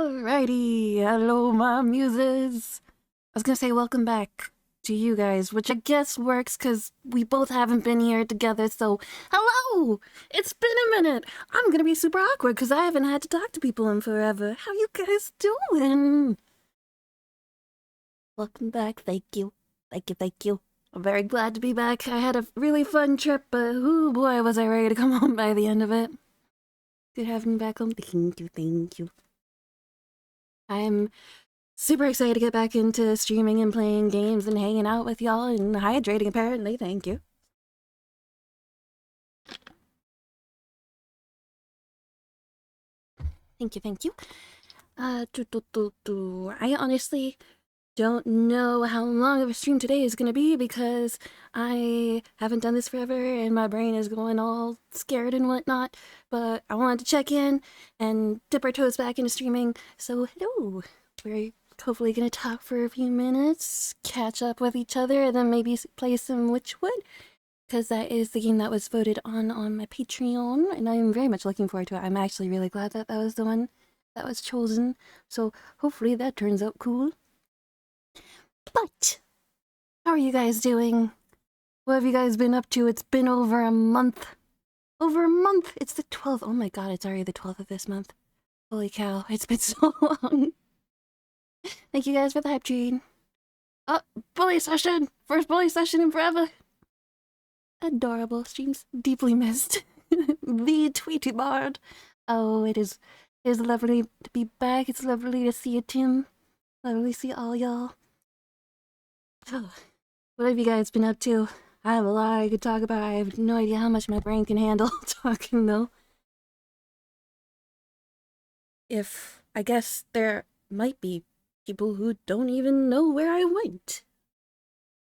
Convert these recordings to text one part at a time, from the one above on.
Alrighty, hello my muses. I was gonna say welcome back to you guys, which I guess works because we both haven't been here together, so hello! It's been a minute! I'm gonna be super awkward because I haven't had to talk to people in forever. How you guys doing? Welcome back, thank you. Thank you. I'm very glad to be back. I had a really fun trip, but oh boy was I ready to come home by the end of it. Good having me back home. Thank you. I'm super excited to get back into streaming and playing games and hanging out with y'all and hydrating apparently, thank you. Thank you. I honestly don't know how long of a stream today is gonna be because I haven't done this forever and my brain is going all scared and whatnot, but I wanted to check in and dip our toes back into streaming, so hello. We're hopefully gonna talk for a few minutes, catch up with each other, and then maybe play some Wytchwood, because that is the game that was voted on my Patreon, and I'm very much looking forward to it. I'm actually really glad that that was the one that was chosen, so hopefully that turns out cool. But, how are you guys doing? What have you guys been up to? It's been over a month. Over a month! It's the 12th. Oh my god, it's already the 12th of this month. Holy cow, it's been so long. Thank you guys for the hype train. Oh, bully session! First bully session in forever! Adorable. Streams deeply missed. The Tweety Bard. Oh, it is lovely to be back. It's lovely to see you, Tim. Lovely to see all y'all. What have you guys been up to? I have a lot I could talk about. I have no idea how much my brain can handle talking, though. I guess there might be people who don't even know where I went.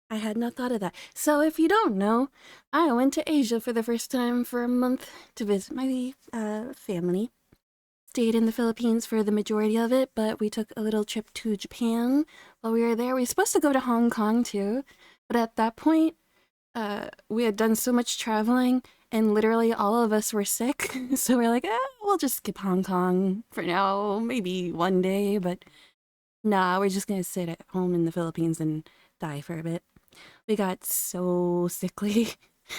I had not thought of that. So if you don't know, I went to Asia for the first time for a month to visit my family. Stayed in the Philippines for the majority of it, but we took a little trip to Japan while we were there. We were supposed to go to Hong Kong too, but at that point, we had done so much traveling and literally all of us were sick. So we're like, we'll just skip Hong Kong for now, maybe one day, but nah, we're just gonna sit at home in the Philippines and die for a bit. We got so sickly.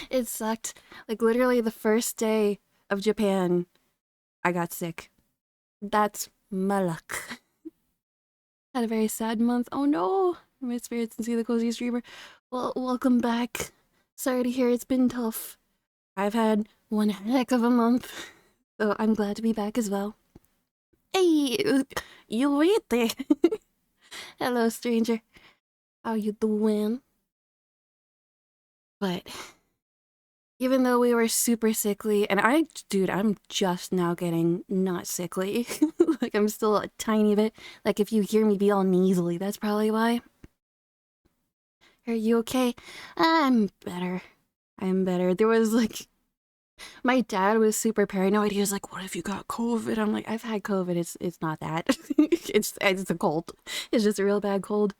It sucked. Like literally the first day of Japan, I got sick. That's my luck. Had a very sad month. Oh no! My spirits and see the cozy streamer. Well, welcome back. Sorry to hear it's been tough. I've had one heck of a month, so I'm glad to be back as well. Hey, you wait there. Hello, stranger. How you doing? But even though we were super sickly, and dude, I'm just now getting not sickly. Like, I'm still a tiny bit. Like, if you hear me be all nasally, that's probably why. Are you okay? I'm better. There was, like... My dad was super paranoid. He was like, what if you got COVID? I'm like, I've had COVID. It's not that. It's a cold. It's just a real bad cold.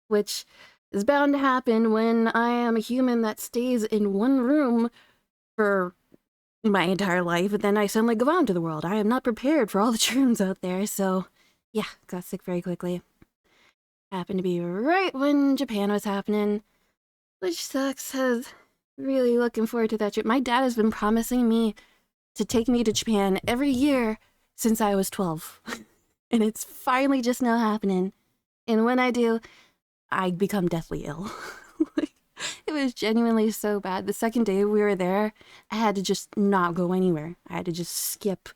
Which is bound to happen when I am a human that stays in one room for my entire life, and then I suddenly go out into the world. I am not prepared for all the germs out there, so yeah, got sick very quickly. Happened to be right when Japan was happening, which sucks, cause really looking forward to that trip. My dad has been promising me to take me to Japan every year since I was 12, and it's finally just now happening, and when I do, I become deathly ill. Like, it was genuinely so bad. The second day we were there, I had to just not go anywhere. I had to just skip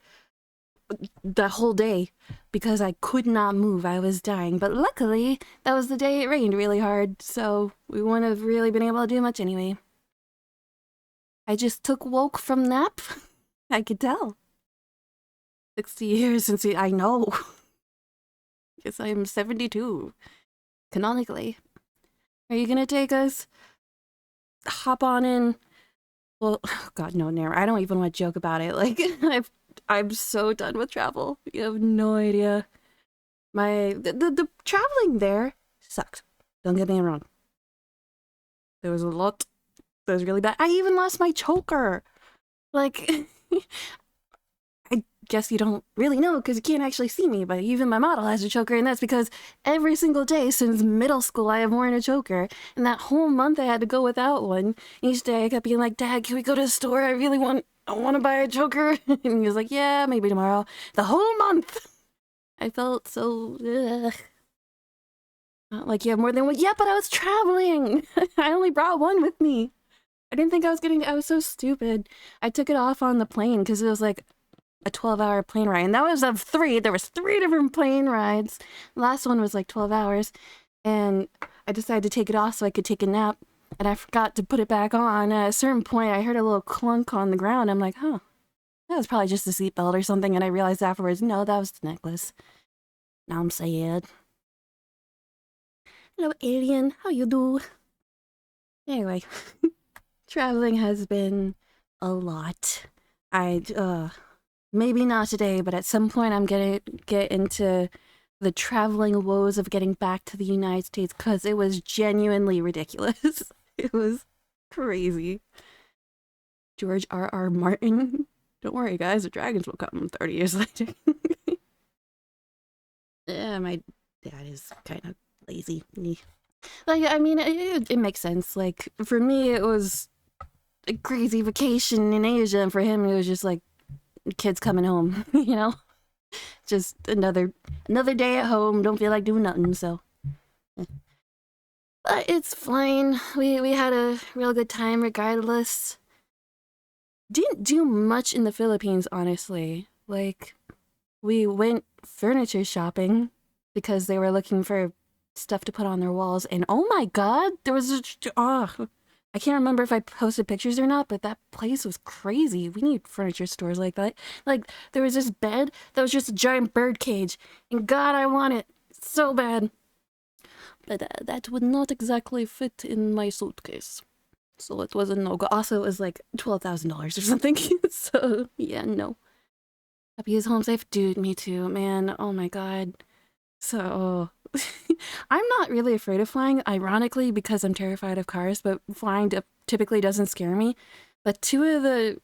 the whole day because I could not move. I was dying. But luckily, that was the day it rained really hard, so we wouldn't have really been able to do much anyway. I just took woke from nap. I could tell. 60 years since I know. Guess I'm 72. Canonically. Are you gonna take us? Hop on in. Well, God, no, never. I don't even want to joke about it. Like, I'm so done with travel. You have no idea. The traveling there sucked. Don't get me wrong. There was a lot that was really bad. I even lost my choker. Like, I guess you don't really know because you can't actually see me, but even my model has a choker, and that's because every single day since middle school I have worn a choker, and that whole month I had to go without one. Each day I kept being like, Dad, can we go to the store? I want to buy a choker. And he was like, yeah, maybe tomorrow. The whole month. I felt so, ugh. Not like you have more than one. Yeah, but I was traveling. I only brought one with me. I didn't think I was so stupid. I took it off on the plane because it was like a 12-hour plane ride. And that was of 3. There was 3 different plane rides. The last one was like 12 hours. And I decided to take it off so I could take a nap. And I forgot to put it back on. At a certain point, I heard a little clunk on the ground. I'm like, huh, that was probably just a seatbelt or something. And I realized afterwards, no, that was the necklace. Now I'm sad. Hello, alien. How you do? Anyway, traveling has been a lot. Maybe not today, but at some point I'm gonna get into the traveling woes of getting back to the United States because it was genuinely ridiculous. It was crazy. George R.R. Martin. Don't worry, guys, the dragons will come 30 years later. Yeah, my dad is kind of lazy. Like, I mean, it makes sense. Like, for me, it was a crazy vacation in Asia, and for him, it was just like kids coming home, you know? Just another day at home, don't feel like doing nothing, so. But it's fine. We had a real good time regardless. Didn't do much in the Philippines, honestly. Like, we went furniture shopping because they were looking for stuff to put on their walls, and oh my god, there was I can't remember if I posted pictures or not, but that place was crazy. We need furniture stores like that. Like, there was this bed that was just a giant bird cage, and god, I want it so bad. But that would not exactly fit in my suitcase. So it was a no-go. Also, it was like $12,000 or something. So, yeah, no. Happy he's home safe? Dude, me too, man. Oh my god. So, I'm not really afraid of flying, ironically, because I'm terrified of cars, but flying typically doesn't scare me. But two of the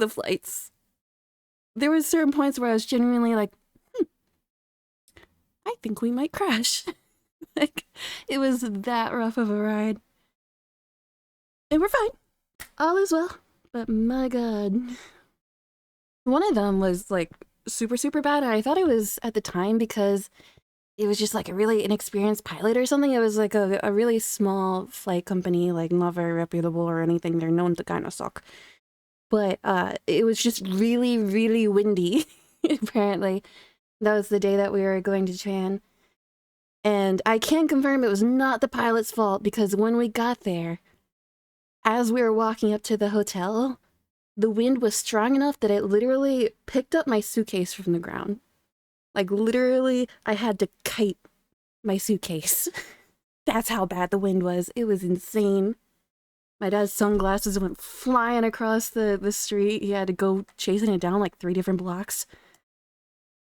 flights, there was certain points where I was genuinely like, I think we might crash. Like, it was that rough of a ride. And we're fine. All is well. But my god. One of them was like super, super bad. I thought it was at the time because it was just like a really inexperienced pilot or something. It was like a really small flight company, like not very reputable or anything. They're known to kind of suck. But it was just really, really windy, apparently. That was the day that we were going to Japan. And I can confirm it was not the pilot's fault because when we got there, as we were walking up to the hotel, the wind was strong enough that it literally picked up my suitcase from the ground. Like, literally, I had to kite my suitcase. That's how bad the wind was. It was insane. My dad's sunglasses went flying across the street. He had to go chasing it down like 3 different blocks.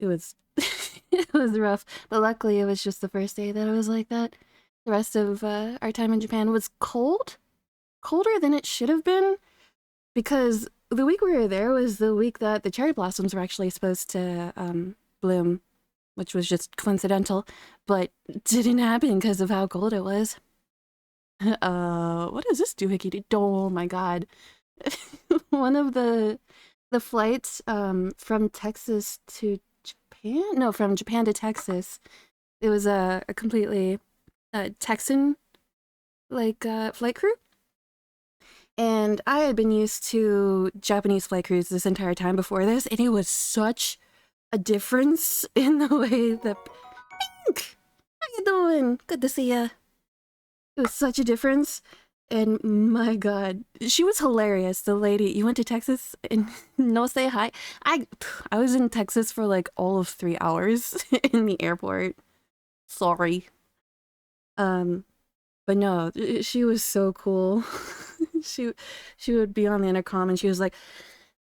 It was it was rough, but luckily it was just the first day that it was like that. The rest of our time in Japan was cold. Colder than it should have been, because the week we were there was the week that the cherry blossoms were actually supposed to bloom, which was just coincidental, but didn't happen because of how cold it was. What does this doohickey do? Oh my god. One of the flights from Texas to Japan? No, from Japan to Texas. It was a completely Texan flight crew. And I had been used to Japanese flight crews this entire time before this, and it was such a difference in the way that... Pink! How you doing? Good to see ya. It was such a difference, and my god, she was hilarious, the lady. You went to Texas and no say hi? I was in Texas for like all of 3 hours in the airport. Sorry. But no, she was so cool. She would be on the intercom and she was like,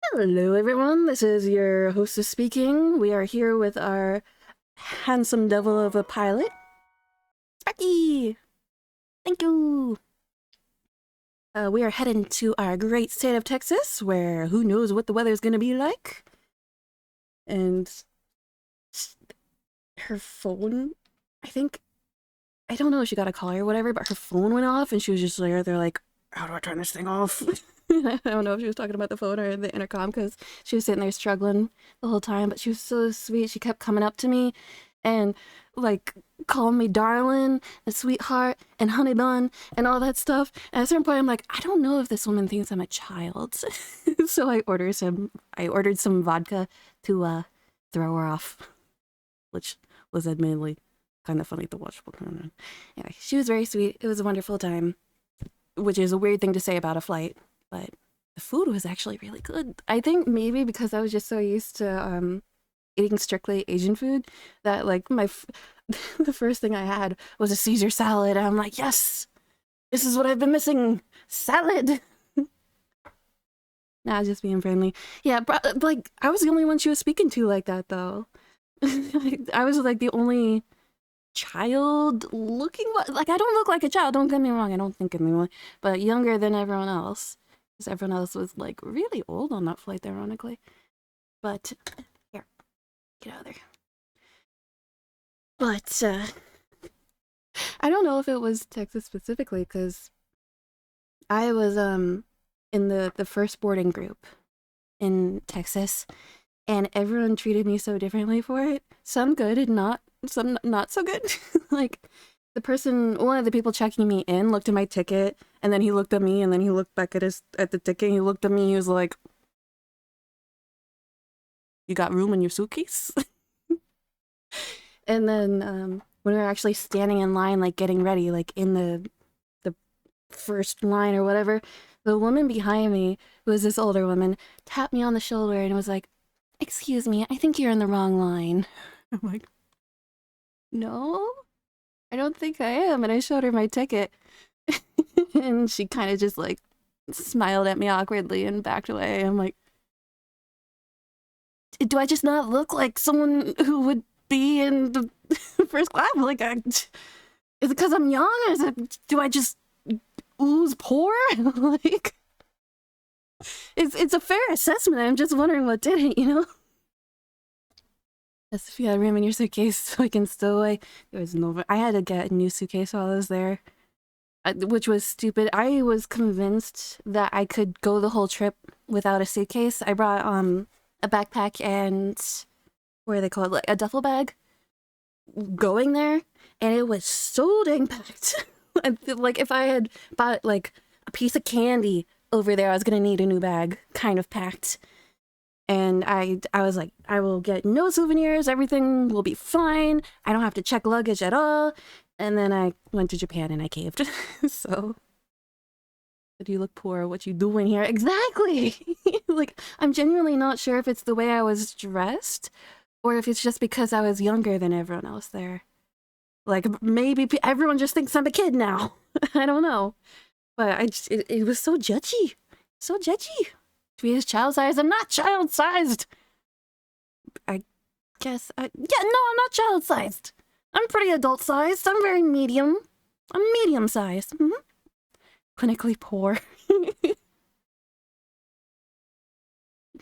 "Hello everyone, this is your hostess speaking. We are here with our handsome devil of a pilot, Sparky. Thank you. We are heading to our great state of Texas, where who knows what the weather's gonna be like. and her phone, I think, I don't know if she got a call or whatever, but her phone went off and she was just there. They're like, how do I turn this thing off? I don't know if she was talking about the phone or the intercom because she was sitting there struggling the whole time, but she was so sweet. She kept coming up to me and like calling me darling and sweetheart and honey bun and all that stuff. And at a certain point, I'm like, I don't know if this woman thinks I'm a child. So I ordered some vodka to throw her off, which was admittedly kind of funny to watch. Anyway, she was very sweet. It was a wonderful time, which is a weird thing to say about a flight, but the food was actually really good. I think maybe because I was just so used to eating strictly Asian food that like the first thing I had was a Caesar salad. I'm like, yes, this is what I've been missing, salad. Nah, just being friendly. Yeah, like I was the only one she was speaking to like that though. I was like the only child looking, like I don't look like a child, don't get me wrong, I don't think anymore, but younger than everyone else, because everyone else was like really old on that flight, ironically. But here, get out of there. But I don't know if it was Texas specifically, because I was in the first boarding group in Texas, and everyone treated me so differently for it. Some good and some not so good. Like one of the people checking me in looked at my ticket, and then he looked at me, and then he looked back at the ticket, and he looked at me, and he was like, you got room in your suitcase? And then when we were actually standing in line, like getting ready, like in the first line or whatever, the woman behind me, who was this older woman, tapped me on the shoulder and was like, excuse me, I think you're in the wrong line. I'm like, no, I don't think I am. And I showed her my ticket. And she kind of just like smiled at me awkwardly and backed away. I'm like, do I just not look like someone who would be in the first class? Like, is it because I'm young? Or do I just ooze poor? Like, it's a fair assessment. I'm just wondering what did it, you know? As if you had room in your suitcase so I can stow away. There was no. I had to get a new suitcase while I was there, which was stupid. I was convinced that I could go the whole trip without a suitcase. I brought a backpack and what are they called, like a duffel bag, going there, and it was so dang packed. Like if I had bought like a piece of candy over there, I was gonna need a new bag, kind of packed. And I was like, I will get no souvenirs, everything will be fine, I don't have to check luggage at all. And then I went to Japan and I caved. So, do you look poor? What you doing here? Exactly! Like, I'm genuinely not sure if it's the way I was dressed, or if it's just because I was younger than everyone else there. Like, maybe everyone just thinks I'm a kid now. I don't know. But it was so judgy. So judgy. To be as child-sized, I'm not child-sized. I guess yeah, no, I'm not child-sized. I'm pretty adult-sized. I'm very medium. I'm medium-sized. Clinically poor.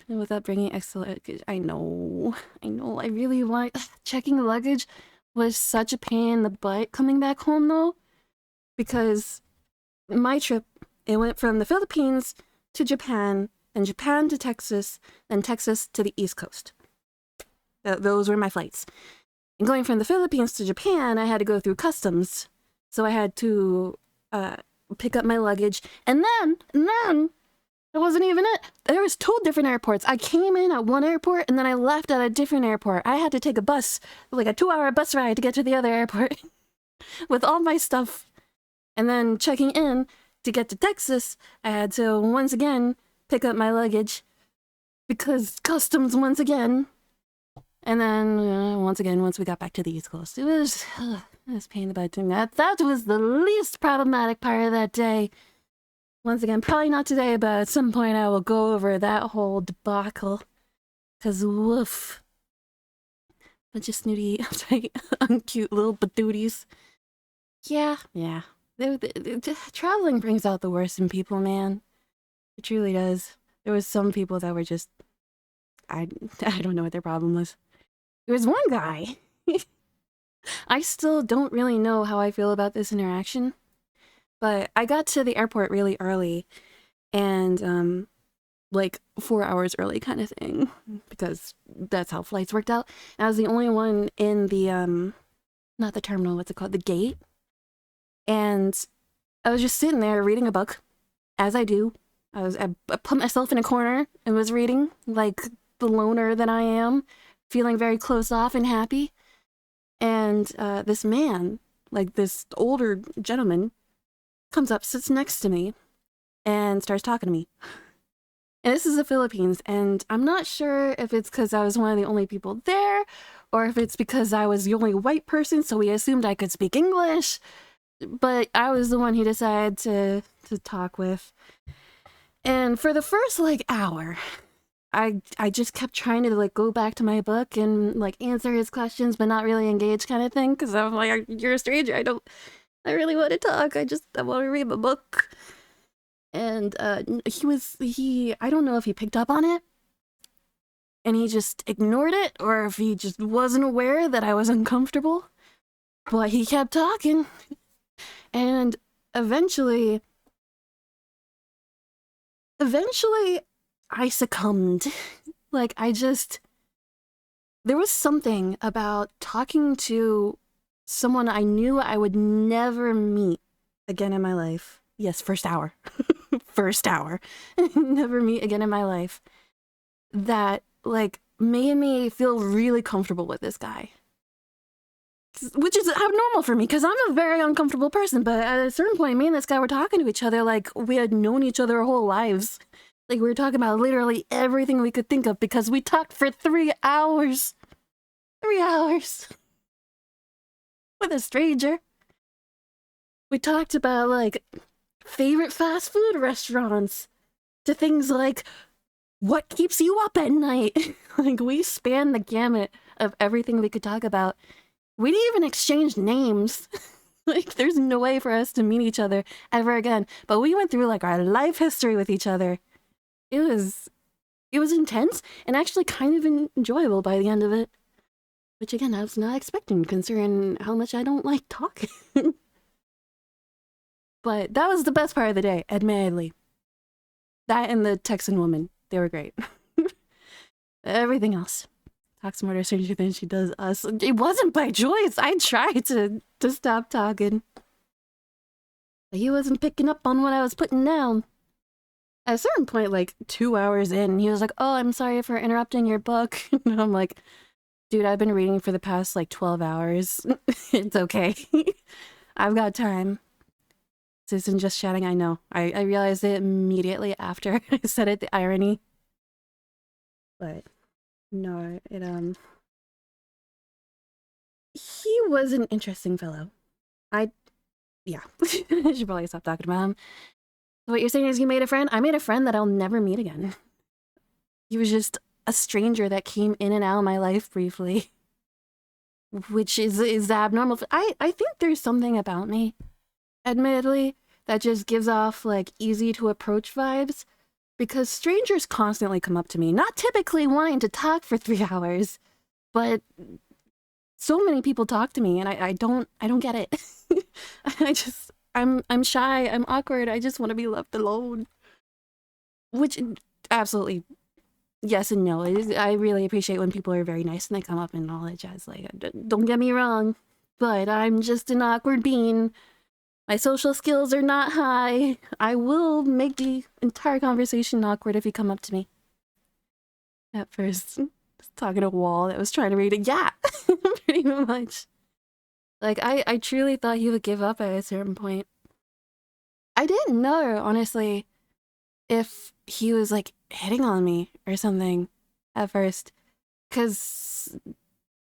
And without bringing extra luggage. I know. I really want... Checking luggage was such a pain in the butt coming back home, though. Because my trip, it went from the Philippines to Japan, then Japan to Texas, then Texas to the East Coast. Those were my flights. And going from the Philippines to Japan, I had to go through customs. So I had to pick up my luggage. And then, that wasn't even it. There was 2 different airports. I came in at one airport, and then I left at a different airport. I had to take a bus, like a 2-hour bus ride to get to the other airport with all my stuff. And then checking in to get to Texas, I had to once again pick up my luggage because customs once again. And then once again, once we got back to the East Coast, it was pain in the butt doing that. That was the least problematic part of that day. Once again, probably not today, but at some point I will go over that whole debacle. Cause woof. Bunch of snooty, uncute little badooties. Yeah. Traveling brings out the worst in people, man. It truly does. There was some people that were just I I don't know what their problem was. There was one guy. I still don't really know how I feel about this interaction, but I got to the airport really early and like 4 hours early kind of thing because that's how flights worked out. And I was the only one in the not the terminal, what's it called? The gate. And I was just sitting there reading a book, as I do. I put myself in a corner and was reading, like the loner that I am, feeling very closed off and happy. And this man, like this older gentleman, comes up, sits next to me, and starts talking to me. And this is the Philippines, and I'm not sure if it's because I was one of the only people there, or if it's because I was the only white person, so we assumed I could speak English. But I was the one he decided to talk with. And for the first like hour, I just kept trying to like go back to my book and like answer his questions, but not really engage kind of thing. Because I'm like, you're a stranger. I really want to talk. I want to read my book. And he I don't know if he picked up on it and he just ignored it or if he just wasn't aware that I was uncomfortable. But he kept talking. And eventually I succumbed. Like, there was something about talking to someone I knew I would never meet again in my life. Yes, first hour. First hour. Never meet again in my life. That, like, made me feel really comfortable with this guy. Which is abnormal for me, because I'm a very uncomfortable person, but at a certain point, me and this guy were talking to each other like we had known each other our whole lives. Like, we were talking about literally everything we could think of, because we talked for 3 hours. 3 hours. With a stranger. We talked about, like, favorite fast food restaurants, to things like, what keeps you up at night? Like, we spanned the gamut of everything we could talk about. We didn't even exchange names. Like, there's no way for us to meet each other ever again. But we went through, like, our life history with each other. It was intense and actually kind of enjoyable by the end of it. Which, again, I was not expecting, considering how much I don't like talking. But that was the best part of the day, admittedly. That and the Texan woman. They were great. Everything else. Talks more to stranger than she does us. It wasn't by choice. I tried to stop talking. But he wasn't picking up on what I was putting down. At a certain point, like 2 hours in, he was like, oh, I'm sorry for interrupting your book. And I'm like, dude, I've been reading for the past like 12 hours. It's okay. I've got time. This isn't just chatting, I know. I realized it immediately after I said it, the irony. But no, he was an interesting fellow. Yeah. I should probably stop talking about him. So what you're saying is you made a friend? I made a friend that I'll never meet again. He was just a stranger that came in and out of my life briefly. Which is abnormal. I think there's something about me, admittedly, that just gives off, like, easy to approach vibes. Because strangers constantly come up to me, not typically wanting to talk for 3 hours, but so many people talk to me and I don't get it. I'm shy, I'm awkward, I just want to be left alone. Which, absolutely, yes and no. I really appreciate when people are very nice and they come up and all that jazz. Like, don't get me wrong, but I'm just an awkward bean. My social skills are not high. I will make the entire conversation awkward if you come up to me. At first, talking to a wall that was trying to read it. Yeah, pretty much. Like, I truly thought he would give up at a certain point. I didn't know, honestly, if he was, like, hitting on me or something at first. Because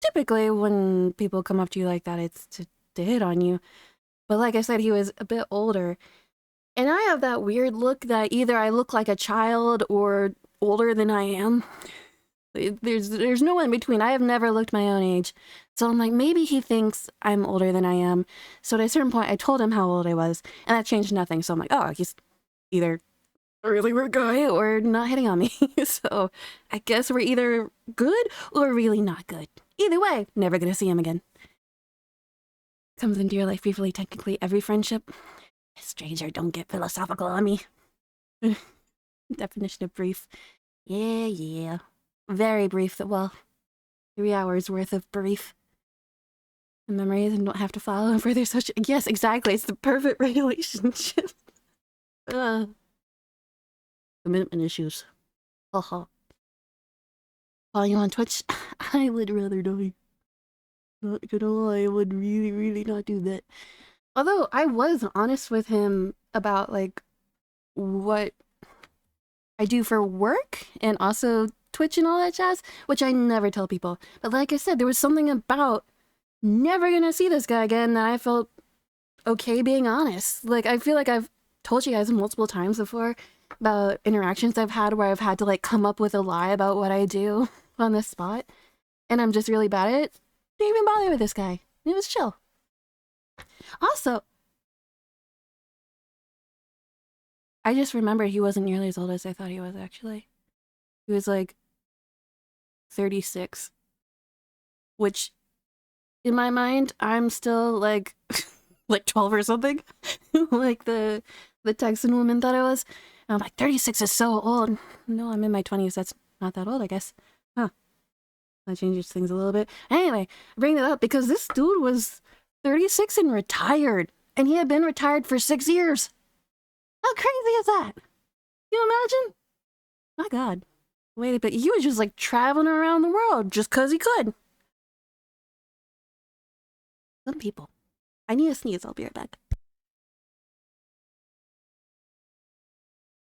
typically when people come up to you like that, it's to hit on you. But like I said, he was a bit older. And I have that weird look that either I look like a child or older than I am. There's no in between. I have never looked my own age. So I'm like, maybe he thinks I'm older than I am. So at a certain point, I told him how old I was. And that changed nothing. So I'm like, oh, he's either really rude guy or not hitting on me. So I guess we're either good or really not good. Either way, never gonna see him again. Comes into your life briefly, technically every friendship. Stranger, don't get philosophical on me. Definition of brief. Yeah. Very brief. Well, 3 hours worth of brief. And memories and don't have to follow further such. Yes, exactly. It's the perfect relationship. Commitment issues. Haha. Follow you on Twitch? I would rather die. Not gonna lie, I would really not do that. Although I was honest with him about like what I do for work and also Twitch and all that jazz, which I never tell people. But like I said, there was something about never gonna see this guy again that I felt okay being honest. Like, I feel like I've told you guys multiple times before about interactions I've had where I've had to like come up with a lie about what I do on the spot. And I'm just really bad at it. Didn't even bother with this guy. It was chill. Also, I just remember he wasn't nearly as old as I thought he was, actually. He was like 36. Which, in my mind, I'm still like, like 12 or something. Like the Texan woman thought I was. And I'm like, 36 is so old. No, I'm in my 20s. That's not that old, I guess. Huh. That changes things a little bit. Anyway, I bring that up because this dude was 36 and retired. And he had been retired for 6 years. How crazy is that? You imagine? My God. Wait, but he was just like traveling around the world just because he could. Some people. I need to sneeze. I'll be right back.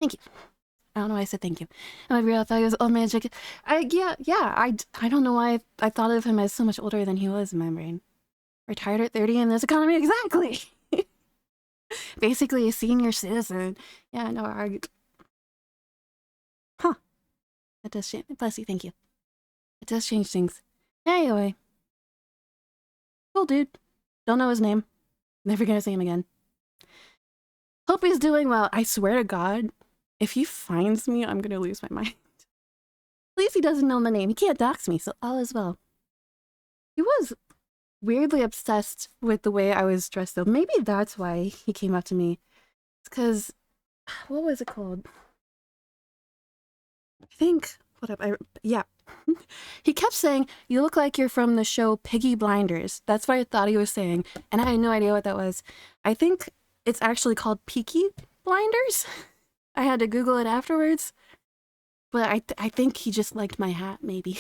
Thank you. I don't know why I said thank you. And I thought he was old man chicken. Yeah. I don't know why I thought of him as so much older than he was in my brain. Retired at 30 in this economy, exactly. Basically a senior citizen. Yeah, no, huh. That does change. Bless you, thank you. It does change things. Anyway. Cool dude. Don't know his name. Never gonna see him again. Hope he's doing well. I swear to God, if he finds me, I'm gonna lose my mind. At least he doesn't know my name. He can't dox me, so all is well. He was weirdly obsessed with the way I was dressed, though. Maybe that's why he came up to me. It's because, what was it called? I think, yeah. He kept saying, you look like you're from the show Piggy Blinders. That's what I thought he was saying, and I had no idea what that was. I think it's actually called Peaky Blinders. I had to Google it afterwards. But I think he just liked my hat, maybe.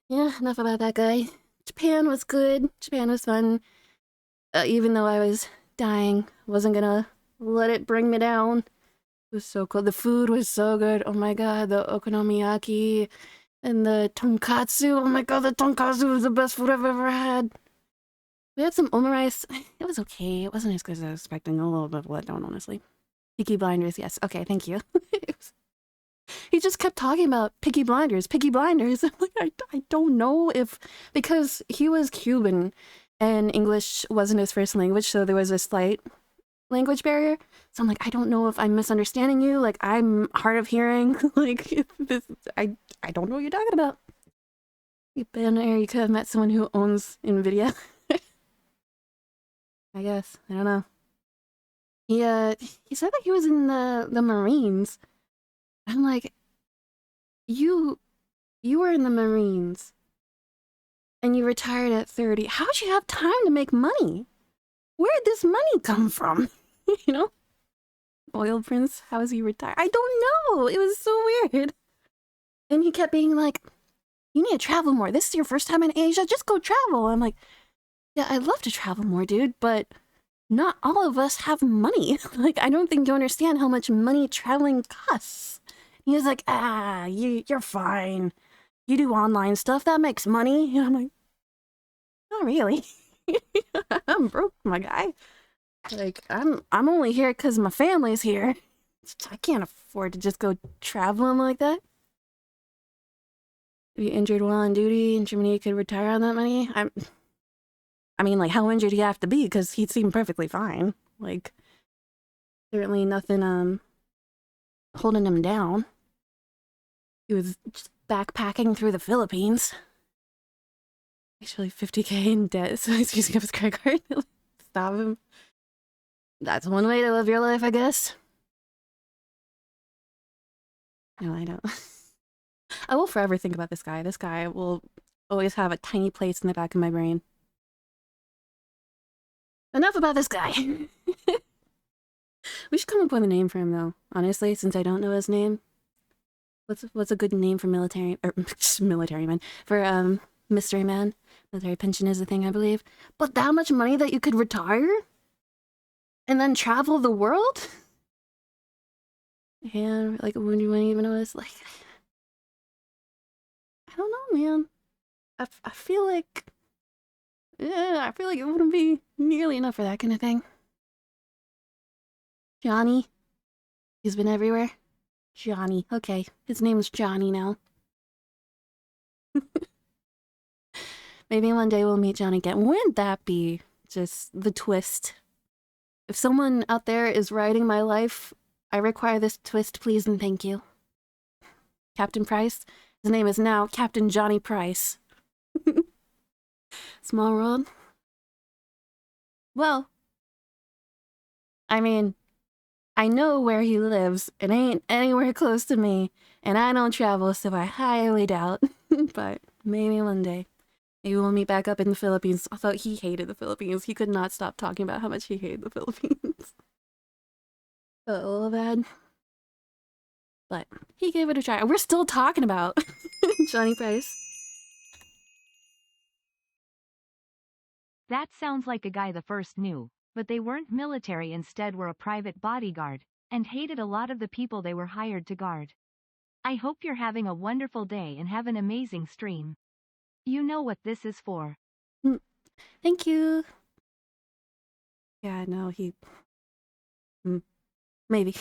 Yeah, enough about that guy. Japan was good. Japan was fun. Even though I was dying, wasn't gonna let it bring me down. It was so cool. The food was so good. Oh my God, the okonomiyaki and the tonkatsu. Oh my God, the tonkatsu was the best food I've ever had. We had some omurice. It was okay. It wasn't as good as I was expecting. A little bit of letdown, honestly. Peaky Blinders, yes. Okay, thank you. He just kept talking about Peaky Blinders, Peaky Blinders. I'm like, I don't know if... Because he was Cuban and English wasn't his first language, so there was a slight language barrier. So I'm like, I don't know if I'm misunderstanding you. Like, I'm hard of hearing. Like, I don't know what you're talking about. You've been there, you could have met someone who owns NVIDIA. I guess. I don't know. He said that he was in the Marines. I'm like, you were in the Marines and you retired at 30. How'd you have time to make money? Where'd this money come from? You know? Oil Prince, how is he retired? I don't know. It was so weird. And he kept being like, you need to travel more. This is your first time in Asia. Just go travel. I'm like, yeah, I'd love to travel more, dude, but not all of us have money. Like, I don't think you understand how much money traveling costs. He was like, you're fine. You do online stuff, that makes money. And I'm like, not really. I'm broke, my guy. Like, I'm only here because my family's here. I can't afford to just go traveling like that. If you injured while on duty in Germany, you could retire on that money. I mean, like, how injured do you have to be? Because he seemed perfectly fine. Like, Certainly nothing holding him down. He was just backpacking through the Philippines. Actually 50K in debt, so he's using up his credit card to stop him. That's one way to live your life, I guess. No, I don't. I will forever think about this guy. This guy will always have a tiny place in the back of my brain. Enough about this guy. We should come up with a name for him, though. Honestly, since I don't know his name. What's a good name for military or military man for mystery man? Military pension is a thing, I believe. But that much money that you could retire and then travel the world? And like, when you even know this, like, I don't know, man. I feel like, yeah, I feel like it wouldn't be nearly enough for that kind of thing. Johnny, he's been everywhere. Johnny, okay, his name's Johnny now. Maybe one day we'll meet Johnny again. Wouldn't that be just the twist? If someone out there is writing my life, I require this twist, please and thank you. Captain Price? His name is now Captain Johnny Price. Small world? Well, I mean, I know where he lives. It ain't anywhere close to me, and I don't travel, so I highly doubt. But maybe one day. Maybe we'll meet back up in the Philippines. Although he hated the Philippines. He could not stop talking about how much he hated the Philippines. A little bad. But he gave it a try. We're still talking about Johnny Price. That sounds like a guy the first knew, but they weren't military, instead were a private bodyguard, and hated a lot of the people they were hired to guard. I hope you're having a wonderful day and have an amazing stream. You know what this is for. Thank you. Yeah, no, he... Maybe.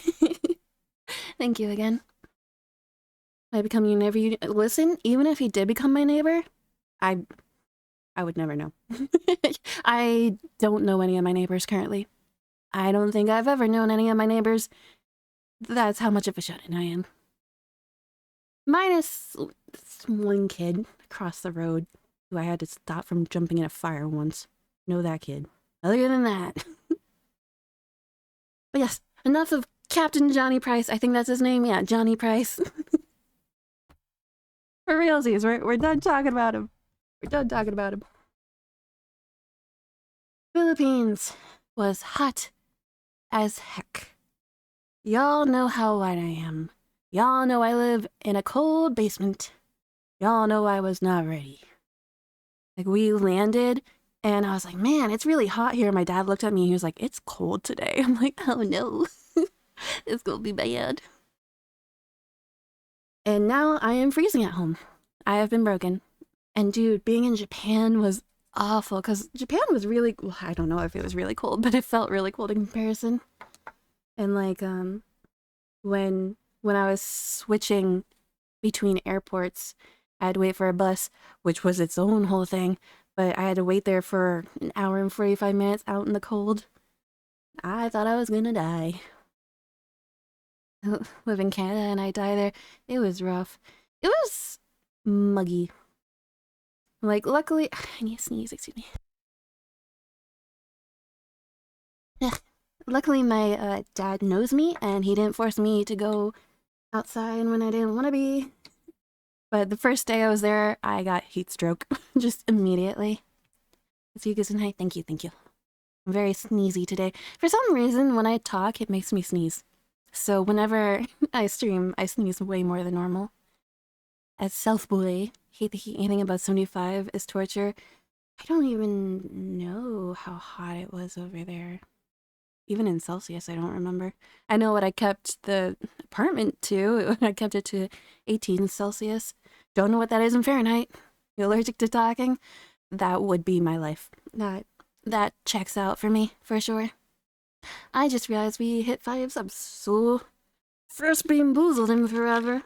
Thank you again. I become your neighbor. Listen, even if he did become my neighbor, I would never know. I don't know any of my neighbors currently. I don't think I've ever known any of my neighbors. That's how much of a shut-in I am. Minus one kid across the road who I had to stop from jumping in a fire once. Know that kid. Other than that. But yes, enough of Captain Johnny Price. I think that's his name. Yeah, Johnny Price. For realsies, we're done talking about him. We're done talking about him. Philippines was hot as heck. Y'all know how white I am. Y'all know I live in a cold basement. Y'all know I was not ready. Like, we landed, and I was like, man, it's really hot here. My dad looked at me, and he was like, it's cold today. I'm like, oh no. It's gonna be bad. And now I am freezing at home. I have been broken. And dude, being in Japan was awful, because Japan was really, well, I don't know if it was really cold, but it felt really cold in comparison. And like, when I was switching between airports, I had to wait for a bus, which was its own whole thing, but I had to wait there for an hour and 45 minutes out in the cold. I thought I was gonna die. Live in Canada and I die there. It was rough. It was muggy. Like, luckily, I need to sneeze, excuse me. Luckily, my dad knows me, and he didn't force me to go outside when I didn't want to be. But the first day I was there, I got heat stroke, just immediately. So you guys, hi, thank you, thank you. I'm very sneezy today. For some reason, when I talk, it makes me sneeze. So whenever I stream, I sneeze way more than normal. As South Boy, hate the heat, anything above 75 is torture. I don't even know how hot it was over there. Even in Celsius, I don't remember. I know what I kept the apartment to. I kept it to 18 Celsius. Don't know what that is in Fahrenheit. You allergic to talking? That would be my life. That checks out for me, for sure. I just realized we hit 5 subs, so first being boozled in forever.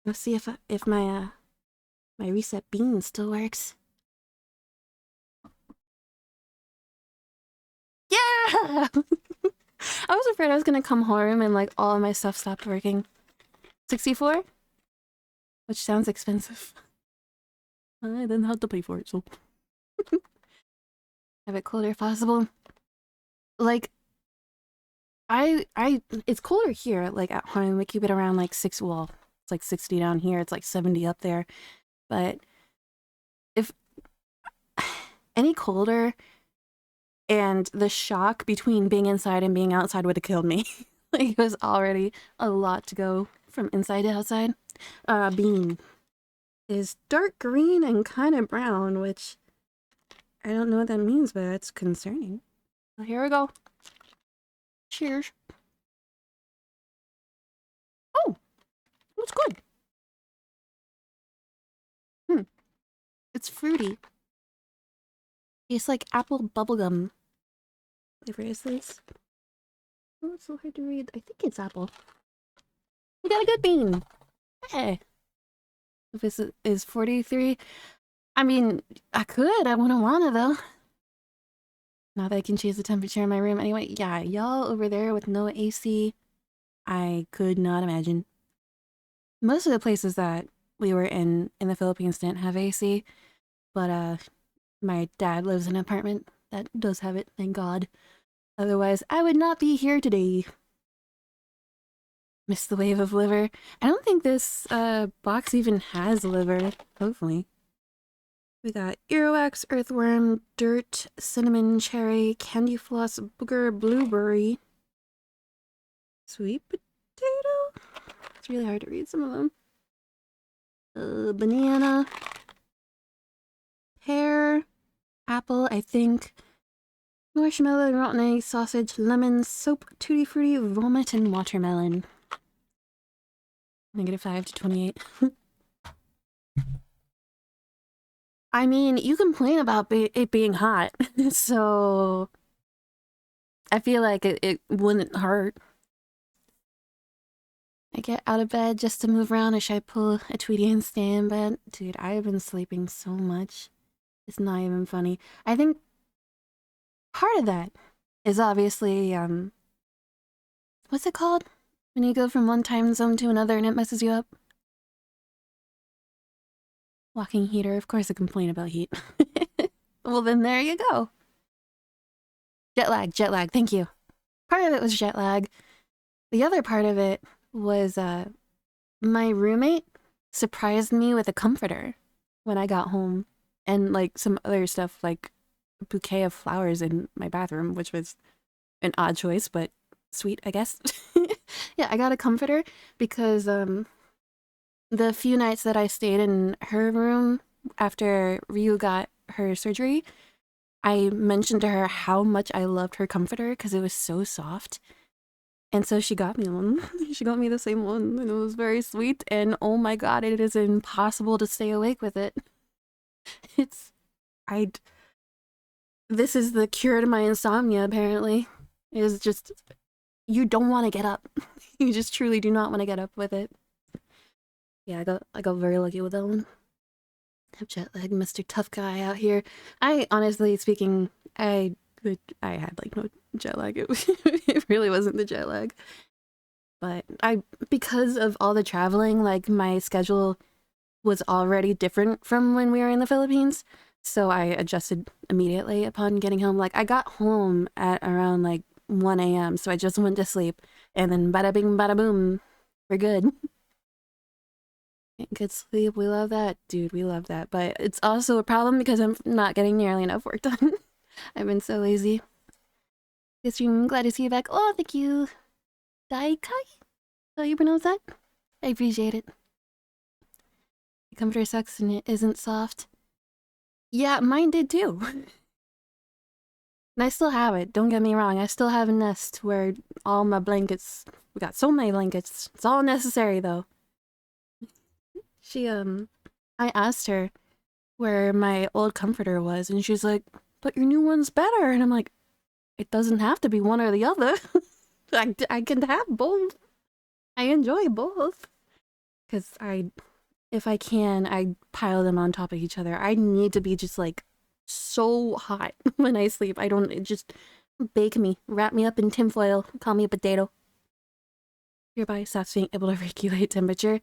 Let's see if my my reset bean still works. Yeah! I was afraid I was gonna come home and like all of my stuff stopped working. 64? Which sounds expensive. I didn't have to pay for it, so have it colder if possible. Like it's colder here, like at home. We keep it around like well, it's like 60 down here, it's like 70 up there. But if any colder and the shock between being inside and being outside would have killed me. Like it was already a lot to go from inside to outside. Bean is dark green and kind of brown, which I don't know what that means, but it's concerning. Well, here we go. Cheers. Oh, it's good. It's fruity. Tastes like apple bubblegum. Flavor is this? Oh, it's so hard to read. I think it's apple. We got a good bean. Hey. This is 43. I mean, I could. I wouldn't want to, though. Now that I can change the temperature in my room. Anyway, yeah, y'all over there with no AC, I could not imagine. Most of the places that we were in the Philippines didn't have AC, but my dad lives in an apartment that does have it, thank God. Otherwise, I would not be here today. Missed the wave of liver. I don't think this box even has liver, hopefully. We got earwax, earthworm, dirt, cinnamon, cherry, candy floss, booger, blueberry, sweet potato. It's really hard to read some of them. Banana, pear, apple, I think, marshmallow, rotten egg, sausage, lemon, soap, tutti frutti, vomit, and watermelon. -5 to 28. I mean, you complain about it being hot, so I feel like it wouldn't hurt. I get out of bed just to move around, or should I pull a Tweety and stay in bed? Dude, I have been sleeping so much. It's not even funny. I think part of that is obviously, what's it called? When you go from one time zone to another and it messes you up? Walking heater, of course I complain about heat. Well, then there you go. Jet lag, thank you. Part of it was jet lag. The other part of it was my roommate surprised me with a comforter when I got home, and like some other stuff, like a bouquet of flowers in my bathroom, which was an odd choice, but sweet, I guess. Yeah, I got a comforter because the few nights that I stayed in her room after Ryu got her surgery, I mentioned to her how much I loved her comforter because it was so soft. And so she got me one. She got me the same one, and it was very sweet. And oh my god, it is impossible to stay awake with it. It's... This is the cure to my insomnia, apparently. It is just... You don't want to get up. You just truly do not want to get up with it. Yeah, I got very lucky with that one. Have jet lag, Mr. Tough Guy out here. I, honestly speaking, I had like no jet lag. It really wasn't the jet lag. But because of all the traveling, like my schedule was already different from when we were in the Philippines. So I adjusted immediately upon getting home. Like I got home at around like 1 a.m. So I just went to sleep and then bada bing bada boom. We're good. Good sleep, we love that. Dude, we love that. But it's also a problem because I'm not getting nearly enough work done. I've been so lazy. Yes, I'm glad to see you back. Oh, thank you. Daikai? How you pronounce that? I appreciate it. The comforter sucks and it isn't soft. Yeah, mine did too. And I still have it, don't get me wrong. I still have a nest where all my blankets... We got so many blankets. It's all necessary though. I asked her where my old comforter was, and she's like, but your new one's better. And I'm like, it doesn't have to be one or the other. I can have both. I enjoy both. Because if I can, I pile them on top of each other. I need to be just like so hot when I sleep. Bake me, wrap me up in tinfoil, call me a potato. Your body stops being able to regulate temperature.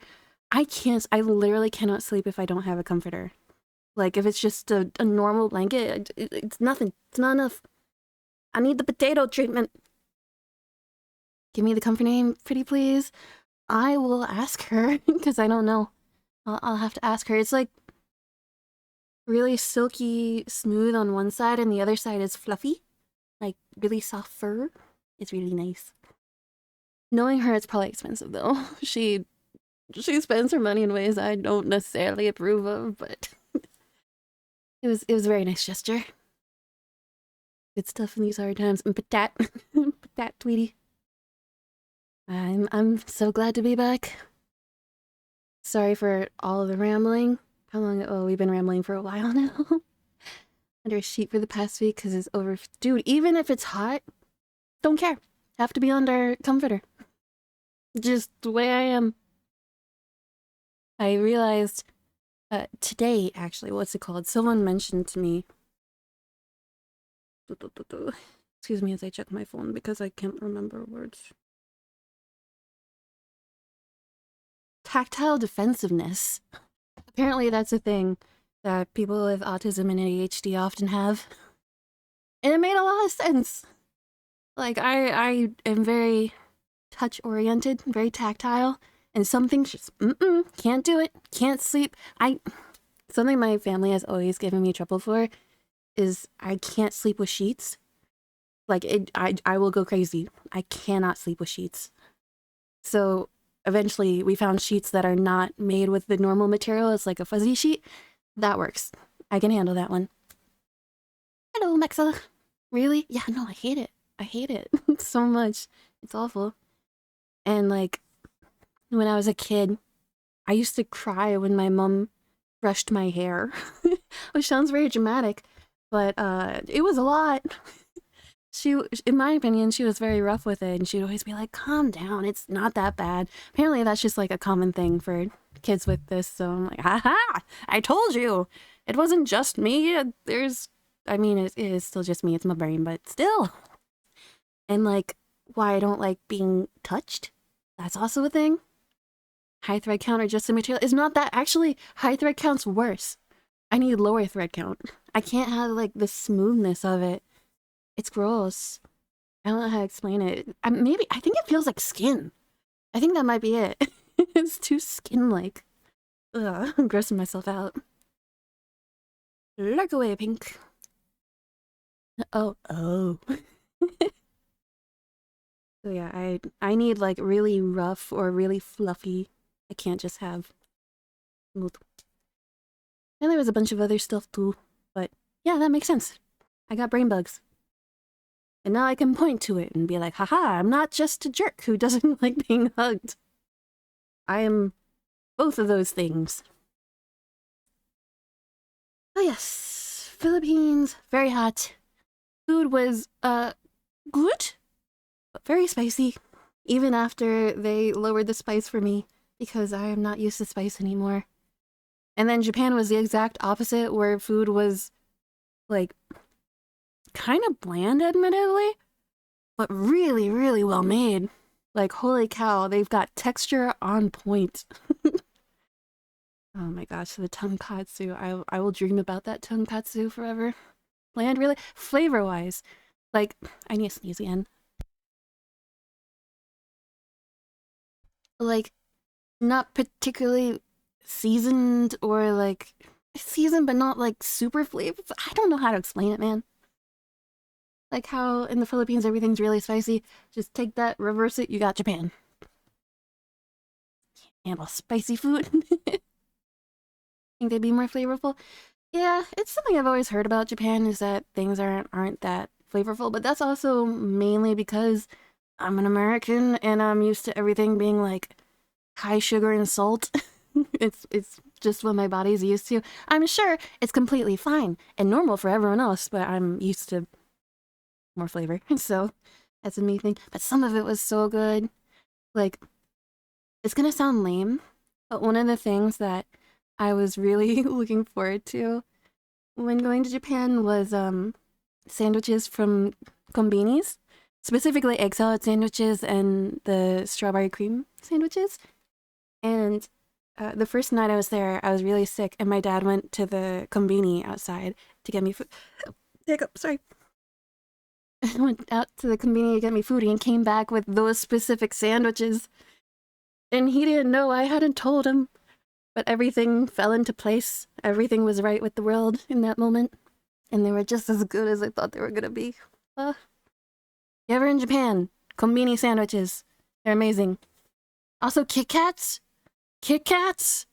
I literally cannot sleep if I don't have a comforter. Like, if it's just a normal blanket, it's nothing. It's not enough. I need the potato treatment. Give me the comfort name, pretty please. I will ask her, because I don't know. I'll have to ask her. It's like really silky smooth on one side, and the other side is fluffy. Like, really soft fur. It's really nice. Knowing her, it's probably expensive, though. She spends her money in ways I don't necessarily approve of, but it was a very nice gesture. Good stuff in these hard times. And patat, patat, Tweety. I'm so glad to be back. Sorry for all of the rambling. How long? Oh, we've been rambling for a while now. Under a sheet for the past week because it's over. Dude, even if it's hot, don't care. Have to be under comforter. Just the way I am. I realized today, actually, what's it called? Someone mentioned to me. Excuse me as I check my phone because I can't remember words. Tactile defensiveness. Apparently, that's a thing that people with autism and ADHD often have. And it made a lot of sense. Like, I am very touch-oriented, very tactile, and some things just, can't do it, can't sleep. Something my family has always given me trouble for is I can't sleep with sheets. Like, I will go crazy. I cannot sleep with sheets. So, eventually, we found sheets that are not made with the normal material. It's like a fuzzy sheet. That works. I can handle that one. Hello, Mexa. Really? Yeah, no, I hate it. I hate it so much. It's awful. And, like, when I was a kid, I used to cry when my mom brushed my hair, which sounds very dramatic, but it was a lot. In my opinion, she was very rough with it, and she'd always be like, calm down, it's not that bad. Apparently, that's just like a common thing for kids with this, so I'm like, haha, I told you! It wasn't just me, it is still just me, it's my brain, but still. And like, why I don't like being touched? That's also a thing. High thread count or just the material is not that. Actually, high thread count's worse. I need lower thread count. I can't have like the smoothness of it. It's gross. I don't know how to explain it. I think it feels like skin. I think that might be it. It's too skin-like. Ugh, I'm grossing myself out. Look away, Pink. Oh. So yeah, I need like really rough or really fluffy. I can't just have smooth. And there was a bunch of other stuff too, but yeah, that makes sense. I got brain bugs. And now I can point to it and be like, haha, I'm not just a jerk who doesn't like being hugged. I am both of those things. Oh yes, Philippines, very hot. Food was, good, but very spicy. Even after they lowered the spice for me, because I am not used to spice anymore. And then Japan was the exact opposite, where food was, like, kind of bland, admittedly, but really, really well made. Like, holy cow, they've got texture on point. Oh my gosh, the tonkatsu. I will dream about that tonkatsu forever. Bland, really? Flavor-wise. Like, I need to sneeze again. Like, not particularly seasoned or like seasoned but not like super flavorful. I don't know how to explain it, man. Like how in the Philippines everything's really spicy. Just take that, reverse it, you got Japan. Handle spicy food. Think they'd be more flavorful? Yeah, it's something I've always heard about Japan is that things aren't that flavorful, but that's also mainly because I'm an American and I'm used to everything being like high sugar and salt. It's just what my body's used to. I'm sure it's completely fine and normal for everyone else, but I'm used to more flavor. So that's a me thing. But some of it was so good. Like, it's gonna sound lame, but one of the things that I was really looking forward to when going to Japan was sandwiches from konbinis, specifically egg salad sandwiches and the strawberry cream sandwiches. And the first night I was there, I was really sick, and my dad went to the konbini outside to get me food. Hiccup, sorry. I went out to the konbini to get me food and came back with those specific sandwiches. And he didn't know, I hadn't told him. But everything fell into place. Everything was right with the world in that moment. And they were just as good as I thought they were gonna be. You ever in Japan? Konbini sandwiches. They're amazing. Also, Kit Kats. Kit Kats!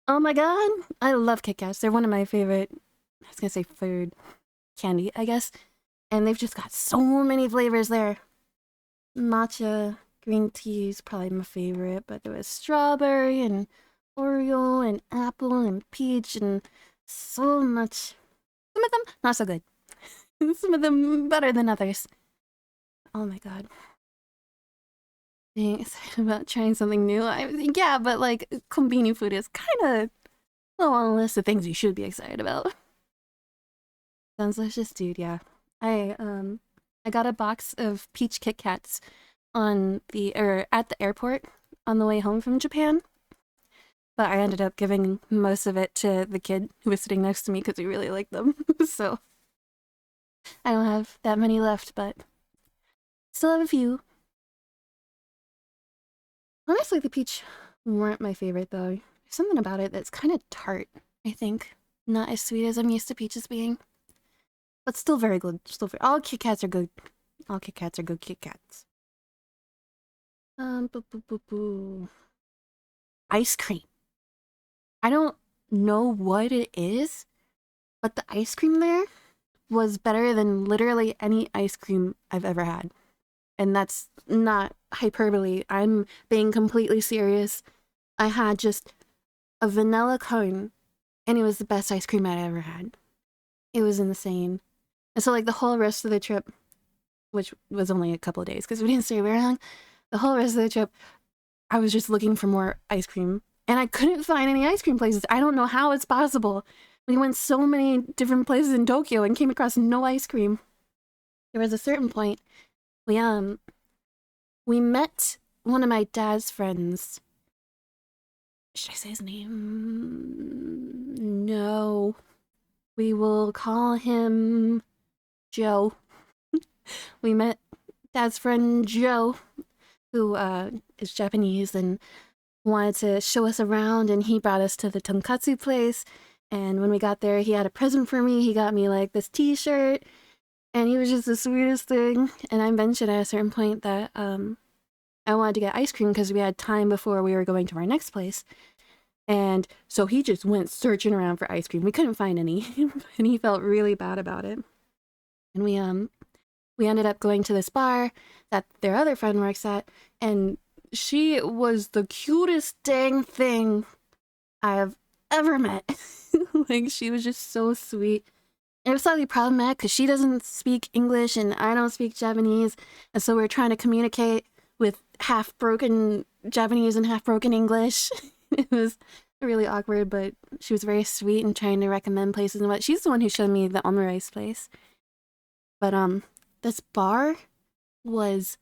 Oh my god! I love Kit Kats. They're one of my favorite, I was gonna say favorite candy, I guess. And they've just got so many flavors there. Matcha green tea is probably my favorite, but there was strawberry and Oreo and apple and peach and so much. Some of them not so good. Some of them better than others. Oh my god. Being excited about trying something new. Yeah, but like konbini food is kind of low on the list of things you should be excited about. Sounds delicious, dude. Yeah, I got a box of peach Kit Kats at the airport on the way home from Japan. But I ended up giving most of it to the kid who was sitting next to me because he really liked them. So I don't have that many left, but still have a few. Honestly, the peach weren't my favorite though. There's something about it that's kind of tart, I think. Not as sweet as I'm used to peaches being. But still very good. All Kit Kats are good. All Kit Kats are good Kit Kats. Boo, boo, boo, boo. Ice cream. I don't know what it is, but the ice cream there was better than literally any ice cream I've ever had. And that's not hyperbole. I'm being completely serious. I had just a vanilla cone, and it was the best ice cream I'd ever had. It was insane. And so, like, the whole rest of the trip, which was only a couple of days because we didn't stay very long, the whole rest of the trip, I was just looking for more ice cream. And I couldn't find any ice cream places. I don't know how it's possible. We went so many different places in Tokyo and came across no ice cream. There was a certain point we met one of my dad's friends. Should I say his name? No. We will call him Joe. We met dad's friend Joe, who is Japanese and wanted to show us around, and he brought us to the tonkatsu place. And when we got there, he had a present for me. He got me like this t-shirt, and he was just the sweetest thing. And I mentioned at a certain point that I wanted to get ice cream because we had time before we were going to our next place. And so he just went searching around for ice cream. We couldn't find any, and he felt really bad about it. And we ended up going to this bar that their other friend works at, and she was the cutest dang thing I have ever met. Like, she was just so sweet. And it was slightly problematic because she doesn't speak English and I don't speak Japanese. And so we were trying to communicate with half-broken Japanese and half-broken English. It was really awkward, but she was very sweet and trying to recommend places and what. She's the one who showed me the omurice place. But this bar was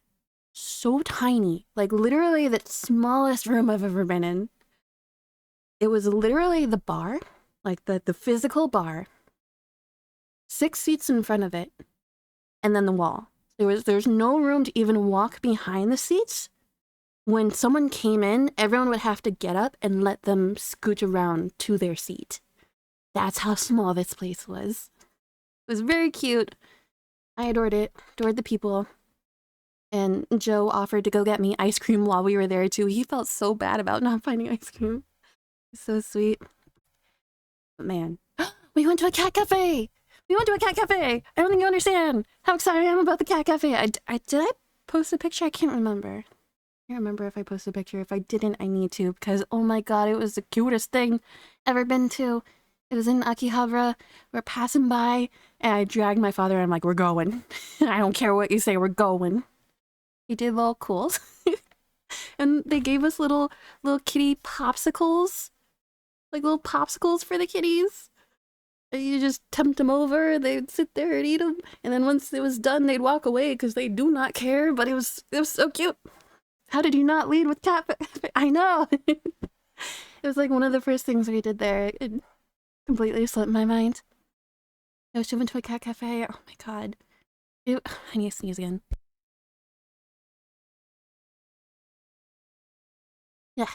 so tiny, like literally the smallest room I've ever been in. It was literally the bar, like the physical bar, 6 seats in front of it, and then the wall. There's no room to even walk behind the seats. When someone came in, everyone would have to get up and let them scooch around to their seat. That's how small this place was. It was very cute. I adored it, adored the people. And Joe offered to go get me ice cream while we were there too. He felt so bad about not finding ice cream. So sweet. But man, we went to a cat cafe! We went to a cat cafe! I don't think you understand how excited I am about the cat cafe. Did I post a picture? I can't remember. I can't remember if I posted a picture. If I didn't, I need to, because oh my god, it was the cutest thing ever been to. It was in Akihabara. We're passing by, and I dragged my father, and I'm like, we're going. I don't care what you say, we're going. He did little cools. And they gave us little kitty popsicles. Like little popsicles for the kitties. You just tempt them over, they'd sit there and eat them, and then once it was done, they'd walk away because they do not care, but it was so cute. How did you not lead with cat? I know. It was like one of the first things we did there. It completely slipped my mind. I was went to a cat cafe. Oh my god. I need to sneeze again. Yeah.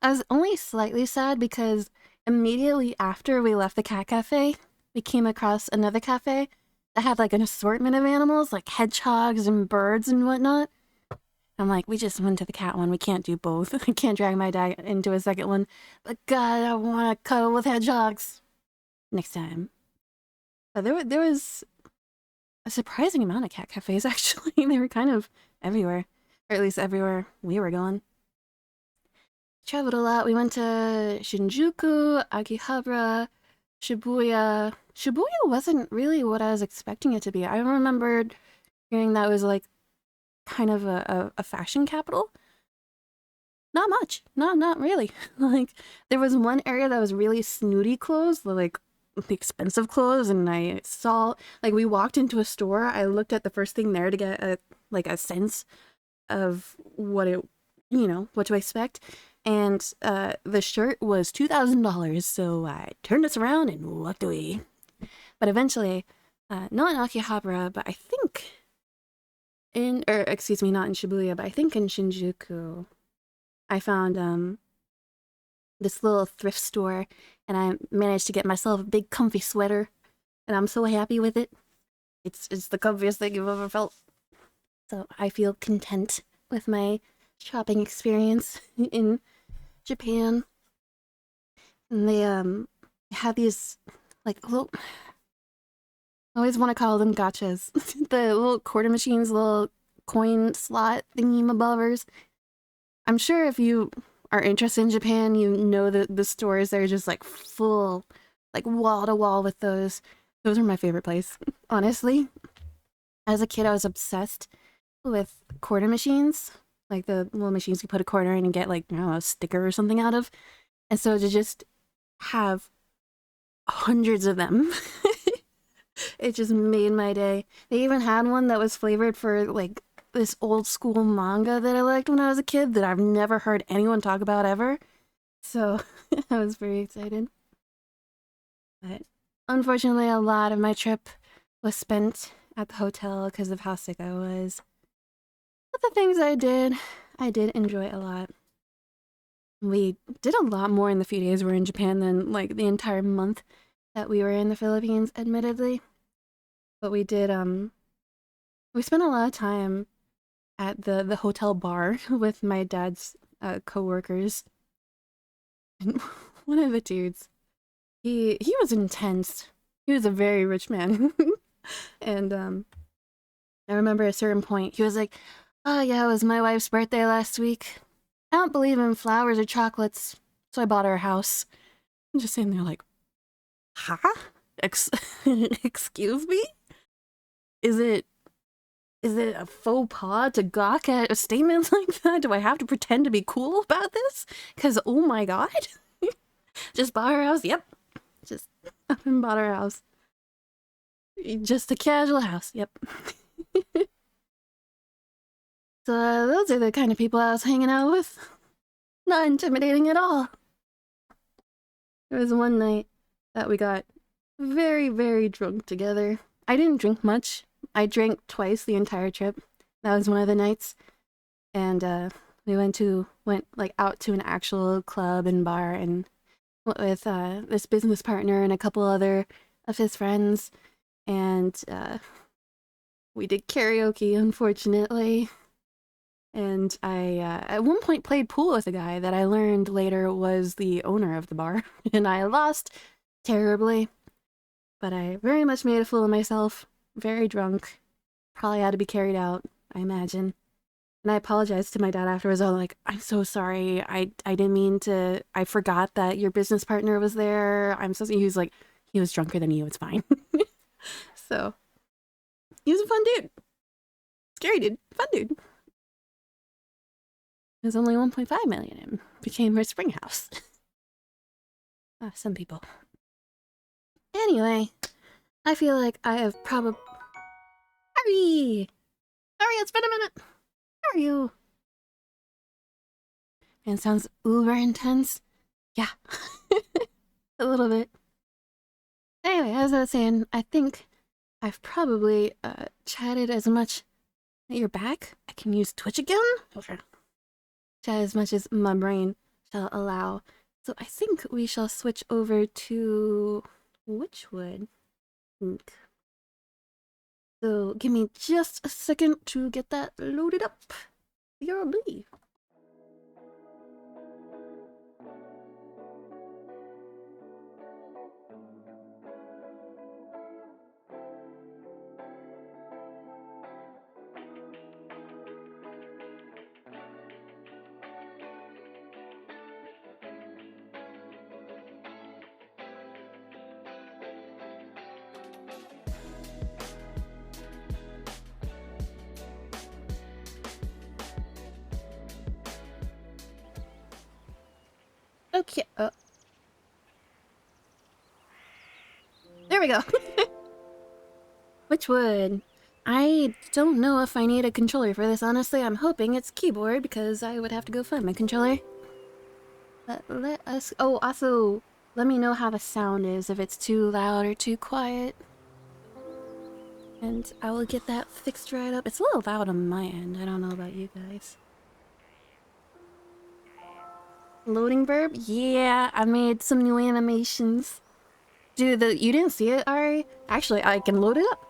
I was only slightly sad because immediately after we left the cat cafe, we came across another cafe that had like an assortment of animals, like hedgehogs and birds and whatnot. I'm like, we just went to the cat one. We can't do both. I can't drag my dad into a second one. But God, I want to cuddle with hedgehogs next time. There was a surprising amount of cat cafes, actually. They were kind of everywhere, or at least everywhere we were going. Traveled a lot. We went to Shinjuku, Akihabara, Shibuya. Shibuya wasn't really what I was expecting it to be. I remembered hearing that was like kind of a fashion capital. Not much. Not really. Like there was one area that was really snooty clothes, like the expensive clothes, and I saw like we walked into a store. I looked at the first thing there to get a sense of what it, what to expect. And the shirt was $2,000, so I turned us around and walked away. But eventually, not in Akihabara, but I think excuse me, not in Shibuya, but I think in Shinjuku, I found this little thrift store, and I managed to get myself a big comfy sweater, and I'm so happy with it. It's the comfiest thing I've ever felt. So I feel content with my shopping experience in Japan. And they have these like little, I always want to call them gachas. The little quarter machines, little coin slot thingy-mabobbers. I'm sure if you are interested in Japan, you know that the stores are just like full, like wall to wall with those. Those are my favorite place, honestly. As a kid, I was obsessed with quarter machines, like the little machines you put a quarter in and get like, I don't know, a sticker or something out of. And so to just have hundreds of them, it just made my day. They even had one that was flavored for like this old school manga that I liked when I was a kid that I've never heard anyone talk about ever. So I was very excited. But unfortunately, a lot of my trip was spent at the hotel because of how sick I was. But the things I did enjoy a lot. We did a lot more in the few days we were in Japan than like the entire month that we were in the Philippines, admittedly. But we did we spent a lot of time at the hotel bar with my dad's coworkers. And one of the dudes, he was intense. He was a very rich man. And I remember at a certain point he was like, "Oh yeah, it was my wife's birthday last week. I don't believe in flowers or chocolates, so I bought her a house." I'm just sitting there like, huh? Excuse me? Is it a faux pas to gawk at a statement like that? Do I have to pretend to be cool about this? Because, oh my god. Just bought her a house? Yep. Just up and bought her a house. Just a casual house. Yep. So those are the kind of people I was hanging out with. Not intimidating at all. There was one night that we got very, very drunk together. I didn't drink much. I drank twice the entire trip. That was one of the nights. And we went like out to an actual club and bar and went with this business partner and a couple other of his friends. And we did karaoke, unfortunately. And I, at one point, played pool with a guy that I learned later was the owner of the bar. And I lost terribly. But I very much made a fool of myself. Very drunk. Probably had to be carried out, I imagine. And I apologized to my dad afterwards. I was like, "I'm so sorry. I didn't mean to. I forgot that your business partner was there. I'm so sorry." He was like, "He was drunker than you. It's fine." So, he was a fun dude. Scary dude. Fun dude. It was only 1.5 million and became her spring house. Some people. Anyway, I feel like I have probably... Harry! Harry, it's been a minute! How are you? Man, sounds uber intense. Yeah. A little bit. Anyway, as I was saying, I think I've probably chatted as much... You're back? I can use Twitch again? Okay. Chat as much as my brain shall allow. So I think we shall switch over to Wytchwood. So give me just a second to get that loaded up. BRB. Okay. There we go. Wytchwood. I don't know if I need a controller for this, honestly. I'm hoping it's keyboard because I would have to go find my controller. But let us... Oh, also, let me know how the sound is, if it's too loud or too quiet. And I will get that fixed right up. It's a little loud on my end. I don't know about you guys. Loading verb? Yeah, I made some new animations. Dude, you didn't see it, Ari? Actually, I can load it up.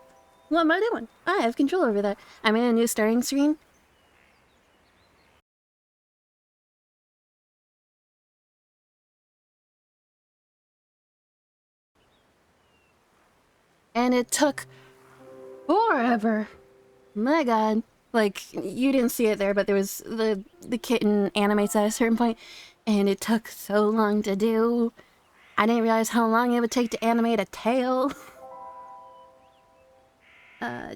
What am I doing? I have control over that. I made a new starting screen. And it took forever. My god. Like, you didn't see it there, but there was the kitten animates at a certain point, and it took so long to do. I didn't realize how long it would take to animate a tail.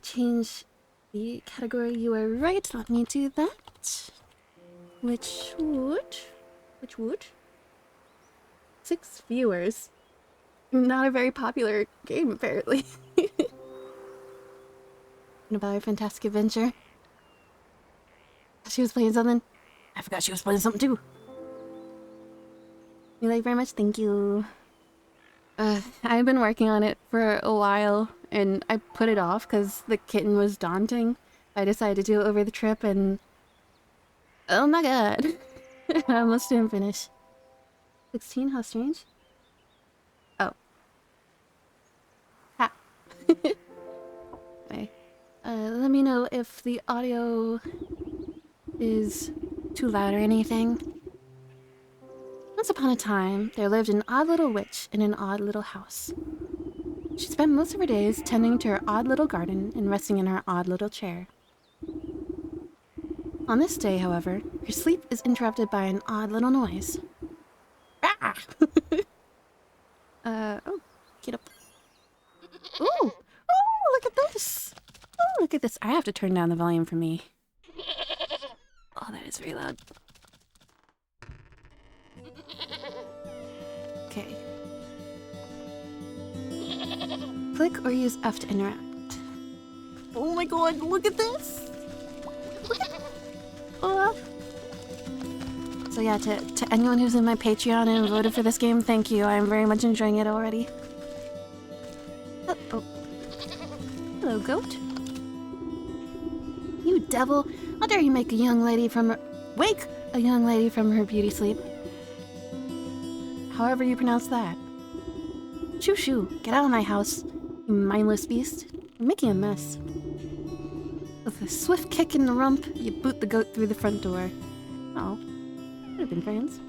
Change the category. You are right. Let me do that. Wytchwood? 6 viewers. Not a very popular game, apparently. About her fantastic adventure. She was playing something. I forgot she was playing something too. You like very much? Thank you. I've been working on it for a while, and I put it off because the kitten was daunting. I decided to do it over the trip, and... Oh my god. I almost didn't finish. 16? How strange. Oh. Ha. Okay. Let me know if the audio is too loud or anything. Once upon a time, there lived an odd little witch in an odd little house. She spent most of her days tending to her odd little garden and resting in her odd little chair. On this day, however, her sleep is interrupted by an odd little noise. Ah! Oh, get up. Ooh! Oh, look at this! Oh, look at this. I have to turn down the volume for me. Oh, that is very loud. Okay. Click or use F to interact. Oh my god, look at this! Look at So yeah, to anyone who's in my Patreon and voted for this game, thank you. I am very much enjoying it already. Oh. Hello, goat. You devil! How dare you make a young lady from her... Wake a young lady from her beauty sleep. However you pronounce that. Shoo shoo, get out of my house, you mindless beast. You're making a mess. With a swift kick in the rump, you boot the goat through the front door. Oh, could have been friends.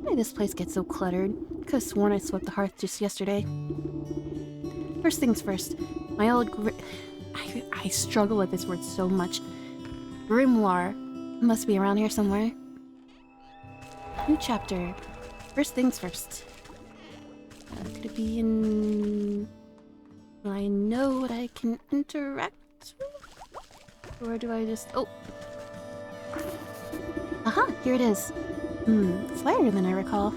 Why did this place get so cluttered? Could have sworn I swept the hearth just yesterday. First things first, my old I struggle with this word so much. Grimoire must be around here somewhere. New chapter. First things first. Could it be in... Will I know what I can interact with? Or do I just... Oh! Aha! Here it is. It's lighter than I recall.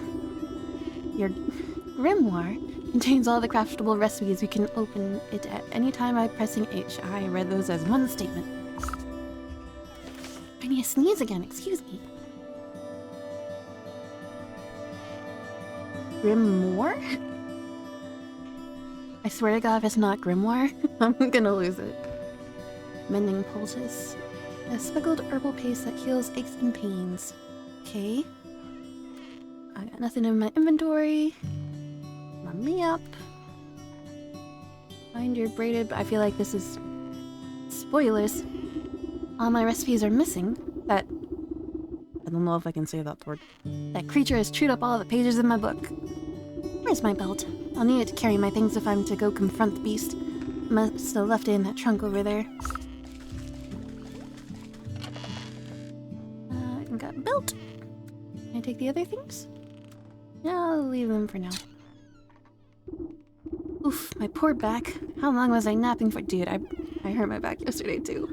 Your grimoire Contains all the craftable recipes. You can open it at any time by pressing H. I read those as one statement. I need to sneeze again, excuse me. Grimoire? I swear to God, if it's not Grimoire, I'm gonna lose it. Mending poultice. A speckled herbal paste that heals aches and pains. Okay. I got nothing in my inventory. Mum me up. Find your braided... I feel like this is... spoilers. All my recipes are missing. That... I don't know if I can say that word. That creature has chewed up all the pages in my book. Where's my belt? I'll need it to carry my things if I'm to go confront the beast. Must have left it in that trunk over there. I got a belt. Can I take the other things? Yeah, I'll leave them for now. Oof, my poor back. How long was I napping for? Dude, I hurt my back yesterday too.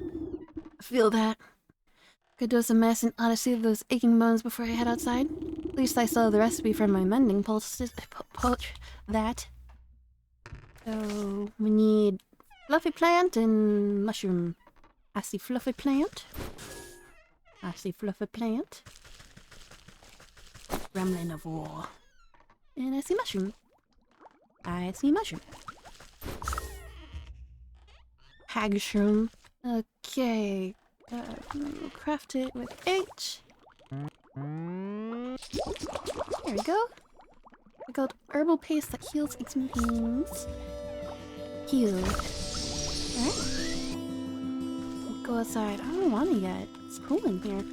I feel that. Good dose of medicine ought to soothe those aching bones before I head outside. At least I saw the recipe for my mending poultice. That. So, we need fluffy plant and mushroom. I see fluffy plant. I see fluffy plant. Gremlin of war. And I see mushroom. I see mushroom. Hag shroom. Okay. We'll craft it with H. There we go. I got herbal paste that heals aches and pains. Heal. Alright. We'll go outside. I don't want to yet. It's cool in here.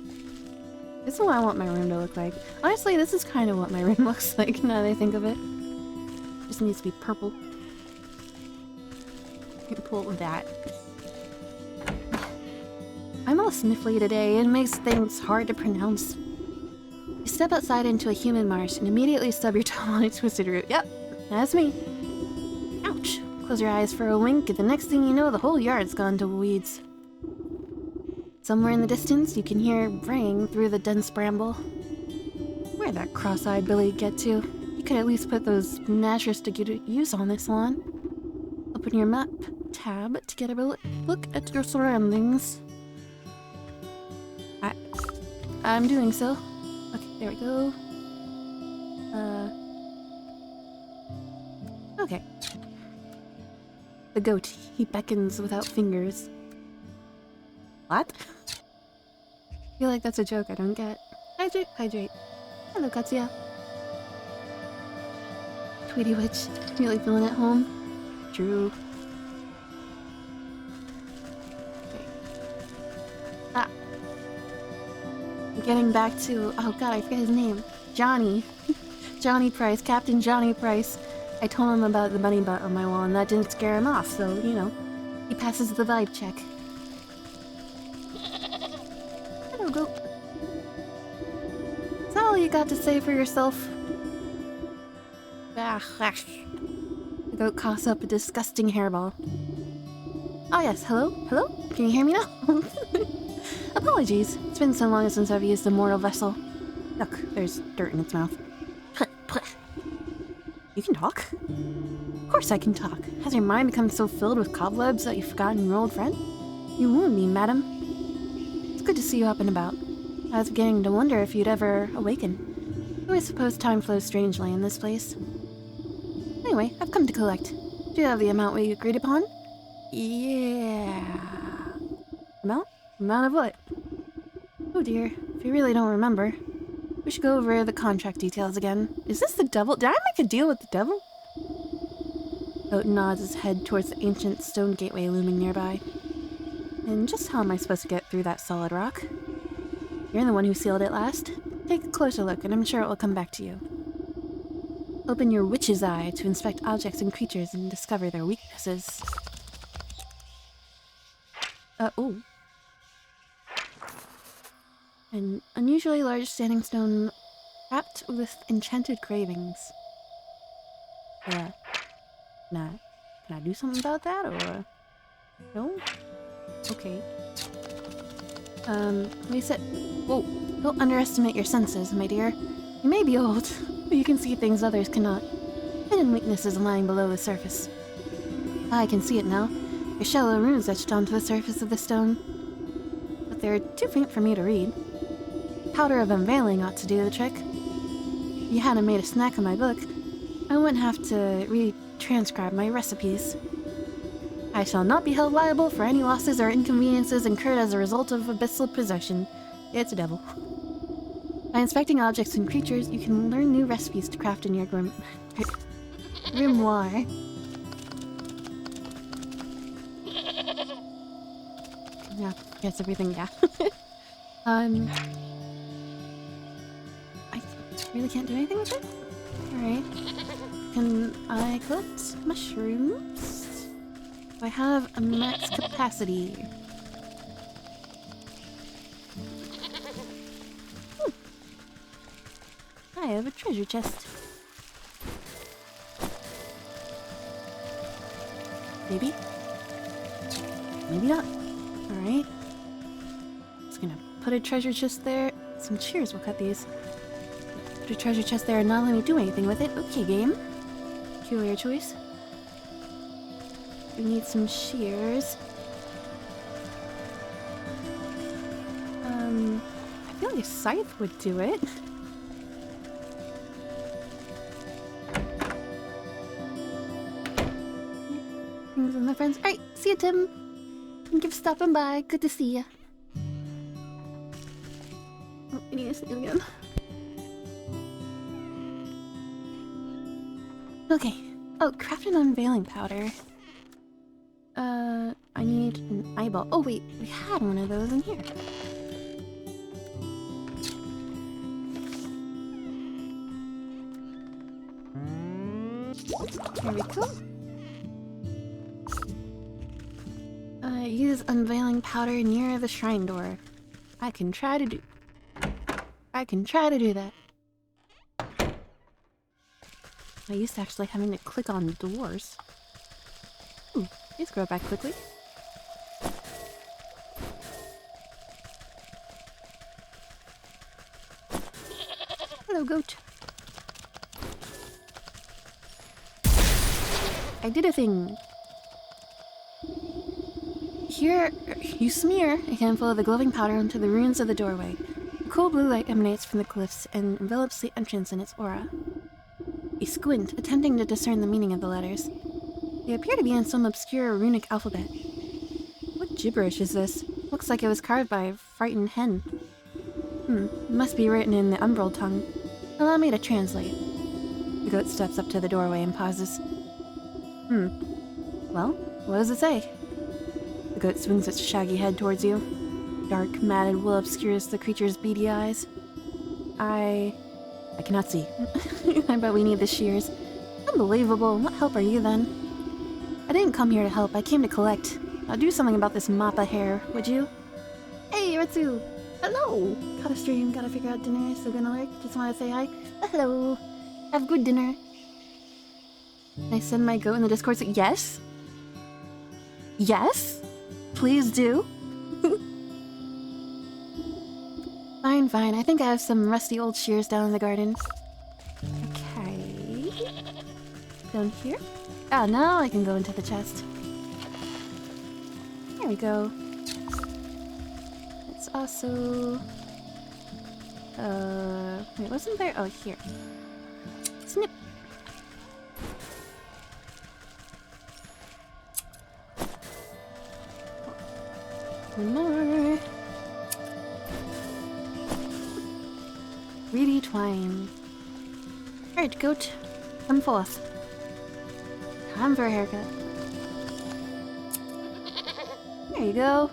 This is what I want my room to look like. Honestly, this is kind of what my room looks like now that I think of it. Just needs to be purple. You can pull that. I'm all sniffly today. It makes things hard to pronounce. You step outside into a human marsh and immediately stub your toe on a twisted root. Yep, that's me. Ouch. Close your eyes for a wink, and the next thing you know, the whole yard's gone to weeds. Somewhere in the distance, you can hear braying through the dense bramble. Where'd that cross-eyed Billy get to? You could at least put those gnashers to good use on this lawn. Open your map tab to get a look at your surroundings. I'm doing so. Okay, there we go. Okay. The goat. He beckons without fingers. What? I feel like that's a joke I don't get. Hydrate, hydrate. Hello, Katsuya. Tweety Witch. Really feeling at home? True. Okay. Ah. Getting back to... oh god, I forget his name. Johnny. Johnny Price. Captain Johnny Price. I told him about the bunny butt on my wall and that didn't scare him off, so, you know. He passes the vibe check. Hello, goat. Is that all you got to say for yourself? The goat coughs up a disgusting hairball. Oh yes, hello? Hello? Can you hear me now? Apologies. It's been so long since I've used a mortal vessel. Look, there's dirt in its mouth. You can talk? Of course I can talk. Has your mind become so filled with cobwebs that you've forgotten your old friend? You wound me, madam. It's good to see you up and about. I was beginning to wonder if you'd ever awaken. I suppose time flows strangely in this place. Anyway, I've come to collect. Do you have the amount we agreed upon? Yeah. Amount? Amount of what? Oh dear, if you really don't remember. We should go over the contract details again. Is this the devil? Did I make a deal with the devil? Goat nods his head towards the ancient stone gateway looming nearby. And just how am I supposed to get through that solid rock? You're the one who sealed it last. Take a closer look, and I'm sure it will come back to you. Open your witch's eye to inspect objects and creatures and discover their weaknesses. Oh. An unusually large standing stone wrapped with enchanted cravings. Can I do something about that, or... no? Okay. We said... whoa, don't underestimate your senses, my dear. You may be old, but you can see things others cannot. hidden weaknesses lying below the surface. I can see it now. There's shallow runes etched onto the surface of the stone. But they're too faint for me to read. Powder of Unveiling ought to do the trick. If you hadn't made a snack of my book, I wouldn't have to retranscribe my recipes. I shall not be held liable for any losses or inconveniences incurred as a result of abyssal possession. It's a devil. By inspecting objects and creatures, you can learn new recipes to craft in your grimoire. Yeah, guess everything, yeah. I really can't do anything with it? Alright. Can I collect mushrooms? Do I have a max capacity? I have a treasure chest. Maybe? Maybe not. Alright. Just gonna put a treasure chest there. Some shears will cut these. Put a treasure chest there and not let me do anything with it. Okay, game. Peculiar choice. We need some shears. I feel like a scythe would do it. Things with my friends. Alright, see you, Tim. Thank you for stopping by. Good to see you. Oh, I need to sneeze again. Okay. Oh, craft an unveiling powder. I need an eyeball. Oh wait, we had one of those in here. There we go. Use unveiling powder near the shrine door. I can try to do that. I used to actually having to click on doors. Ooh, these grow back quickly. Hello, goat. I did a thing. Here, you smear a handful of the glowing powder onto the runes of the doorway. A cool blue light emanates from the glyphs and envelops the entrance in its aura. You squint, attempting to discern the meaning of the letters. They appear to be in some obscure runic alphabet. What gibberish is this? Looks like it was carved by a frightened hen. It must be written in the umbral tongue. Allow me to translate. The goat steps up to the doorway and pauses. Well, what does it say? The goat swings its shaggy head towards you. Dark, matted wool obscures the creature's beady eyes. I cannot see. I bet we need the shears. Unbelievable. What help are you, then? I didn't come here to help. I came to collect. Now do something about this mop of hair, would you? Hey, Retsu! Hello! Gotta stream, gotta figure out dinner, still gonna lurk. Just wanna say hi. Hello! Have good dinner. Can I send my goat in the Discord? Yes? Yes? Please do. Fine, fine. I think I have some rusty old shears down in the garden. Okay. Down here? Ah, now I can go into the chest. There we go. It's also... wait, wasn't there? Oh, here. Snip! One more. Reedy twine. Alright, goat. Come forth. Time for a haircut. There you go.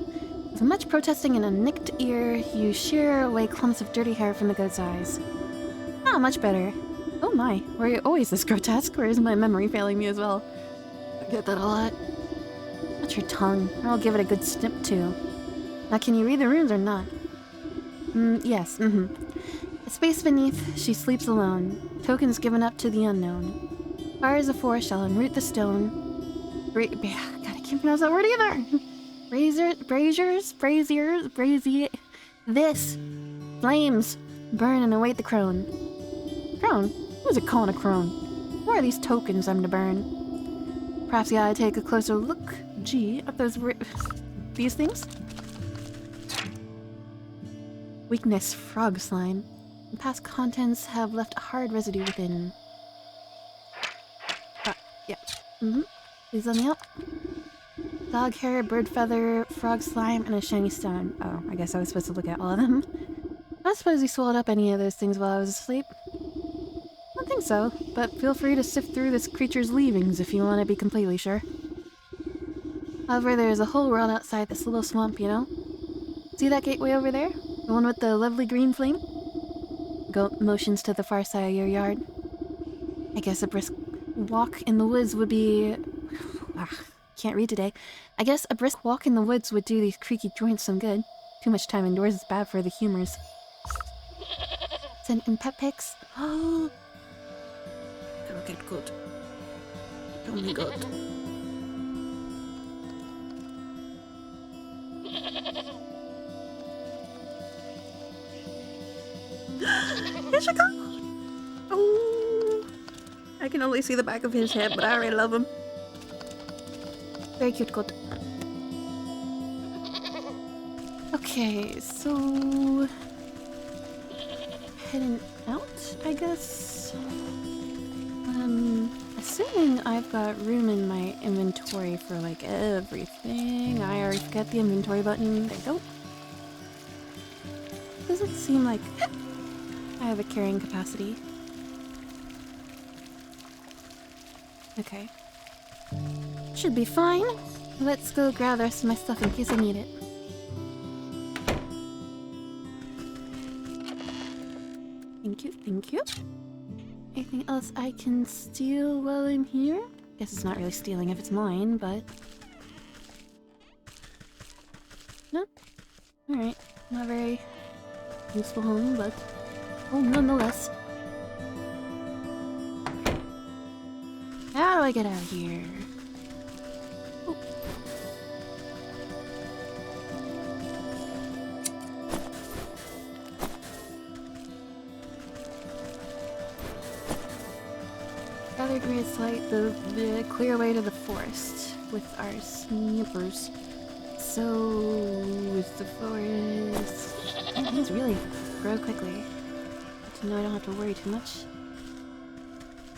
With much protesting and a nicked ear, you shear away clumps of dirty hair from the goat's eyes. Ah, much better. Oh my, were you always this grotesque, or is my memory failing me as well? I get that a lot. What's your tongue? I'll give it a good snip too. Now can you read the runes or not? Yes, A space beneath, she sleeps alone. Tokens given up to the unknown. Fires of force shall enroot the stone. God, I can't pronounce that word either! Braziers, this! Flames! Burn and await the crone. Crone? Who's it calling a crone? Who more of these tokens I'm to burn. Perhaps you ought to take a closer look, gee, at those these things. Weakness, frog slime. The past contents have left a hard residue within. Yeah. Please let me out. Dog hair, bird feather, frog slime, and a shiny stone. Oh, I guess I was supposed to look at all of them. I don't suppose you swallowed up any of those things while I was asleep. I don't think so, but feel free to sift through this creature's leavings if you want to be completely sure. However, there's a whole world outside this little swamp, you know? See that gateway over there? The one with the lovely green flame? Goat motions to the far side of your yard. I guess a brisk walk in the woods would be... can't read today. I guess a brisk walk in the woods would do these creaky joints some good. Too much time indoors is bad for the humors. Send in pet pics. Oh, okay, good. Tell me good. Here she goes! Oh, I can only see the back of his head, but I already love him. Very cute goat. Okay, so... heading out, I guess? Assuming I've got room in my inventory for, like, everything. I already forgot the inventory button. I don't. Doesn't seem like I have a carrying capacity. Okay. Should be fine. Let's go grab the rest of my stuff in case I need it. Thank you, thank you. Anything else I can steal while I'm here? Guess it's not really stealing if it's mine, but... no? Alright. Not very useful home, but... oh, nonetheless. How do I get out of here? Oh. Gathered rays light the clear way to the forest with our snippers. So is the forest. Oh, these really grow quickly. Good to know I don't have to worry too much.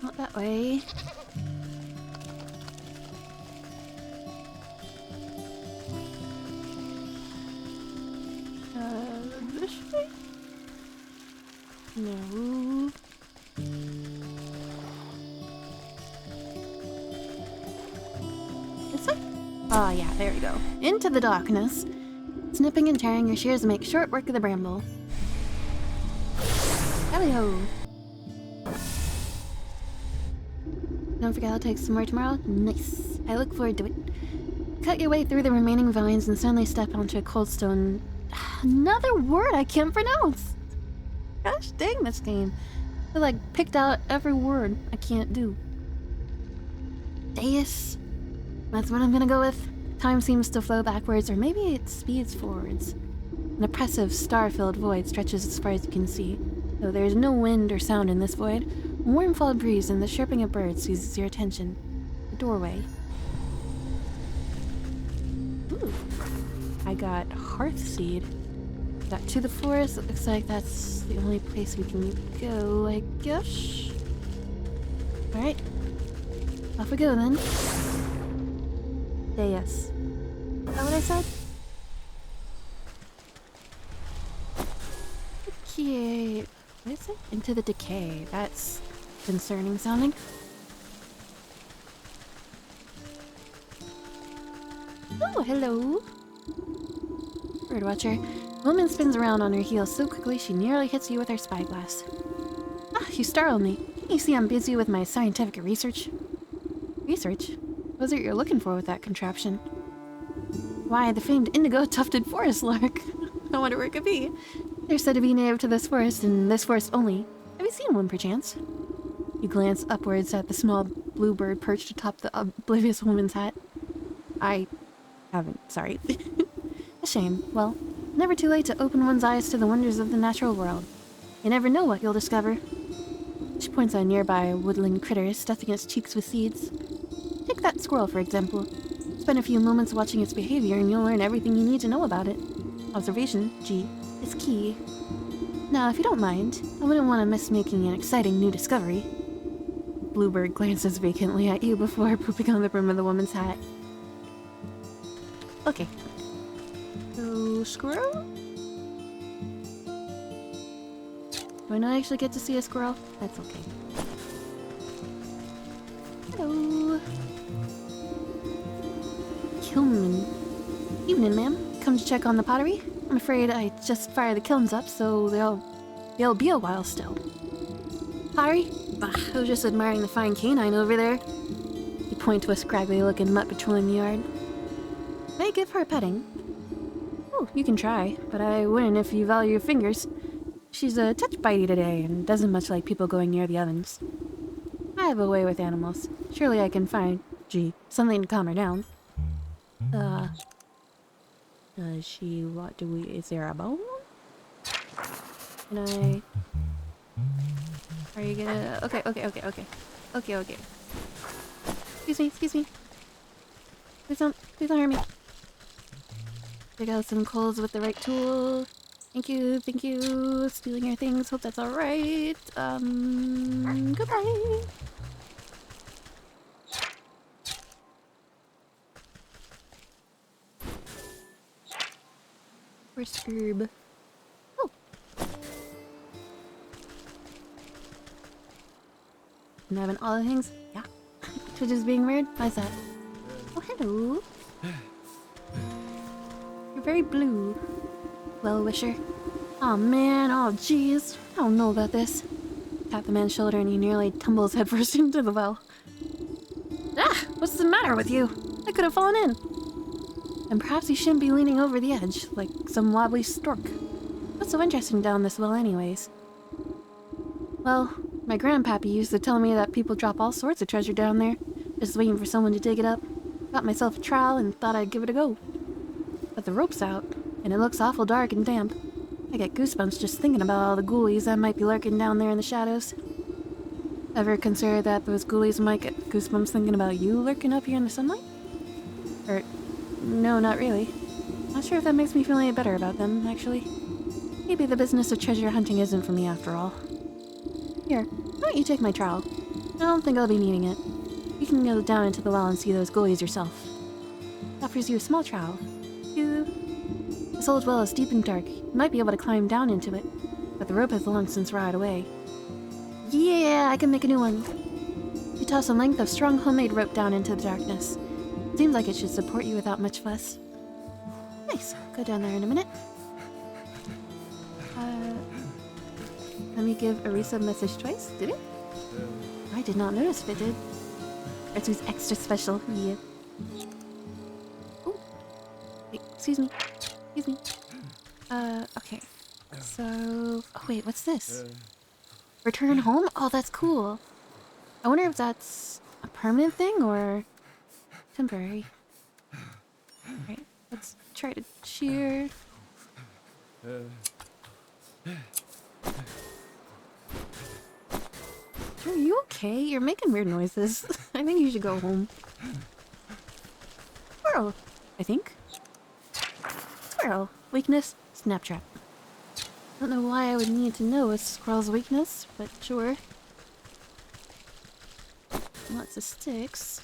Not that way. This way? No. This way? Oh yeah, there we go. Into the darkness. Snipping and tearing your shears make short work of the bramble. Hally-ho! Don't forget I'll take some more tomorrow? Nice. I look forward to it. Cut your way through the remaining vines and suddenly step onto a cold stone. Another word I can't pronounce! Gosh dang this game. I like picked out every word I can't do. Deus. That's what I'm gonna go with. Time seems to flow backwards, or maybe it speeds forwards. An oppressive, star-filled void stretches as far as you can see. Though there is no wind or sound in this void, a warm fall breeze and the chirping of birds seizes your attention. A doorway. Ooh. I got Hearthseed. Got to the forest. It looks like that's the only place we can go, I guess. Alright. Off we go then. Deus. Is that what I said? Okay. What is it? Into the decay. That's concerning sounding. Oh, hello. Birdwatcher. Woman spins around on her heels so quickly she nearly hits you with her spyglass. Ah, you startle me. You see I'm busy with my scientific research. Research? What is it you're looking for with that contraption? Why, the famed indigo-tufted forest lark. I wonder where it could be. They're said to be native to this forest and this forest only. Have you seen one, perchance? You glance upwards at the small bluebird perched atop the oblivious woman's hat. I haven't, sorry. A shame. Well, never too late to open one's eyes to the wonders of the natural world. You never know what you'll discover. She points at a nearby woodland critter stuffing its cheeks with seeds. Take that squirrel, for example. Spend a few moments watching its behavior and you'll learn everything you need to know about it. Observation, G, is key. Now, if you don't mind, I wouldn't want to miss making an exciting new discovery. Bluebird glances vacantly at you before pooping on the brim of the woman's hat. Okay. So, squirrel? Do I not actually get to see a squirrel? That's okay. Hello. Kiln. Evening, ma'am. Come to check on the pottery? I'm afraid I just fired the kilns up, so they'll be a while still. Pottery? Bah, I was just admiring the fine canine over there. You point to a scraggly-looking mutt patrolling the yard. May I give her a petting? Oh, you can try, but I wouldn't if you value your fingers. She's a touch bitey today and doesn't much like people going near the ovens. I have a way with animals. Surely I can find, something to calm her down. Does she, is there a bone? Can I... Are you gonna... Okay. Excuse me. Please don't hurt me. Dig out some coals with the right tool. Thank you. Stealing your things, hope that's alright. Goodbye. Where's Scoob? Oh. I'm having all the things? Yeah. Twitch is being weird? Why's that? Oh, hello. You're very blue. Well-wisher. Oh man, oh jeez. I don't know about this. Tap the man's shoulder and he nearly tumbles headfirst into the well. Ah! What's the matter with you? I could have fallen in. And perhaps you shouldn't be leaning over the edge, like some wobbly stork. What's so interesting down this well anyways? Well, my grandpappy used to tell me that people drop all sorts of treasure down there, just waiting for someone to dig it up. Got myself a trowel and thought I'd give it a go. But the rope's out, and it looks awful dark and damp. I get goosebumps just thinking about all the ghoulies that might be lurking down there in the shadows. Ever consider that those ghoulies might get goosebumps thinking about you lurking up here in the sunlight? Or, no, not really. Not sure if that makes me feel any better about them, actually. Maybe the business of treasure hunting isn't for me after all. Here, why don't you take my trowel? I don't think I'll be needing it. You can go down into the well and see those ghoulies yourself. Offers you a small trowel. This old well is deep and dark. You might be able to climb down into it, but the rope has long since rotted away. Yeah, I can make a new one. You toss a length of strong homemade rope down into the darkness. Seems like it should support you without much fuss. Nice. Go down there in a minute. Let me give Arisa a message twice. Did it? I did not notice if it did. This was extra special. Yeah. Oh. Wait, excuse me. Okay. So... Oh, wait, what's this? Return home? Oh, that's cool. I wonder if that's a permanent thing or temporary. Alright, let's try to cheer. Are you okay? You're making weird noises. I think you should go home. Squirrel, I think. Squirrel. Weakness, snaptrap. Don't know why I would need to know a squirrel's weakness, but sure. Lots of sticks.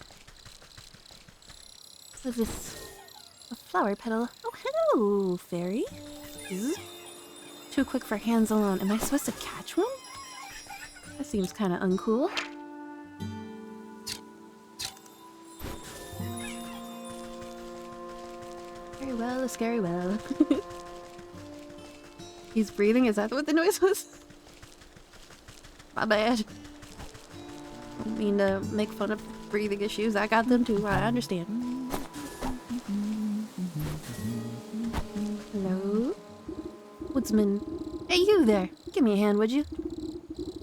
What's this? A flower petal. Oh, hello, fairy. Ooh. Too quick for hands alone. Am I supposed to catch one? That seems kind of uncool. Very well, scary well. He's breathing? Is that what the noise was? My bad. Don't mean to make fun of breathing issues. I got them too. I understand. Hello? Woodsman. Hey, you there! Give me a hand, would you?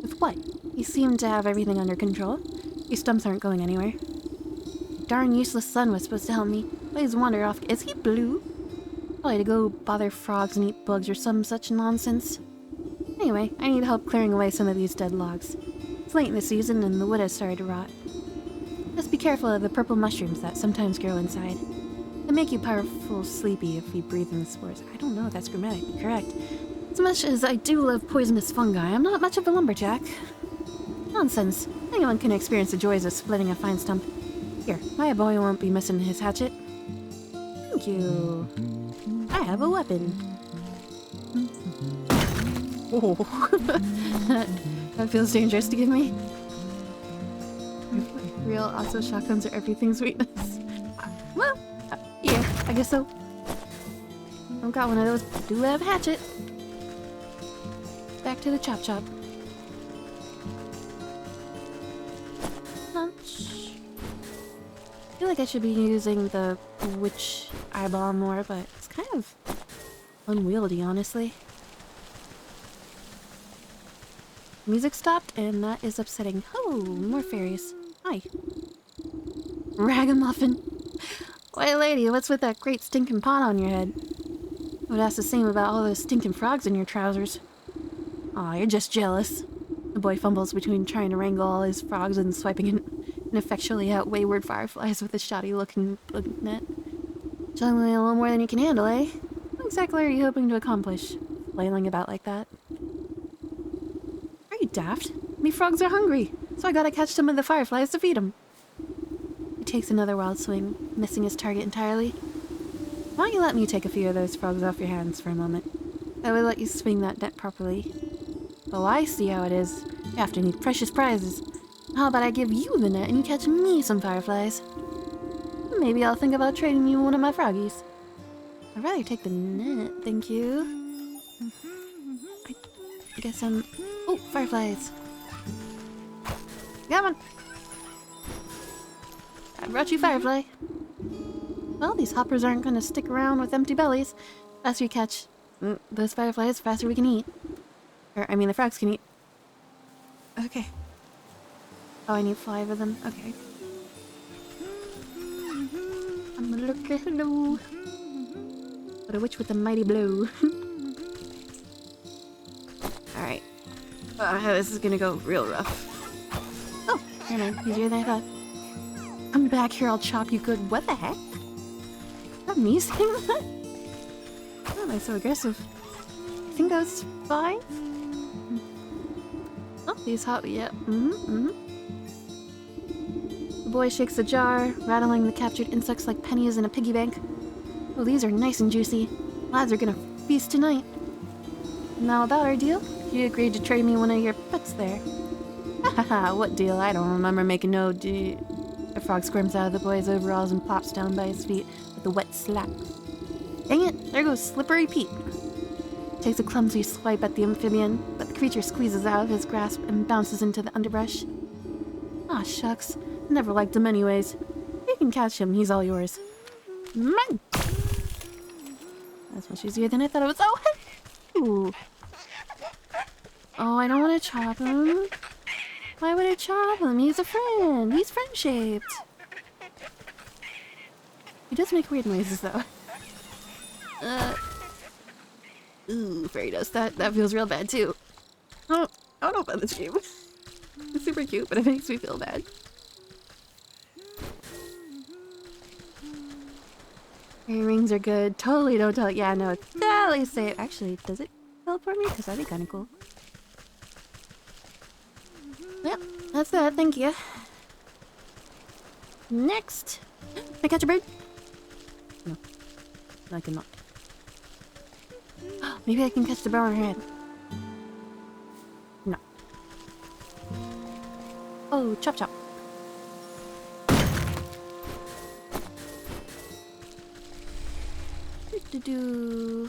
With what? You seem to have everything under control. Your stumps aren't going anywhere. Darn useless son was supposed to help me. But he's wandered off. Is he blue? Probably to go bother frogs and eat bugs or some such nonsense. Anyway, I need help clearing away some of these dead logs. It's late in the season and the wood has started to rot. Just be careful of the purple mushrooms that sometimes grow inside. They make you powerful sleepy if you breathe in the spores. I don't know if that's grammatically correct. As much as I do love poisonous fungi, I'm not much of a lumberjack. Nonsense. Anyone can experience the joys of splitting a fine stump. Here, my boy won't be missing his hatchet. Thank you. I have a weapon. Oh. That feels dangerous to give me. Real also shotguns are everything's weakness. Well, yeah, I guess so. I've got one of those. Do have a hatchet. Back to the chop chop. Lunch. I feel like I should be using the witch eyeball more, but it's kind of unwieldy, honestly. Music stopped, and that is upsetting. Oh, more fairies. Hi. Ragamuffin. Why, lady, what's with that great stinking pot on your head? I would ask the same about all those stinking frogs in your trousers. Aw, you're just jealous. The boy fumbles between trying to wrangle all his frogs and swiping ineffectually at wayward fireflies with a shoddy-looking net. Juggling a little more than you can handle, eh? What exactly are you hoping to accomplish, flailing about like that? Are you daft? Me frogs are hungry, so I gotta catch some of the fireflies to feed them. He takes another wild swing, missing his target entirely. Why don't you let me take a few of those frogs off your hands for a moment? That would let you swing that net properly. Oh, I see how it is. You have to need precious prizes. How about I give you the net and you catch me some fireflies? Maybe I'll think about trading you one of my froggies. I'd rather take the net, thank you. I guess I'm... Oh, fireflies. Come on. I brought you firefly. Well, these hoppers aren't gonna stick around with empty bellies. Faster you catch those fireflies, faster we can eat. Or, I mean, the frogs can eat. Okay. Oh, I need 5 of them. Okay. I'm gonna look at hello. But a witch with a mighty blow. Alright. This is gonna go real rough. Oh, never mind. Easier than I thought. Come back here, I'll chop you good. What the heck? Is that me saying that? Why am I so aggressive? I think that was 5? Oh, these hot, yeah. The boy shakes the jar, rattling the captured insects like pennies in a piggy bank. Oh, these are nice and juicy. Lads are gonna feast tonight. Now about our deal? You agreed to trade me one of your pets there. Haha, what deal? I don't remember making no deal. A frog squirms out of the boy's overalls and plops down by his feet with a wet slap. Dang it, there goes Slippery Pete. Takes a clumsy swipe at the amphibian, but the creature squeezes out of his grasp and bounces into the underbrush. Aw, shucks. Never liked him anyways. You can catch him, he's all yours. Man! That's much easier than I thought it was. Oh, ooh. Oh, I don't want to chop him. Why would I chop him? He's a friend. He's friend-shaped. He does make weird noises, though. Ooh, fairy dust. That feels real bad, too. Oh, I don't know about this game. It's super cute, but it makes me feel bad. Fairy rings are good. Totally don't tell it. Yeah, no, it's totally safe. Actually, does it teleport me? Because that'd be kind of cool. Yep, that's that. Thank you. Next. Can I catch a bird? No. I cannot. Maybe I can catch the bird on her head. No. Oh, chop chop. Do.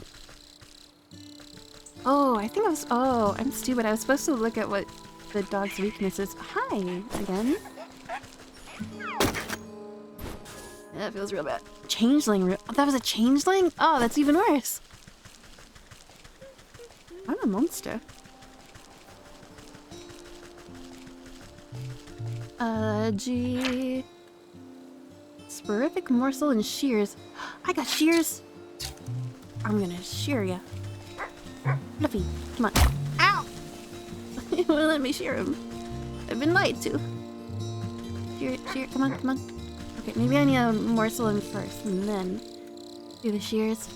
Oh, I think I was. Oh, I'm stupid. I was supposed to look at what the dog's weakness is. Hi, again. That feels real bad. Changeling. Oh, that was a changeling? Oh, that's even worse. I'm a monster. Gee. Sporific morsel and shears. I got shears. I'm gonna shear ya. Fluffy, come on. Ow! It won't let me shear him. I been lied to. Shear, shear, come on, come on. Okay, maybe I need a morsel in first, and then do the shears.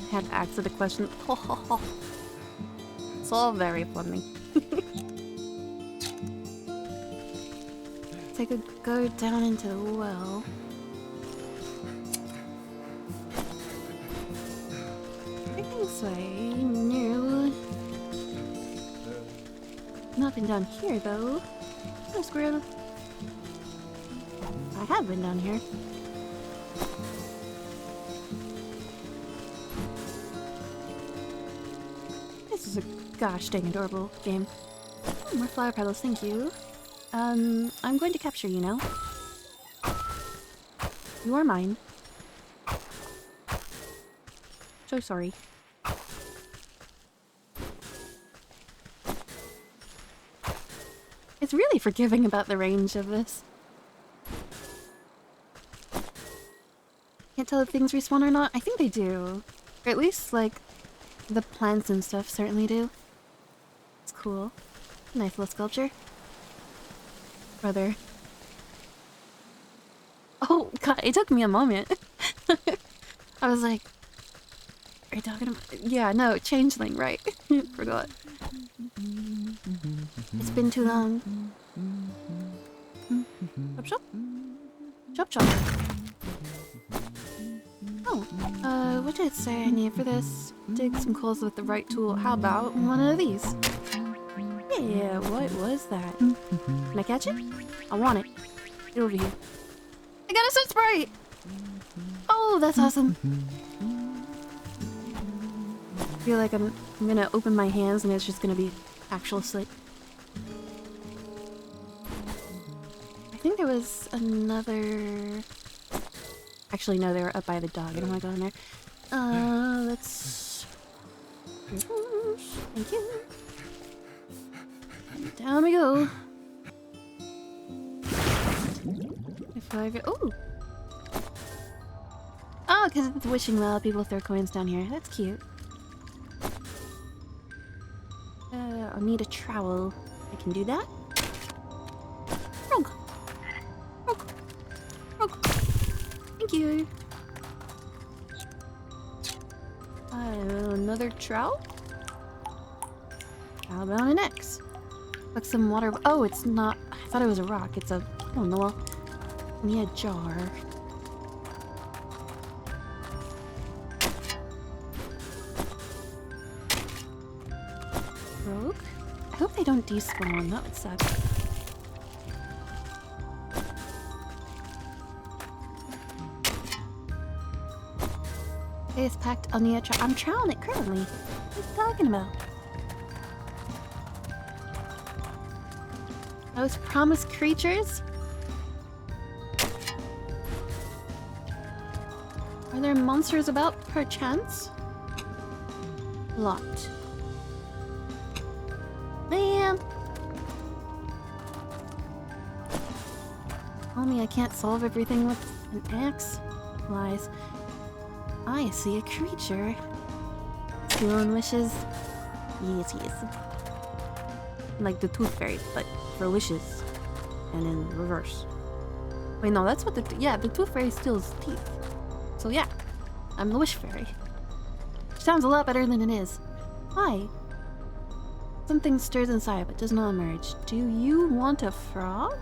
I had to answer the question. It's all very funny. Take a go down into the well. This way, no. Nothing down here though. No squirrel. I have been down here. This is a gosh dang adorable game. Oh, more flower petals, thank you. I'm going to capture you now. You are mine. So sorry. It's really forgiving about the range of this. Can't tell if things respawn or not. I think they do. Or at least, like, the plants and stuff certainly do. It's cool. Nice little sculpture. Brother. Oh, God, it took me a moment. I was like, are you talking about... Yeah, no, changeling, right. Forgot. It's been too long. Chop chop? Chop chop. Oh, what did it say I need for this? Dig some coals with the right tool. How about one of these? Yeah, what was that? Can I catch it? I want it. Get over here. I got a sun sprite! Oh, that's awesome. I feel like I'm gonna open my hands and it's just gonna be actual slate. I think there was another... Actually, no, they were up by the dog. I don't want to go in there. Let's... Thank you. And down we go. If I go... Ooh! Oh, because it's wishing well, people throw coins down here. That's cute. I'll need a trowel. I can do that. Frog! Frog! Frog! Thank you! Another trowel? How about an X? Like some water. Oh, it's not. I thought it was a rock. It's a. Oh no. Well, we need a jar. Rogue? I hope they don't despawn. That would suck. Okay, it's packed. I'll need a trowel. I'm troweling it currently. What are you talking about? Those promised creatures? Are there monsters about, perchance? Locked. Man! Tell me I can't solve everything with an axe? Lies. I see a creature. Your own wishes? Yes, yes. Like the tooth fairy, but for wishes. And in reverse. Wait, no, that's what the... Yeah, the tooth fairy steals teeth. So yeah, I'm the wish fairy. Sounds a lot better than it is. Hi. Something stirs inside but does not emerge. Do you want a frog?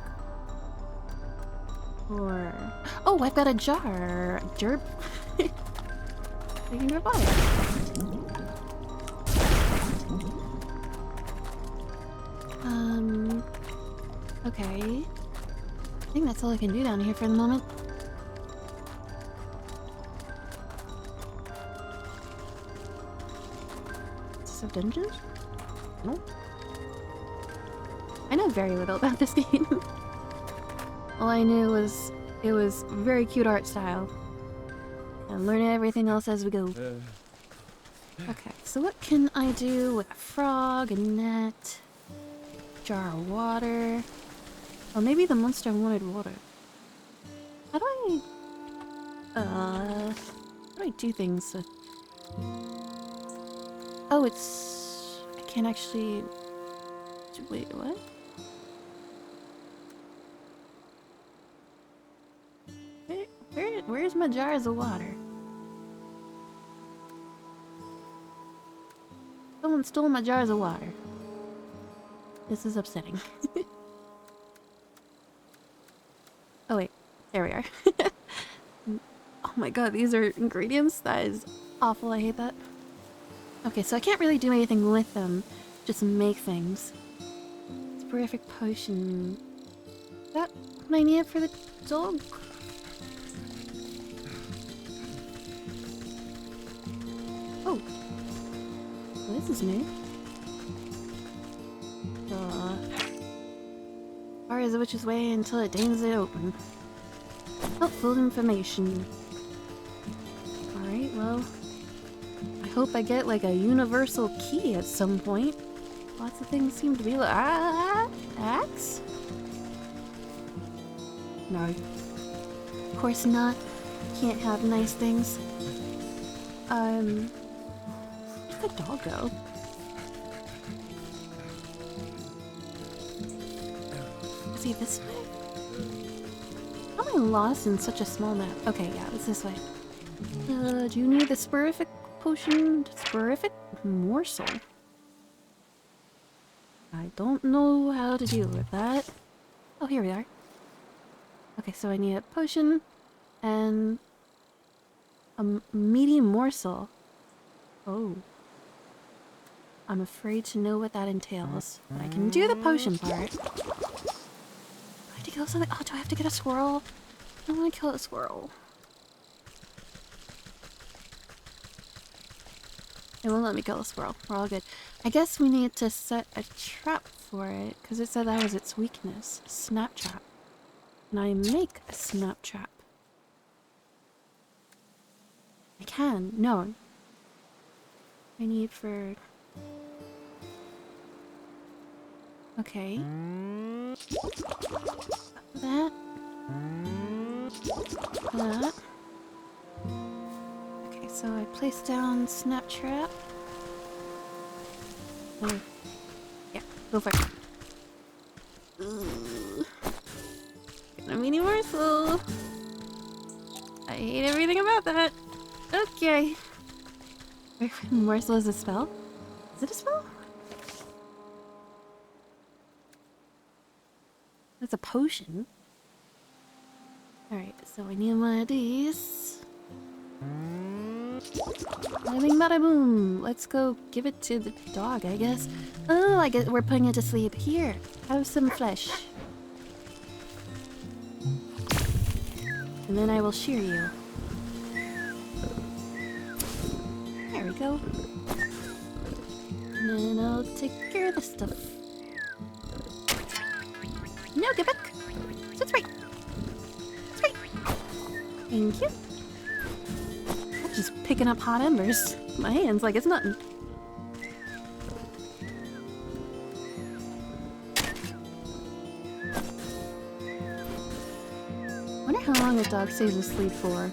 Or... Oh, I've got a jar. Derp. I can go buy it. Okay. I think that's all I can do down here for the moment. Of dungeons? No. I know very little about this game. All I knew was it was very cute art style. I'm learning everything else as we go. Okay, so what can I do with a frog, a net, jar of water? Oh, maybe the monster wanted water. How do I do things with... Oh, it's... I can't actually Wait, what? Where's my jars of water? Someone stole my jars of water. This is upsetting. Oh wait, there we are. Oh my god, these are ingredients? That is awful, I hate that. Okay, so I can't really do anything with them. Just make things. Soporific potion. Is that what I need for the dog? Oh. Well, this is new. Far as the witch's way until it deigns it open. Helpful information. Alright, well... I hope I get like a universal key at some point. Lots of things seem to be like... axe? No. Of course not. Can't have nice things. Where'd the dog go? Is he this way? How am I lost in such a small map? Okay, yeah, it's this way. Do you need the soporific potion? Soporific morsel? I don't know how to deal with that. Oh, here we are. Okay, so I need a potion and a meaty morsel. Oh. I'm afraid to know what that entails. But I can do the potion part. Do I have to kill something? Oh, do I have to get a squirrel? I don't want to kill a squirrel. It won't let me kill a squirrel. We're all good. I guess we need to set a trap for it, because it said that was its weakness. Snap trap. Can I make a snap trap? I can. No. I need for... Okay. That. That. Okay, so I place down snap trap. Oh. Yeah, go for it. Ooh. Get a mini morsel. I hate everything about that. Okay. Morsel is a spell? Is it a spell? That's a potion. Alright, so I need one of these. Bada bing, bada boom. Let's go give it to the dog, I guess. Oh, I guess we're putting it to sleep. Here, have some flesh. And then I will shear you. There we go. And then I'll take care of this stuff. No, get back! That's right! That's right! Thank you. I'm just picking up hot embers. My hands like it's nothing. Wonder how long a dog stays asleep for.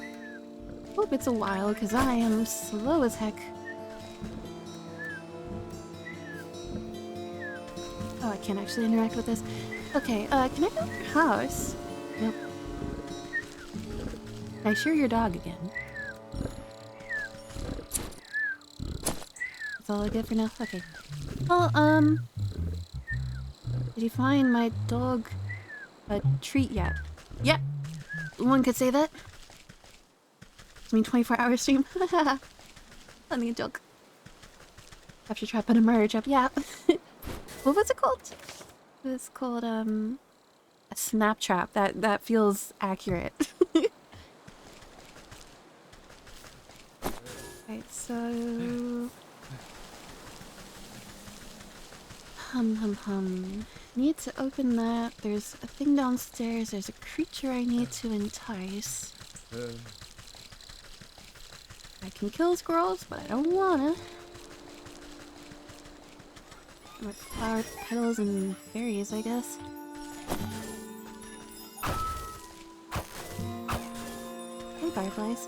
Hope it's a while, because I am slow as heck. Oh, I can't actually interact with this. Okay, can I go to your house? Nope. Can I shear your dog again? That's all I get for now? Okay. Well, did you find my dog a treat yet? Yeah! One could say that. I mean 24-hour stream. Let me joke. Capture trap and a murder trap, yeah. What was it called? It was called, a snap trap. That feels accurate. Right, so... Need to open that. There's a thing downstairs. There's a creature I need to entice. I can kill squirrels, but I don't wanna. More flower petals and berries, I guess. Hey, fireflies.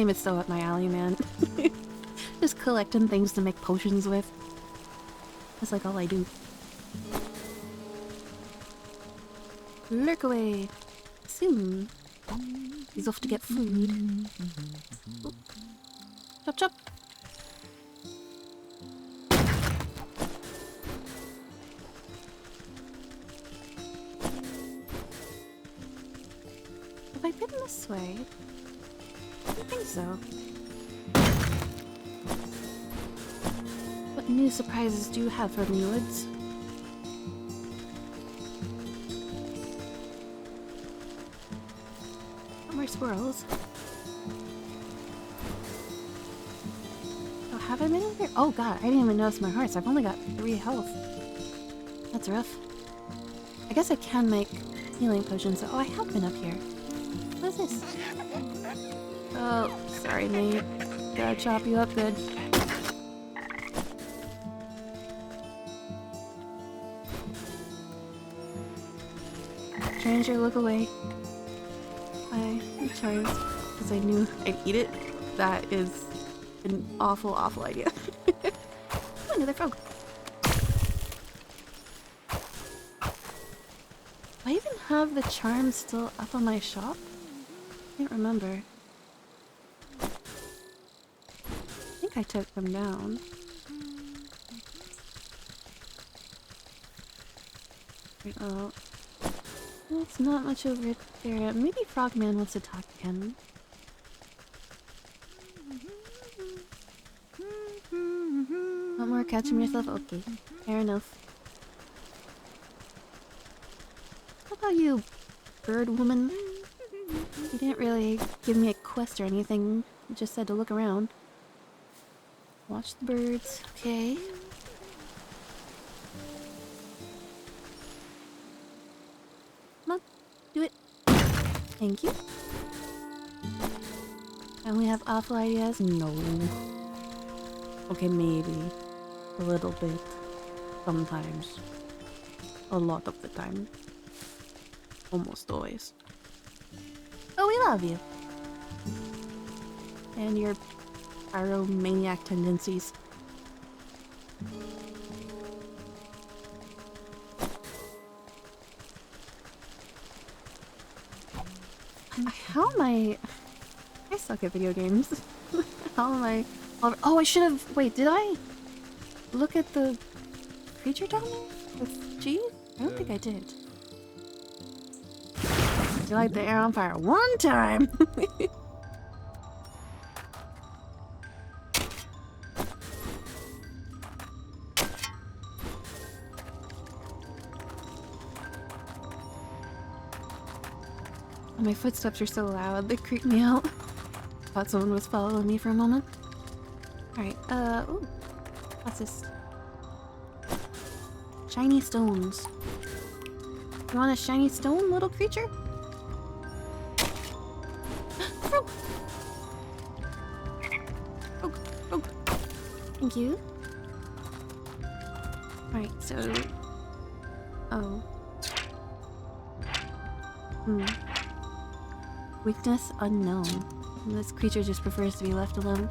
game is so up my alley, man. Just collecting things to make potions with. That's like all I do. Lurk away. Soon. He's off to get food. Oop. Chop chop. Have I been this way? I don't think so. What new surprises do you have for me, Woods? More squirrels. Oh, have I been in here? Oh god, I didn't even notice my hearts. I've only got 3 health. That's rough. I guess I can make healing potions. Oh, I have been up here. What is this? Oh, sorry, mate. Gotta chop you up good. Stranger, look away. I'm charmed because I knew I'd eat it. That is an awful, awful idea. Oh, another frog. Do I even have the charm still up on my shop? I can't remember. I think I took them down. Oh. It's not much over there. Maybe Frogman wants to talk again. Want more catching yourself? Okay, fair enough. How about you, bird woman? You didn't really give me a quest or anything. You just said to look around. Watch the birds. Okay. Come on, do it. Thank you. And we have awful ideas? No. Okay, maybe. A little bit. Sometimes. A lot of the time. Almost always. Oh, we love you. And your pyromaniac tendencies. How am I suck at video games. How am I... Oh, I should have... Wait, did I look at the creature down there with G? I don't think I did. You light the air on fire one time! My footsteps are so loud, they creep me out. Thought someone was following me for a moment. Alright, ooh. What's this? Shiny stones. You want a shiny stone, little creature? Frog! Frog, frog. Thank you. Alright, so... Oh. Weakness unknown. This creature just prefers to be left alone.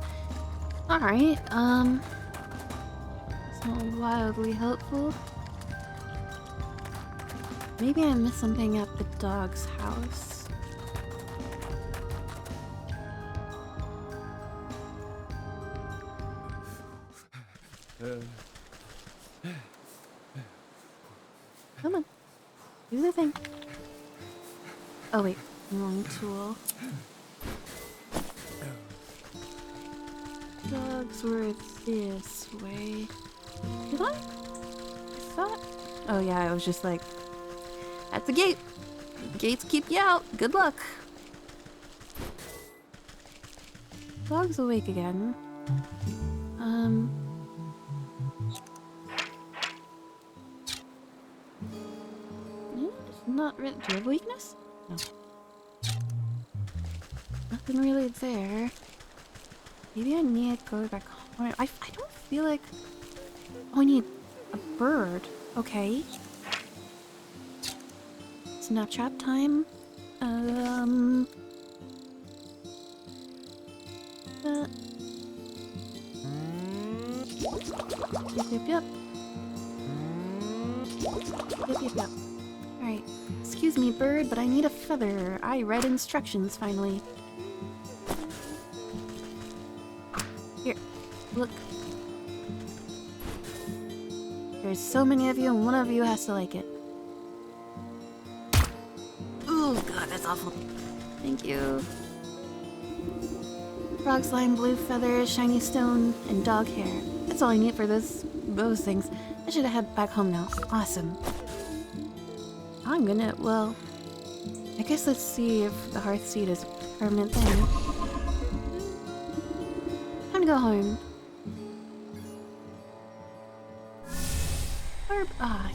Alright, it's not wildly helpful. Maybe I missed something at the dog's house. Come on. Do the thing. Oh wait, wrong tool. Dogs were this way. Did I thought... Oh yeah, I was just like... At the gate! Gates keep you out! Good luck! Dog's awake again. It's not really... Do you have weakness? No. Nothing really there. Maybe I need to go back home. I don't feel like... Oh, I need a bird. Okay. Snapchat time. that. Yep, yep, yep. Yep, yep, yep. Alright. Excuse me, bird, but I need a feather. I read instructions, finally. Here. Look. There's so many of you, and one of you has to like it. Oh god, that's awful. Thank you. Frog slime, blue feathers, shiny stone, and dog hair. That's all I need for those things. I should head back home now. Awesome. I'm gonna, well... I guess let's see if the hearth seed is a permanent thing. Time to go home.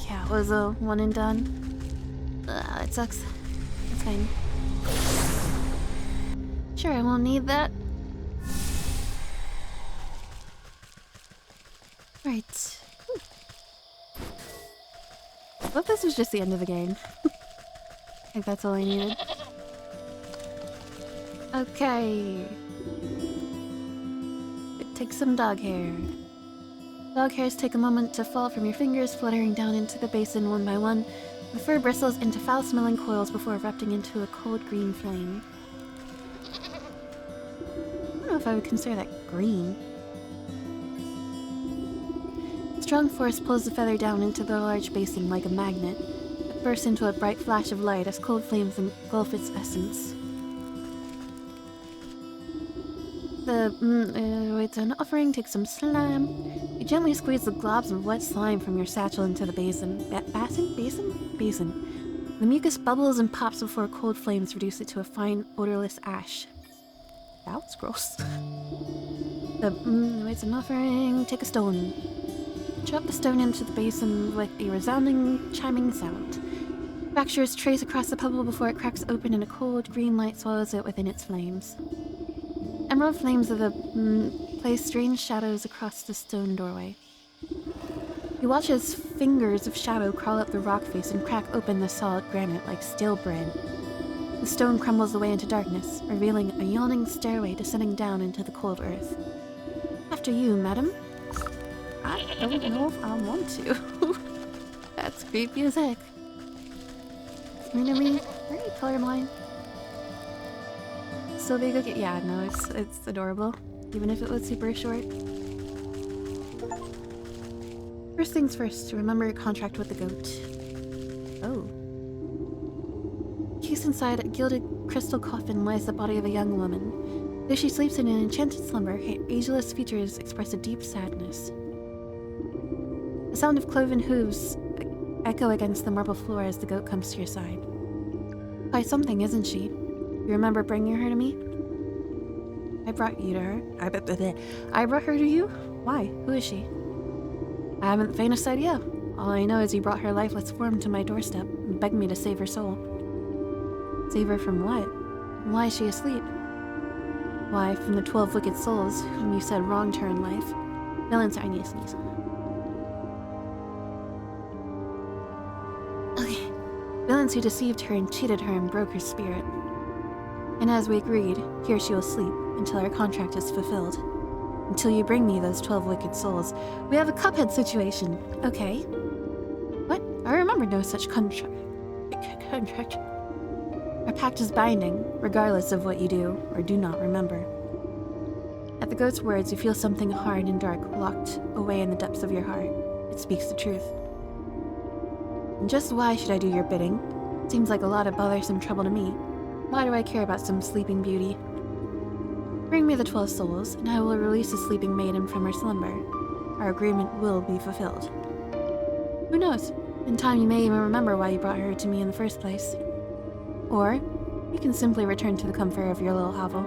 Yeah, it was a one and done. It sucks. It's fine. Sure, I won't need that. Right. I thought this was just the end of the game. I think that's all I needed. Okay. Take some dog hair. Dog hairs take a moment to fall from your fingers, fluttering down into the basin one by one. The fur bristles into foul-smelling coils before erupting into a cold green flame. I don't know if I would consider that green. Strong force pulls the feather down into the large basin like a magnet. It bursts into a bright flash of light as cold flames engulf its essence. It's an offering, take some slime. You gently squeeze the globs of wet slime from your satchel into the basin. Basin. The mucus bubbles and pops before cold flames reduce it to a fine, odorless ash. That was gross. It's an offering, take a stone. Drop the stone into the basin with a resounding, chiming sound. Fractures trace across the pebble before it cracks open and a cold, green light swallows it within its flames. Emerald flames of the play strange shadows across the stone doorway. You watch as fingers of shadow crawl up the rock face and crack open the solid granite like stale bread. The stone crumbles away into darkness, revealing a yawning stairway descending down into the cold earth. After you, madam. I don't know if I want to. That's creepy as heck. Are you colorblind? So big, okay. Yeah, no, it's adorable, even if it was super short. First things first, remember your contract with the goat. Oh. Cased inside a gilded crystal coffin lies the body of a young woman. Though she sleeps in an enchanted slumber, her ageless features express a deep sadness. The sound of cloven hooves echo against the marble floor as the goat comes to your side. Quite something, isn't she? You remember bringing her to me? I brought you to her. I brought her to you? Why? Who is she? I haven't the faintest idea. All I know is you brought her lifeless form to my doorstep and begged me to save her soul. Save her from what? Why is she asleep? Why, from the 12 wicked souls whom you said wronged her in life. Villains, I need to sneeze. Okay. Villains who deceived her and cheated her and broke her spirit. And as we agreed, here she will sleep until our contract is fulfilled. Until you bring me those 12 wicked souls. We have a Cuphead situation. Okay. What? I remember no such contract. Our pact is binding, regardless of what you do or do not remember. At the goat's words, you feel something hard and dark locked away in the depths of your heart. It speaks the truth. And just why should I do your bidding? Seems like a lot of bothersome trouble to me. Why do I care about some sleeping beauty? Bring me the 12 souls, and I will release the sleeping maiden from her slumber. Our agreement will be fulfilled. Who knows? In time you may even remember why you brought her to me in the first place. Or, you can simply return to the comfort of your little hovel,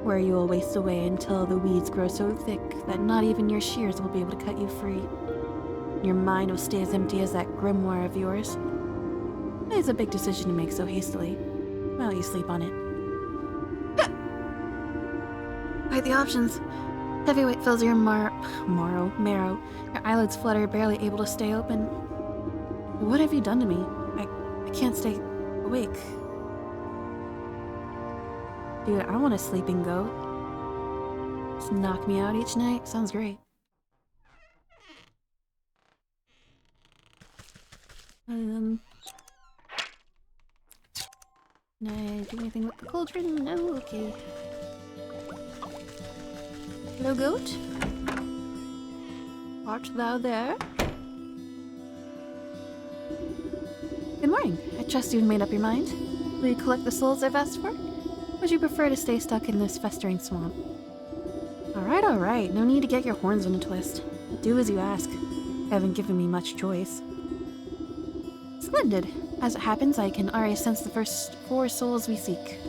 where you will waste away until the weeds grow so thick that not even your shears will be able to cut you free. Your mind will stay as empty as that grimoire of yours. It's a big decision to make so hastily. Why don't you sleep on it? Quite the options. Heavy weight fills your marrow. Your eyelids flutter, barely able to stay open. What have you done to me? I can't stay awake. Dude, I want a sleeping goat. Just knock me out each night. Sounds great. Can I do anything with the cauldron? No? Okay. Hello, goat? Art thou there? Good morning. I trust you've made up your mind. Will you collect the souls I've asked for? Or would you prefer to stay stuck in this festering swamp? Alright. No need to get your horns in a twist. I'll do as you ask. You haven't given me much choice. Splendid. As it happens, I can already sense the first 4 souls we seek.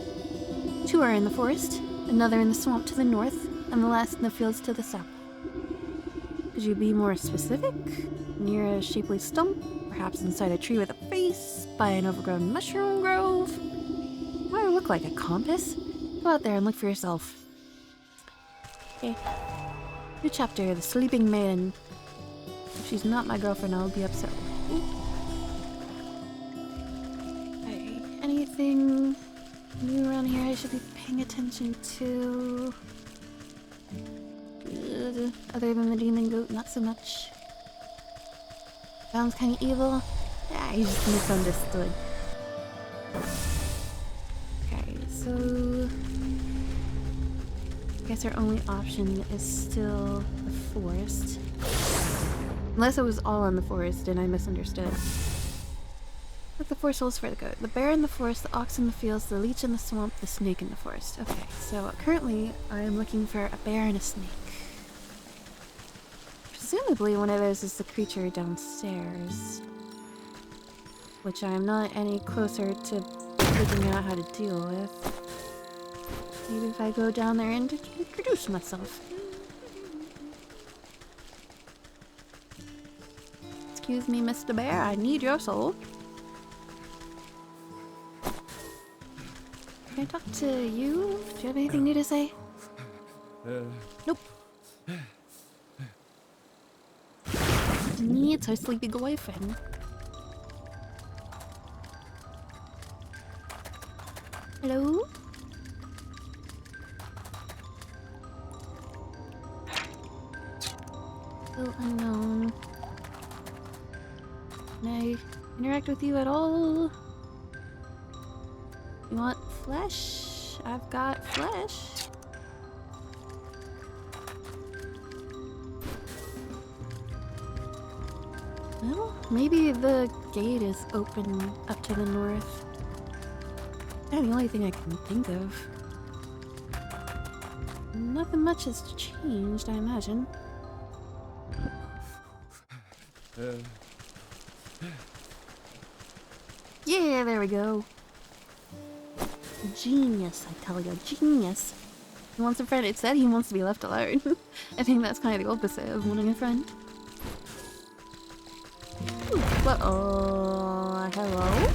2 are in the forest, another in the swamp to the north, and the last in the fields to the south. Could you be more specific? Near a shapely stump? Perhaps inside a tree with a face? By an overgrown mushroom grove? Do I look like a compass? Go out there and look for yourself. Okay. New chapter, the sleeping maiden. If she's not my girlfriend, I'll be upset. Okay. Anything new around here I should be paying attention to? Other than the demon goat, not so much. Sounds kind of evil. Yeah, he's just misunderstood. Okay, so I guess our only option is still the forest. Unless it was all in the forest and I misunderstood. Look, the 4 souls for the goat. The bear in the forest, the ox in the fields, the leech in the swamp, the snake in the forest. Okay, so currently I'm looking for a bear and a snake. Presumably one of those is the creature downstairs. Which I'm not any closer to figuring out how to deal with. Maybe if I go down there and introduce myself. Excuse me, Mr. Bear, I need your soul. Can I talk to you? Do you have anything new to say? Nope. It's her sleepy boyfriend. Hello? Still unknown. Can I interact with you at all? You want flesh? I've got flesh. Well, maybe the gate is open up to the north. That's the only thing I can think of. Nothing much has changed, I imagine. Yeah, there we go. Genius, I tell you, genius. He wants a friend. It said he wants to be left alone. I think that's kind of the opposite of wanting a friend. Uh-oh, hello?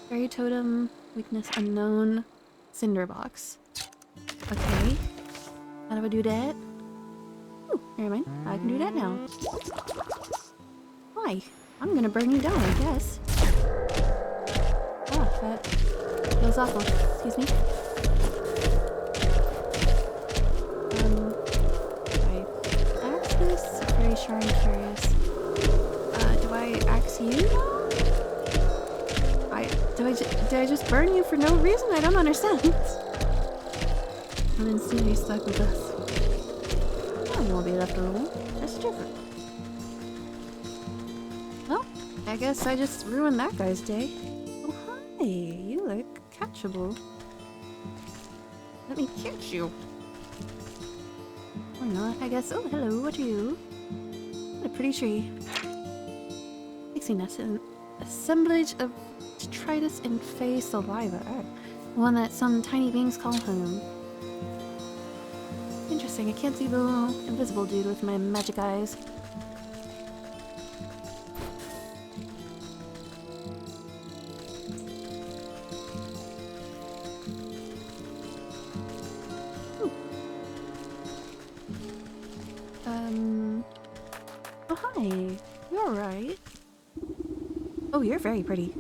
Fairy totem, weakness unknown, cinderbox. Okay. How do I do that? Ooh, never mind. I can do that now. Why? I'm gonna burn you down, I guess. Ah, that feels awful. Excuse me. I ask this? I'm very sure I'm curious. Do I ask you now? Did I just burn you for no reason? I don't understand. And then soon you're stuck with us. I won't be left alone. That's different. Well, I guess I just ruined that guy's day. Oh, hi. You look catchable. Let me catch you. Or not, I guess. Oh, hello. What are you? What a pretty tree. Pixie nest, an assemblage of detritus and fey saliva. Oh, one that some tiny beings call home. Interesting. I can't see the little invisible dude with my magic eyes. Oh hi, you're alright. Oh, you're very pretty.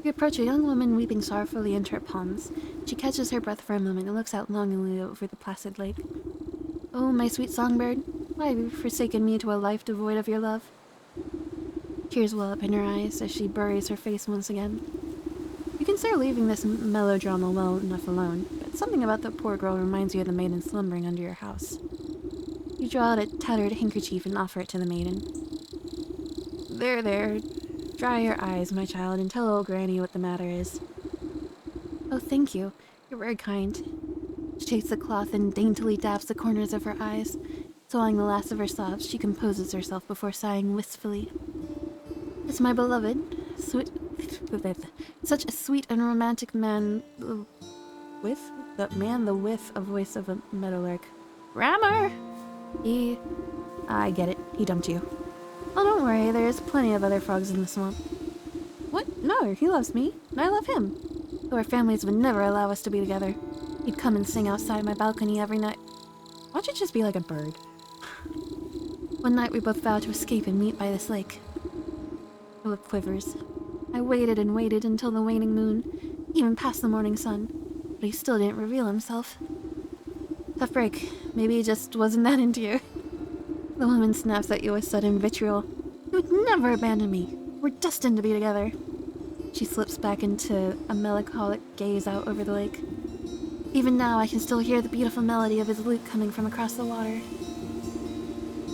You approach a young woman weeping sorrowfully into her palms. She catches her breath for a moment and looks out longingly over the placid lake. Oh, my sweet songbird, why have you forsaken me to a life devoid of your love? Tears well up in her eyes as she buries her face once again. You consider leaving this melodrama well enough alone, but something about the poor girl reminds you of the maiden slumbering under your house. You draw out a tattered handkerchief and offer it to the maiden. There, dry your eyes, my child, and tell old Granny what the matter is. Oh, thank you. You're very kind. She takes the cloth and daintily dabs the corners of her eyes. Swallowing the last of her sobs, she composes herself before sighing wistfully. It's my beloved, such a sweet and romantic man with a voice of a meadowlark. Grammar! I get it. He dumped you. Oh, don't worry. There's plenty of other frogs in the swamp. What? No, he loves me, and I love him. Though our families would never allow us to be together. He'd come and sing outside my balcony every night. Why don't you just be like a bird? One night we both vowed to escape and meet by this lake. My lip quivers. I waited and waited until the waning moon, even past the morning sun, but he still didn't reveal himself. Tough break. Maybe he just wasn't that into you. The woman snaps at you with sudden vitriol. You would never abandon me. We're destined to be together. She slips back into a melancholic gaze out over the lake. Even now I can still hear the beautiful melody of his lute coming from across the water.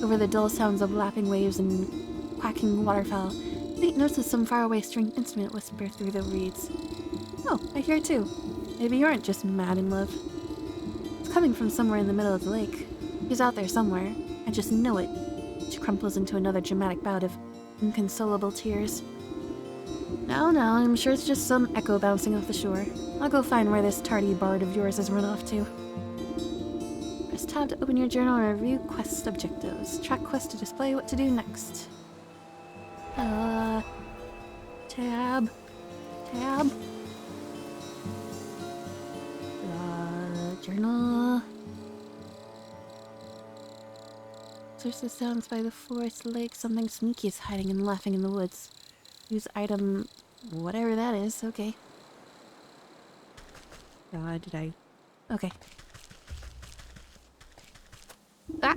Over the dull sounds of lapping waves and quacking waterfowl, faint notes of some faraway stringed instrument whisper through the reeds. Oh, I hear it too. Maybe you aren't just mad in love. It's coming from somewhere in the middle of the lake. He's out there somewhere. I just know it. She crumples into another dramatic bout of inconsolable tears. Now, I'm sure it's just some echo bouncing off the shore. I'll go find where this tardy bard of yours has run off to. Press tab to open your journal and review quest objectives. Track quest to display what to do next. Tab. Journal. Source of sounds by the forest lake. Something sneaky is hiding and laughing in the woods. Use item, whatever that is. Okay. Okay. Ah!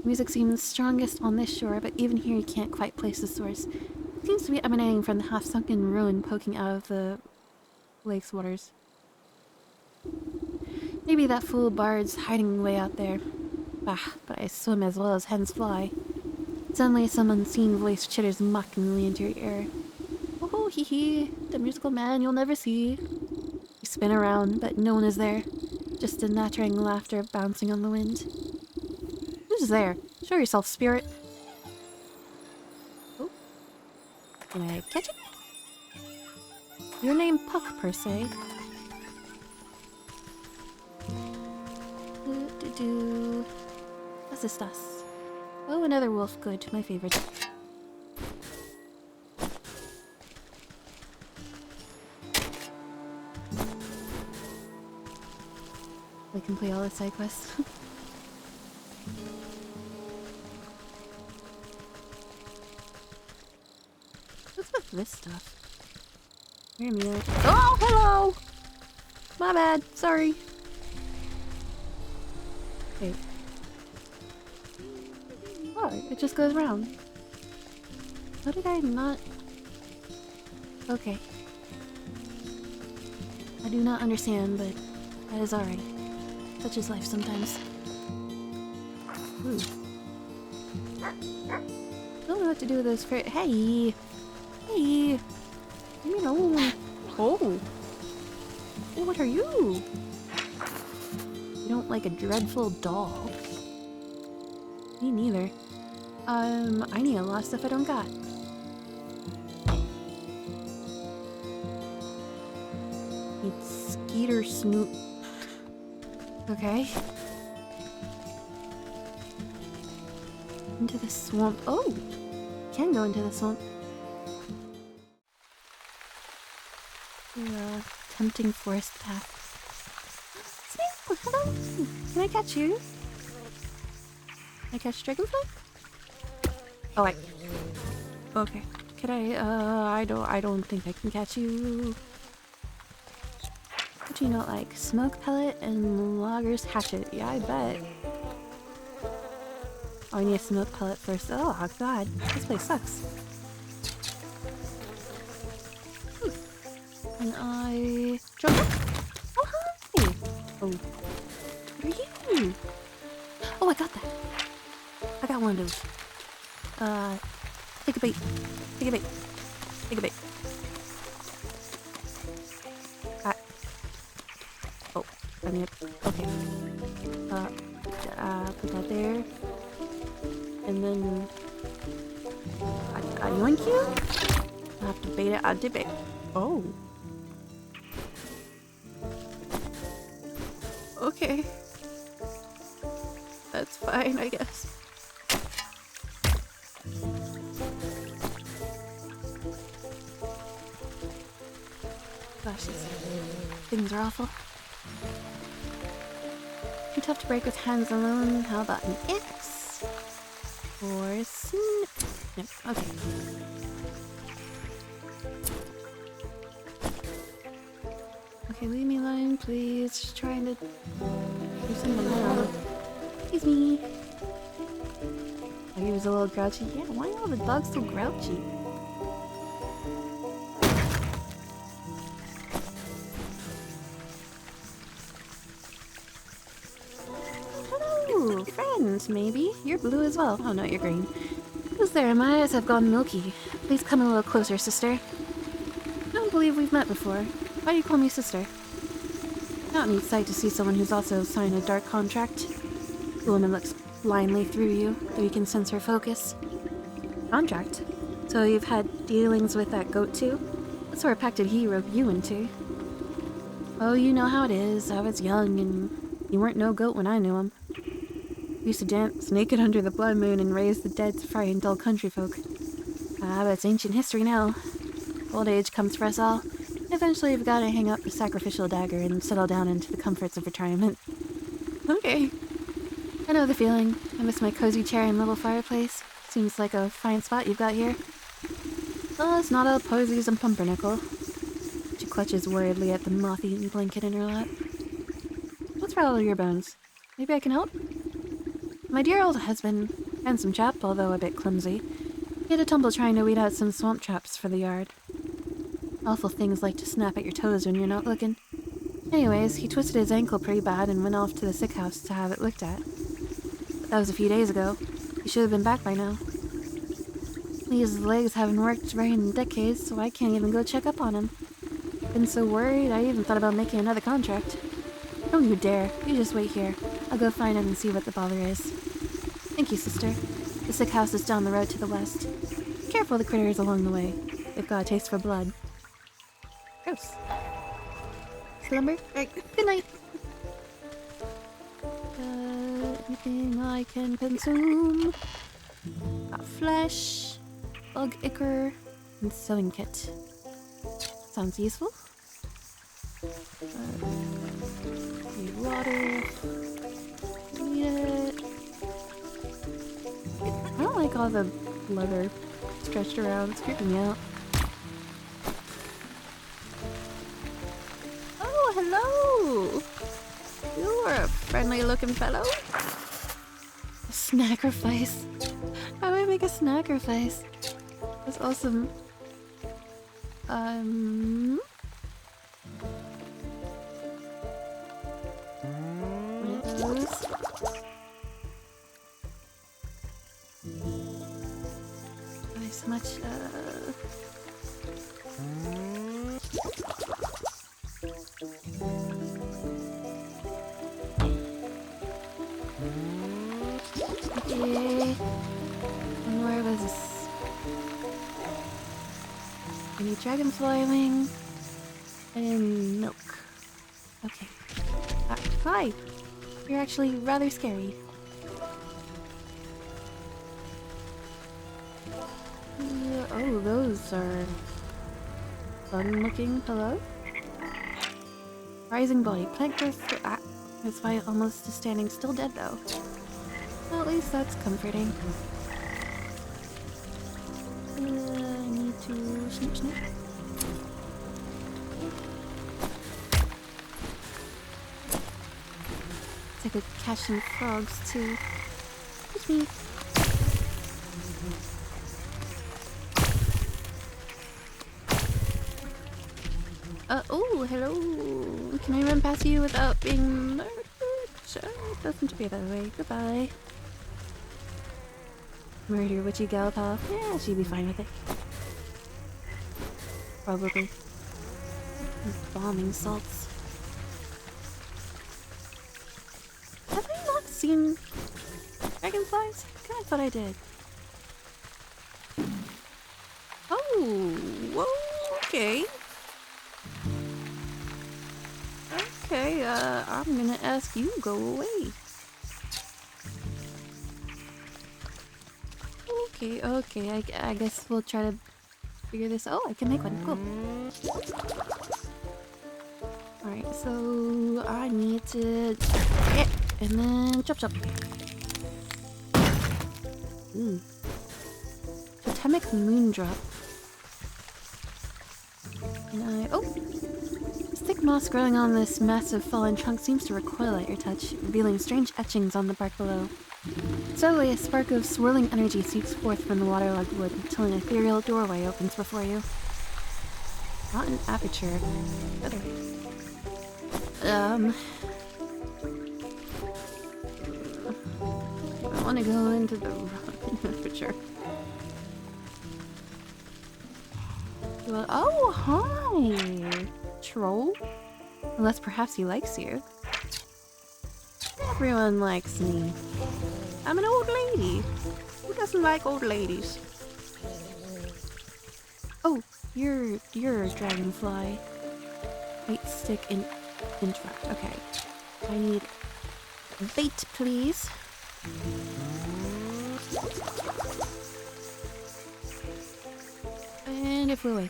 Music seems strongest on this shore, but even here you can't quite place the source. It seems to be emanating from the half-sunken ruin poking out of the lake's waters. Maybe that fool bard's hiding way out there. Bah, but I swim as well as hens fly. Suddenly some unseen voice chitters mockingly into your ear. Oh, hee hee, the musical man you'll never see. You spin around, but no one is there. Just a nattering laughter bouncing on the wind. Who's there? Show yourself, spirit. Oh. Can I catch it? Your name Puck, per se. Was ist das? Oh, another wolf. Good. My favorite. I can play all the side quests. What's with this stuff? Wait a minute. Oh, hello! My bad. Sorry. Okay. Oh, it just goes around. How did I not... Okay. I do not understand, but that is alright. Such is life sometimes. Ooh. Don't know what to do with those Hey! Hey! Leave me alone. Oh! Oh, what are you? You don't like a dreadful doll. Me neither. I need a lot of stuff I don't got. It's Skeeter Snoot. Okay. Into the swamp. Oh! Can go into the swamp. Tempting forest path. Hello! Can I catch you? Can I catch dragonfly? Oh, wait. Okay. Can I don't think I can catch you. What do you not like? Smoke pellet and logger's hatchet. Yeah, I bet. Oh, I need a smoke pellet first. Oh, God. This place sucks. And I... Jump up. Oh, hi! Oh. What are you? Oh, I got that. I got one of those. Take a bait. Take a bait. Take a bait. Oh, I mean, okay. Put that there. And then... I yoink you? I have to bait it. I did bait. Oh. Okay. That's fine, I guess. Gosh, these things are awful. Too tough to break with hands alone. How about an X? Or a snip? Nope. Okay. Okay, leave me alone, please. Just trying to do something wrong. Excuse me. Oh, he was a little grouchy. Yeah, why are all the dogs so grouchy? Hello, friend, maybe? You're blue as well. Oh no, you're green. Who's there? My eyes have gone milky. Please come a little closer, sister. I don't believe we've met before. Why do you call me sister? Not a neat sight to see someone who's also signed a dark contract. The woman looks blindly through you, though you can sense her focus. Contract? So you've had dealings with that goat too? What sort of pact did he rope you into? Oh, you know how it is. I was young and you weren't no goat when I knew him. We used to dance naked under the blood moon and raise the dead to frighten dull country folk. But it's ancient history now. Old age comes for us all. Eventually you've got to hang up the sacrificial dagger and settle down into the comforts of retirement. Okay. I know the feeling. I miss my cozy chair and little fireplace. Seems like a fine spot you've got here. Well, it's not all posies and pumpernickel. She clutches worriedly at the moth-eaten blanket in her lap. What's for all your bones? Maybe I can help? My dear old husband, handsome chap, although a bit clumsy, he had a tumble trying to weed out some swamp traps for the yard. Awful things like to snap at your toes when you're not looking. Anyways, he twisted his ankle pretty bad and went off to the sick house to have it looked at. But that was a few days ago. He should have been back by now. His legs haven't worked right in decades, so I can't even go check up on him. Been so worried, I even thought about making another contract. Don't you dare. You just wait here. I'll go find him and see what the bother is. Thank you, sister. The sick house is down the road to the west. Careful the critters along the way. They've got a taste for blood. Gross. Slumber? Right. Good night. Anything I can consume? Got flesh, bug ichor, and sewing kit. Sounds useful. Need water. Need it. I don't like all the leather stretched around. It's creeping me out. Oh, hello! You are a friendly looking fellow. A snackerface. How do I make a snackerface? That's awesome. One of those. Why so much, Okay. And where was this? I need dragonfly wing and milk. Okay. Hi! You're actually rather scary. Oh, those are fun looking. Hello? Rising body. Plant growth. That's why it almost is standing still dead though. Well, at least that's comforting. I need to snip snip. I could catch some frogs too. Excuse me. Oh, hello. Can I run past you without being murdered? Sure, it doesn't be that way. Goodbye. Murder witchy gal pal. Yeah, she'd be fine with it. Probably. Bombing salts. Have I not seen dragonflies? I thought I did. Oh, whoa, okay. Okay, I'm gonna ask you go away. Okay, I guess we'll try to figure this. Oh, I can make one. Cool. Alright, so I need to get and then chop. Ooh. Totemic Moondrop. And oh! Thick moss growing on this massive fallen trunk seems to recoil at your touch, revealing strange etchings on the bark below. Suddenly, a spark of swirling energy seeps forth from the waterlogged wood until an ethereal doorway opens before you. Rotten aperture. Other. I want to go into the rotten aperture. Well, oh, hi! Troll? Unless perhaps he likes you. Everyone likes me. I'm an old lady. Who doesn't like old ladies? Oh, you're a dragonfly. Bait, stick, and interact. Okay. I need bait, please. And it flew away.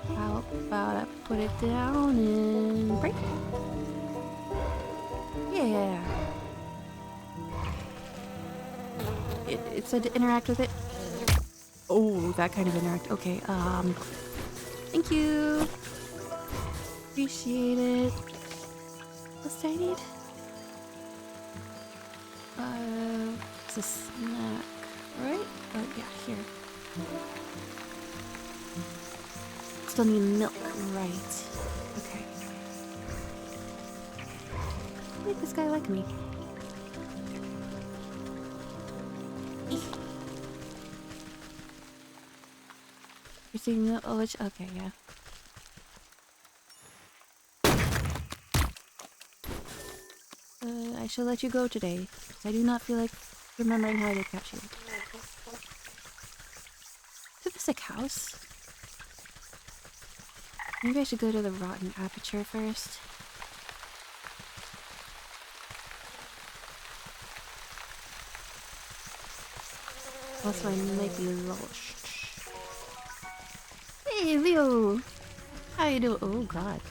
How about I put it down and break? Yeah. It said to interact with it. Oh, that kind of interact. Okay, thank you. Appreciate it. What's I need? It's a snack, right? Oh, yeah, here. Still need milk, right. Okay. Make this guy like me. You're seeing the which? Okay, yeah. I shall let you go today, because I do not feel like remembering how I did catch you. Is this a house? Maybe I should go to the rotten aperture first. Also, I might be lost. Hey, Leo! How you doing? Oh god.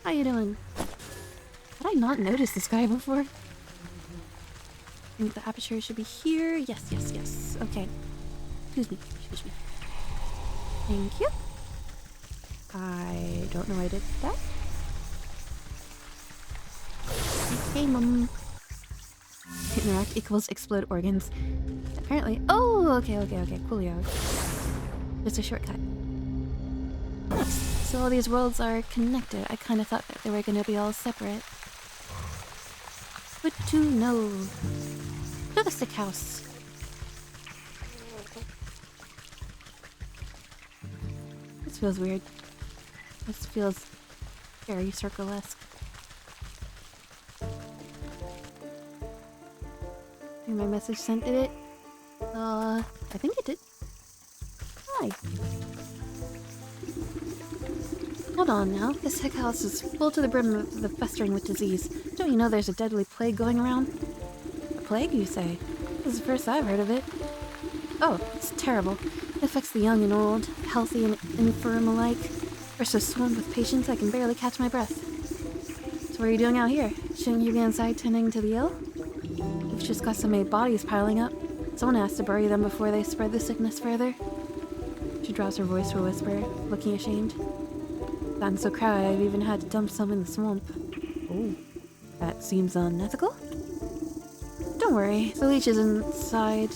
How you doing? Had I not noticed this guy before? I think the aperture should be here. Yes. Okay. Excuse me. Thank you. I don't know why I did that. Okay, mum. Interact equals explode organs. Apparently. Oh, okay. Coolio. Just a shortcut. Nice. So all these worlds are connected. I kind of thought that they were going to be all separate. Good to know. To the sick house. This feels weird. This feels very circle-esque. Think my message sent it? I think it did. Hi. Hold on now. This sick house is full to the brim of the festering with disease. Don't you know there's a deadly plague going around? A plague, you say? This is the first I've heard of it. Oh, it's terrible. It affects the young and old, healthy and infirm alike. We're so swamped with patients I can barely catch my breath. So what are you doing out here? Shouldn't you be inside tending to the ill? We've just got so many bodies piling up. Someone has to bury them before they spread the sickness further. She drops her voice to a whisper, looking ashamed. Gotten so crowded I've even had to dump some in the swamp. Oh, that seems unethical. Don't worry, the leech is inside.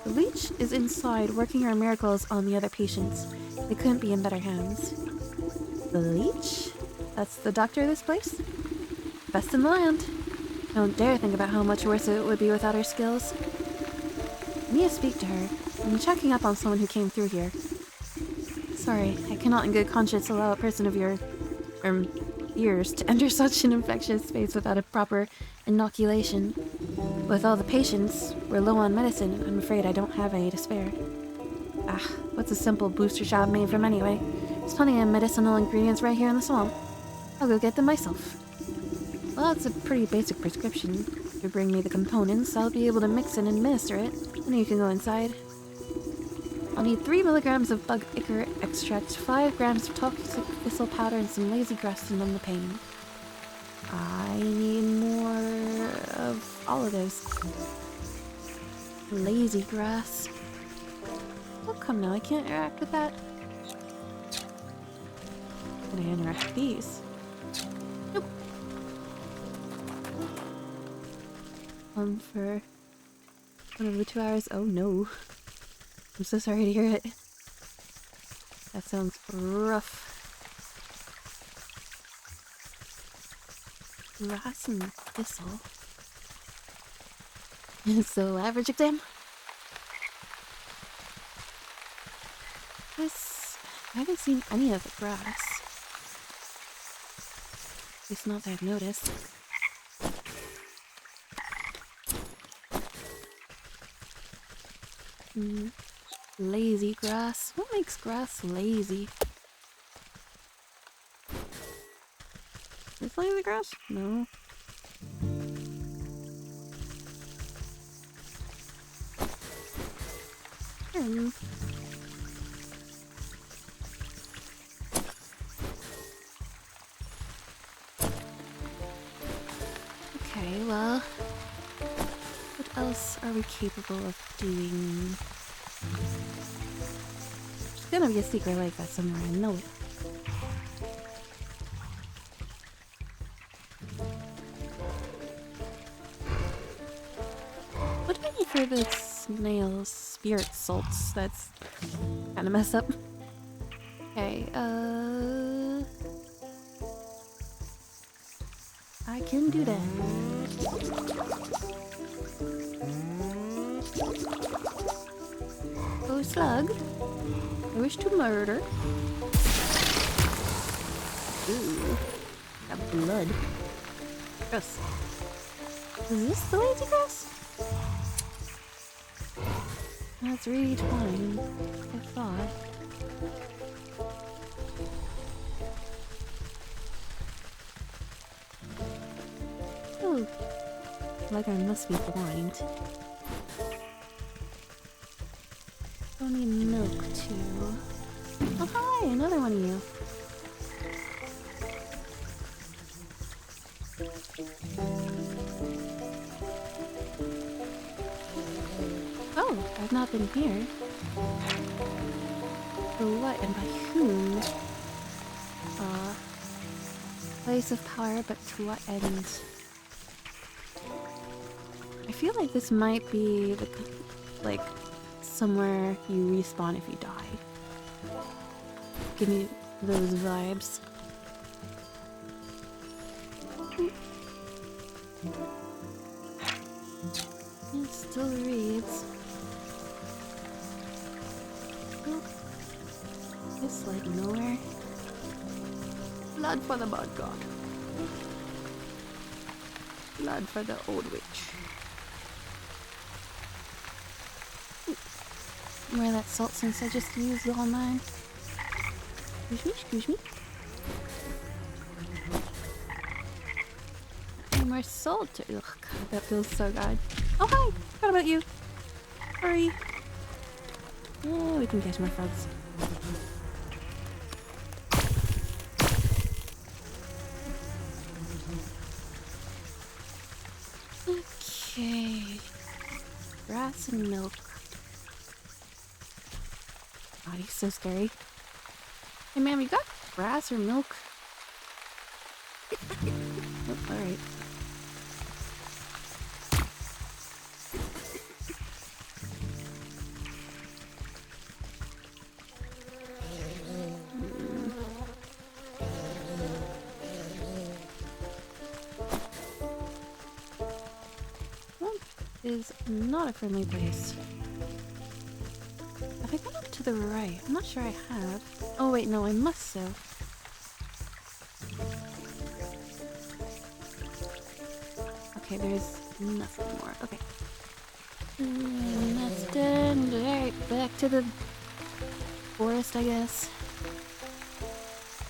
The leech is inside working her miracles on the other patients. They couldn't be in better hands. The leech? That's the doctor of this place? Best in the land. I don't dare think about how much worse it would be without her skills. I need to speak to her. I'm checking up on someone who came through here. Sorry, I cannot in good conscience allow a person of your years to enter such an infectious space without a proper inoculation. With all the patients, we're low on medicine. I'm afraid I don't have any to spare. Ah, what's a simple booster shot made from anyway? There's plenty of medicinal ingredients right here in the swamp. I'll go get them myself. Well, it's a pretty basic prescription. If you bring me the components, I'll be able to mix and administer it. Then you can go inside. I'll need 3 milligrams of bug ichor extract, 5 grams of toxic thistle powder, and some lazy grass to numb the pain. I need more of all of those. Lazy grass. Oh, come now, I can't interact with that. Can I interact with these? Nope. For one of the 2 hours. Oh no. I'm so sorry to hear it. That sounds rough. Grass and thistle. So, average exam? I haven't seen any of the grass. At least not that I've noticed. Lazy grass. What makes grass lazy? Is lazy grass? No. Okay, well, what else are we capable of doing? There's gonna be a secret like that somewhere, I know it. What do I need for the snail's spirit salts? That's kinda messed up. Okay, I can do that. Oh, slug. I wish to murder. Ooh. Got blood. Gross. Is this the lazy grass? That's really twine. I thought. Oh. Like I must be blind. I need milk too. Oh hi, another one of you. Oh, I've not been here. For what and by whom? Place of power, but to what end? I feel like this might be the, like, somewhere you respawn if you die. Give me those vibes. It still reads. Nope. It's like nowhere. Blood for the mud god. Blood for the old witch. More of that salt since I just used all mine. Excuse me, excuse me. Any more salt? Ugh, God, that feels so good. Oh hi! Forgot about you. Hurry. Oh, we can catch more frogs. Okay. grass and milk. God, he's so scary. Hey, ma'am, you got grass or milk? Oh, alright. Is not a friendly place. Have I gone up to the right? I'm not sure I have. Oh wait, no, I must have. Okay, there's nothing more. Okay. That's done. Alright, back to the forest, I guess.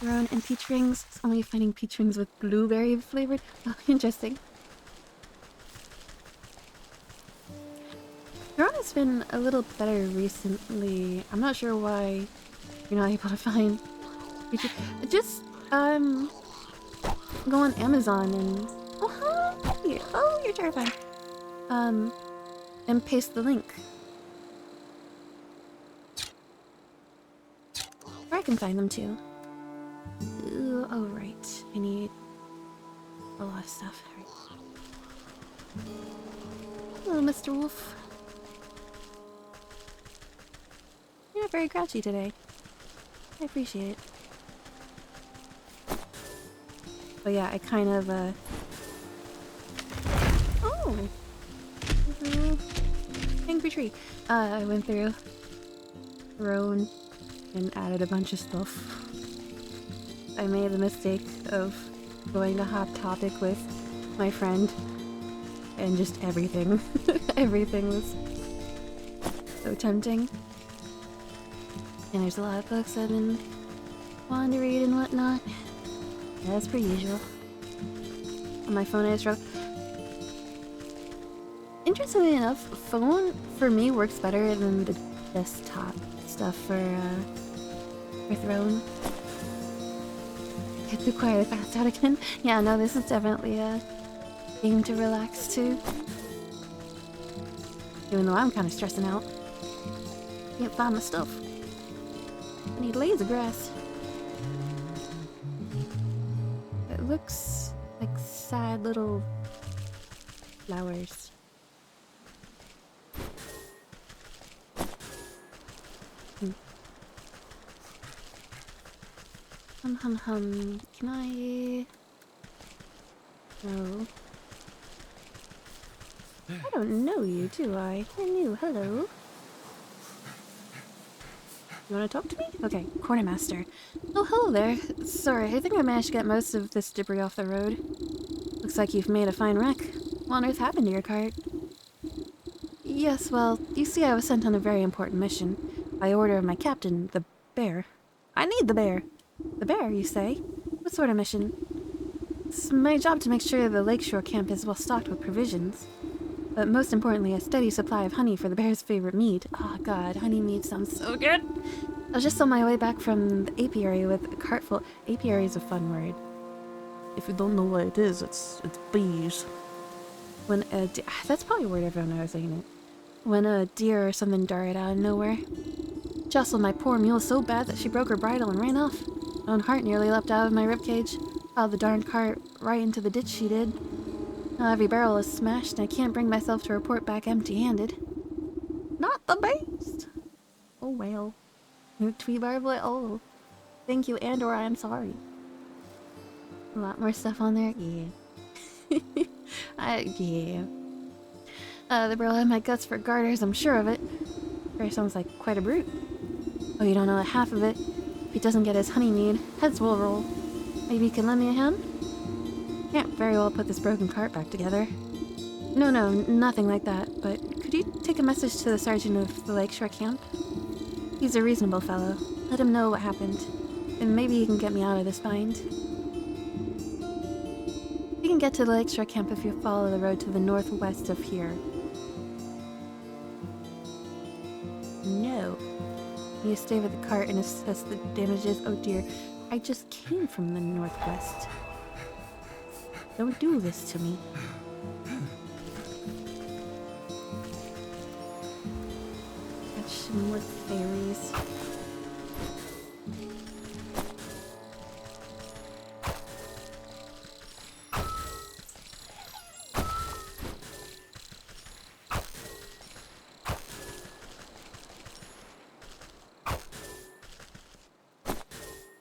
Roan and peach rings. It's only finding peach rings with blueberry flavored. Oh, interesting. Roan has been a little better recently. I'm not sure why you're not able to find peach. Just go on Amazon and oh, you're terrifying. And paste the link. Or I can find them too. Ooh, oh right, I need a lot of stuff. Right. Hello, Mr. Wolf. You're not very grouchy today. I appreciate it. But yeah, I kind of oh! Angry tree. I went through Roan and added a bunch of stuff. I made the mistake of going to Hot Topic with my friend and just everything. Everything was so tempting. And there's a lot of books I've been wanting to read and whatnot. As per usual. On my phone I just wrote. Interestingly enough, phone for me works better than the desktop stuff for Throne. Get too quiet, I passed out again. Yeah, no, this is definitely a game to relax to. Even though I'm kind of stressing out. Can't find my stuff. I need laser grass. It looks like sad little flowers. Hum. Can I... No. I don't know you, do I? You're new. Hello. You want to talk to me? Okay, Quartermaster. Oh, hello there. Sorry, I think I managed to get most of this debris off the road. Looks like you've made a fine wreck. What on earth happened to your cart? Yes, well, you see I was sent on a very important mission. By order of my captain, the bear. I need the bear! The bear, you say? What sort of mission? It's my job to make sure the lakeshore camp is well stocked with provisions. But most importantly, a steady supply of honey for the bear's favorite mead. Oh god, honey mead sounds so good! I was just on my way back from the apiary with a cart full... Apiary is a fun word. If you don't know what it is, it's bees. When a that's probably a word everyone knows, ain't it? When a deer or something darted out of nowhere. Jostled my poor mule so bad that she broke her bridle and ran off. My own heart nearly leapt out of my ribcage. Piled the darn cart right into the ditch she did. Now every barrel is smashed and I can't bring myself to report back empty-handed. Not the best! Oh well. Tweebar boy, oh. Thank you and or I'm sorry. A lot more stuff on there? Yeah. Yeah. The barrel had my guts for garters, I'm sure of it. Bear sounds like quite a brute. Oh, you don't know that half of it. If he doesn't get his honey mead, heads will roll. Maybe you can lend me a hand? Can't very well put this broken cart back together. No, nothing like that, but could you take a message to the sergeant of the lakeshore camp? He's a reasonable fellow. Let him know what happened, and maybe he can get me out of this bind. You can get to the lakeshore camp if you follow the road to the northwest of here. No. You stay with the cart and assess the damages. Oh dear, I just came from the northwest. Don't do this to me. More fairies.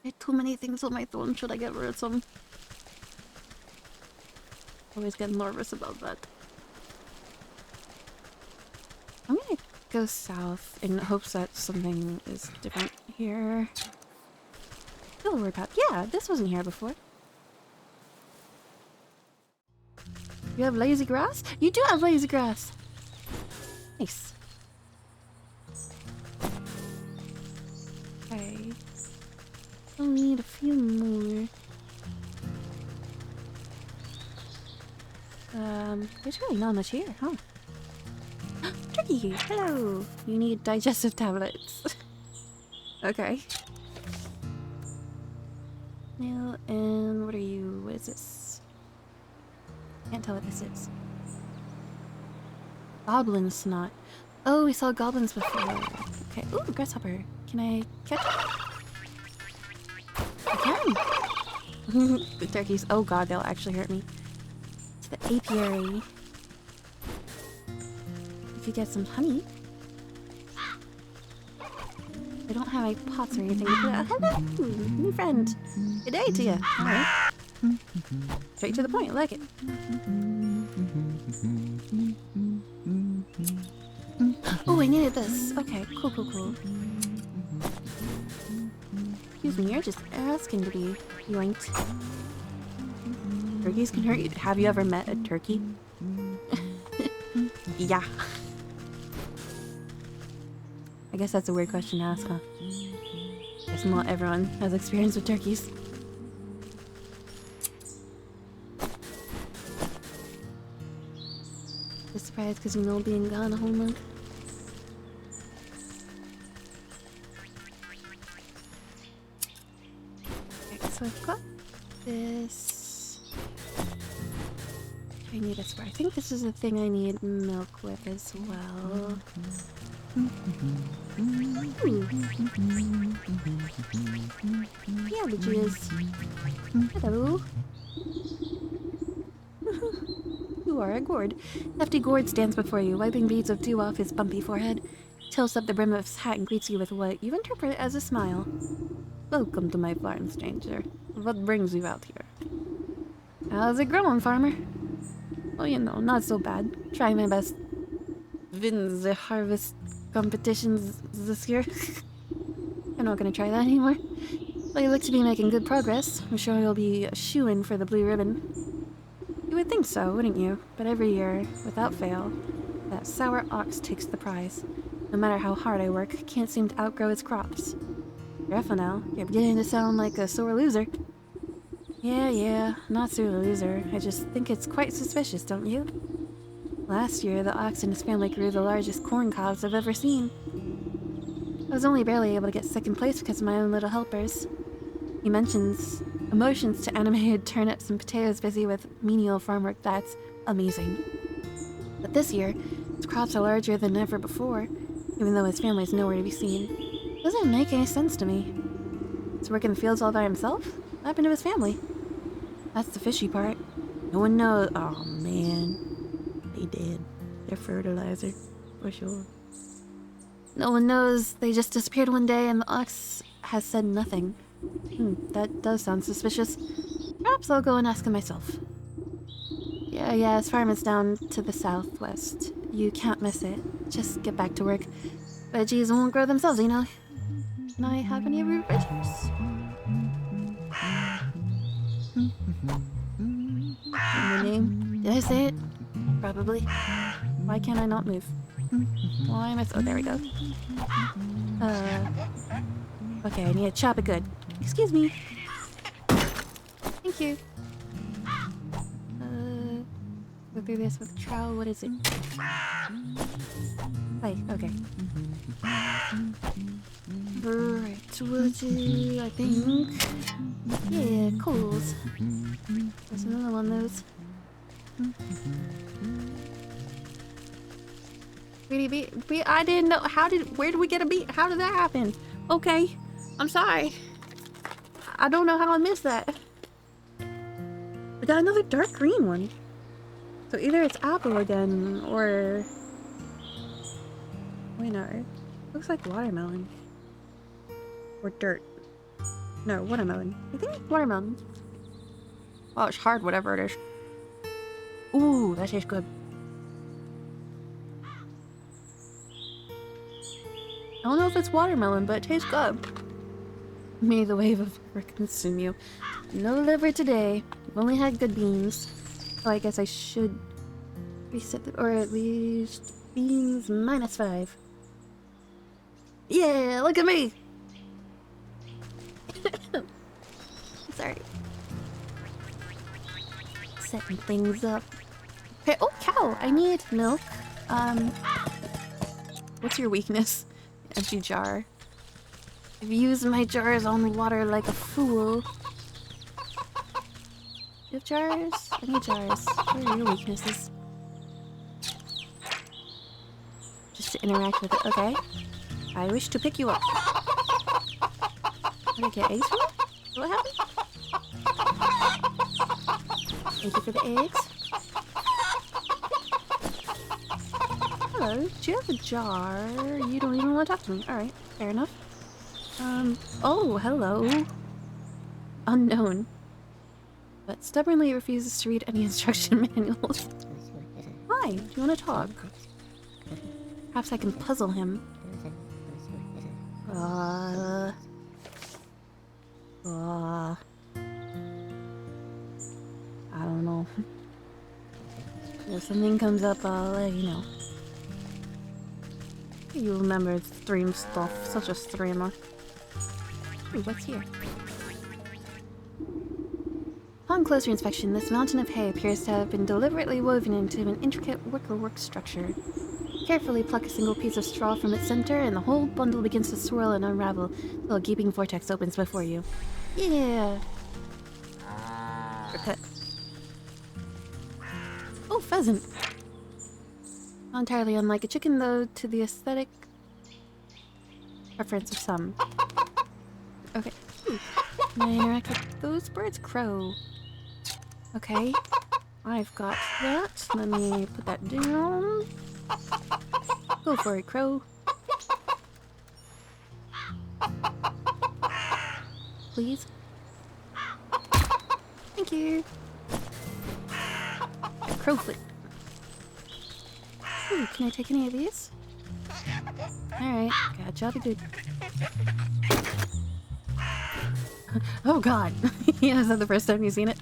I had too many things on my phone. Should I get rid of some? Always get nervous about that. I'm gonna go south in hopes that something is different here. Silver path. Yeah, this wasn't here before. You have lazy grass? You do have lazy grass! Nice. Okay. I'll need a few more. There's really not much here, huh? Turkey! Hello! You need digestive tablets. Okay. Now, and what are you? What is this? Can't tell what this is. Goblin snot. Oh, we saw goblins before. Okay. Ooh, grasshopper. Can I catch it? I can! The turkeys. Oh god, they'll actually hurt me. To the apiary. We could get some honey. I don't have any pots or anything to put out. Hello! New friend! Good day to you. Alright. Straight to the point, I like it. Oh, I needed this. Okay, cool. Excuse me, you're just asking to be yoinked. Turkeys can hurt you. Have you ever met a turkey? Yeah. I guess that's a weird question to ask, huh? Guess not everyone has experience with turkeys. Just surprised because you know being gone a whole month. Okay, so I've got this. I need a spray. I think this is the thing I need milk with as well. Yeah, bitches. Hello. You are a gourd. Hefty gourd stands before you, wiping beads of dew off his bumpy forehead. Tilts up the brim of his hat and greets you with what you interpret as a smile. Welcome to my farm, stranger. What brings you out here? How's it growing, farmer? Well, you know, not so bad. Trying my best. Win the harvest competitions this year. I'm not gonna try that anymore. But you look to be making good progress. I'm sure you'll be a shoo-in for the blue ribbon. You would think so, wouldn't you? But every year, without fail, that sour ox takes the prize. No matter how hard I work, can't seem to outgrow its crops. Careful now, you're beginning to sound like a sore loser. Yeah, not sore loser. I just think it's quite suspicious, don't you? Last year, the ox and his family grew the largest corn cobs I've ever seen. I was only barely able to get second place because of my own little helpers. He mentions emotions to animated turnips and potatoes busy with menial farm work. That's amazing. But this year, his crops are larger than ever before, even though his family's nowhere to be seen. Doesn't make any sense to me. He's working the fields all by himself? What happened to his family? That's the fishy part. No one knows. Oh man, they did. They're fertilizer, for sure. No one knows. They just disappeared one day and the ox has said nothing. That does sound suspicious. Perhaps I'll go and ask him myself. Yeah, his farm is down to the southwest. You can't miss it. Just get back to work. Veggies won't grow themselves, you know. Can I have any of your veggies? My name? Did I say it? Probably. Why can't I not move? Why am I so... Oh, there we go. Okay, I need to chop it good. Excuse me. Thank you. Go through this with a trowel. What is it? Play. Okay. Wytchwood, I think. Yeah, coals. There's another one of those. I didn't know. Where did we get a bee? How did that happen? Okay, I'm sorry. I don't know how I missed that. I got another dark green one. So either it's apple again, or... Wait, no. Looks like watermelon. Or dirt. No, watermelon. I think it's watermelon. Oh, it's hard, whatever it is. Ooh, that tastes good. I don't know if it's watermelon, but it tastes good. May the wave of liver consume you. No liver today. We've only had good beans. Oh, I guess I should reset the, or at least beans -5. Yeah, look at me! Sorry. Setting things up. Okay, oh, cow! I need milk. What's your weakness? Empty jar. I've used my jars on water like a fool. You have jars? I need jars. What are your weaknesses? Just to interact with it. Okay. I wish to pick you up. Did I get eggs from it? What happened? Thank you for the eggs. Hello, do you have a jar? You don't even want to talk to me. Alright, fair enough. Oh, hello. Unknown. But stubbornly refuses to read any instruction manuals. Hi, do you want to talk? Perhaps I can puzzle him. I don't know. If something comes up, I'll let you know. You remember stream stuff, such a streamer. Ooh, what's here? Upon closer inspection, this mountain of hay appears to have been deliberately woven into an intricate wickerwork structure. Carefully pluck a single piece of straw from its center, and the whole bundle begins to swirl and unravel until a gaping vortex opens before you. Yeah! Cut. Oh, pheasant! Not entirely unlike a chicken, though, to the aesthetic preference of some. Okay. Ooh. Can I interact with those birds? Crow. Okay. I've got that. Let me put that down. Go for it, crow. Please. Thank you. Crowfoot. Ooh, can I take any of these? Alright, gotcha, I'll be good. Oh god! Yeah, is that the first time you've seen it?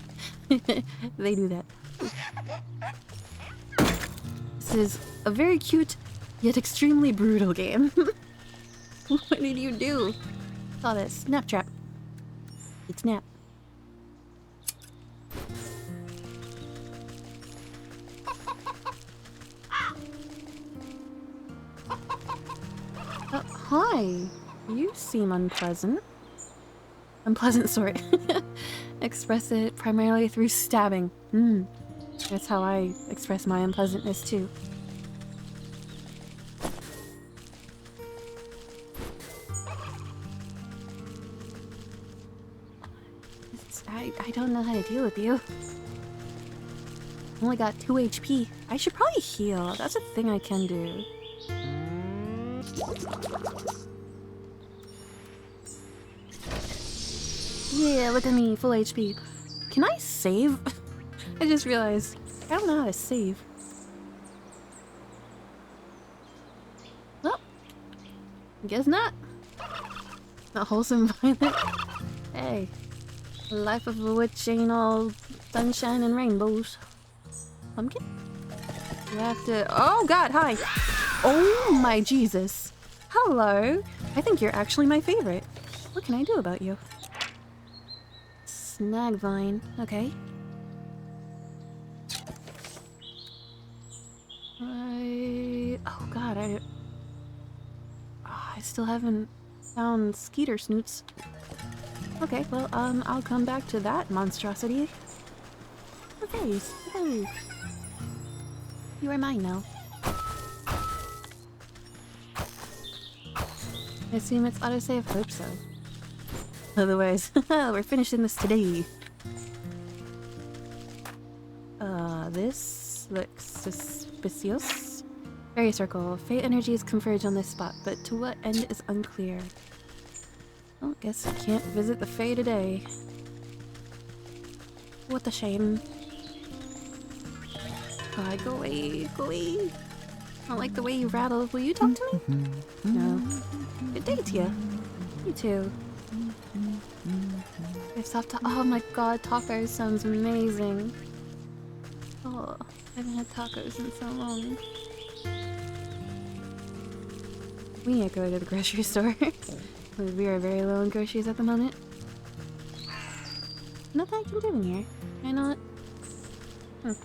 They do that. This is a very cute, yet extremely brutal game. What did you do? Saw this. Snap trap. It's snap. Hi. You seem unpleasant. Unpleasant, sorry. Express it primarily through stabbing. That's how I express my unpleasantness too. I don't know how to deal with you. Only got 2 HP. I should probably heal. That's a thing I can do. Yeah, look at me, full HP. Can I save? I just realized I don't know how to save. Well, guess not. Not wholesome violent. Hey, the life of a witch ain't all sunshine and rainbows. Pumpkin? You have to. Oh god, hi! Oh my Jesus! Hello! I think you're actually my favorite. What can I do about you? Snag vine. Okay. Oh god, I still haven't found skeeter snoots. Okay, well, I'll come back to that monstrosity. Okay, so you are mine now. I assume it's autosave? Hope so. Otherwise, we're finishing this today. This looks suspicious. Fairy circle. Fate energies converge on this spot, but to what end is unclear. Well, guess I can't visit the Fae today. What a shame. God, go away, go away. I don't like the way you rattle. Will you talk to me? No. Good day to you. You too. Oh my god, tacos sounds amazing. Oh, I haven't had tacos in so long. We need to go to the grocery store. We are very low on groceries at the moment. Nothing I can do in here. Can I not?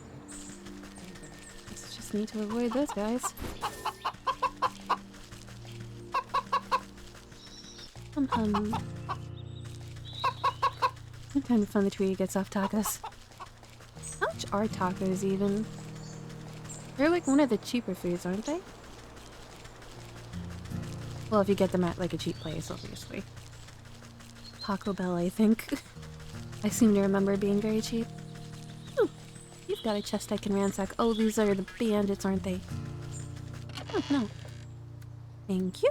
Just need to avoid those guys. I'm kind of fun the tree gets off tacos. How much are tacos even? They're like one of the cheaper foods, aren't they? Well, if you get them at like a cheap place, obviously. Taco Bell, I think. I seem to remember being very cheap. Ooh, you've got a chest I can ransack. Oh, these are the bandits, aren't they? Oh, no. Thank you.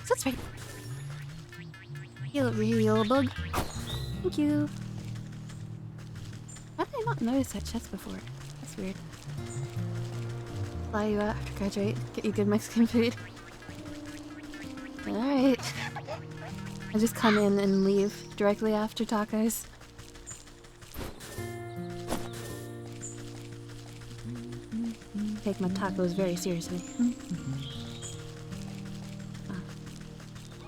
That's right. Heal over here, you little bug. Thank you. Why did I not notice that chest before? That's weird. Fly you out after graduate. Get you good Mexican food. Alright. I just come in and leave directly after tacos. Take my tacos very seriously.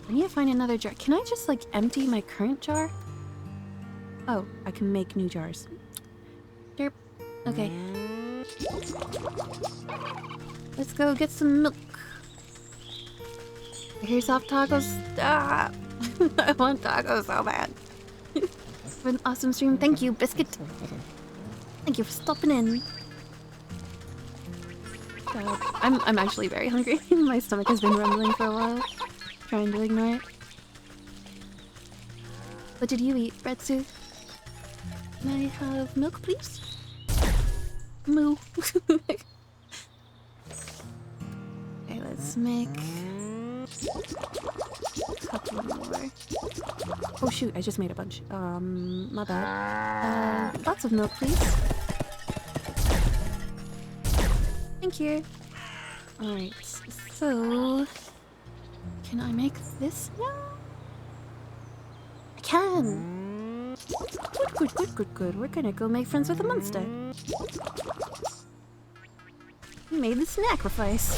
I need to find another jar. Can I just like empty my current jar? Oh, I can make new jars. Derp. Okay. Let's go get some milk. Here's soft tacos. Ah! I want tacos so bad. Have an awesome stream. Thank you, Biscuit. Thank you for stopping in. God, I'm actually very hungry. My stomach has been rumbling for a while. Trying to ignore it. What did you eat, Bretsu? Can I have milk, please? Moo. Okay, let's make a couple more. Oh shoot, I just made a bunch. My bad. Lots of milk, please. Thank you. Alright, so... Can I make this now? I can! Good. We're gonna go make friends with a monster. We made the sacrifice.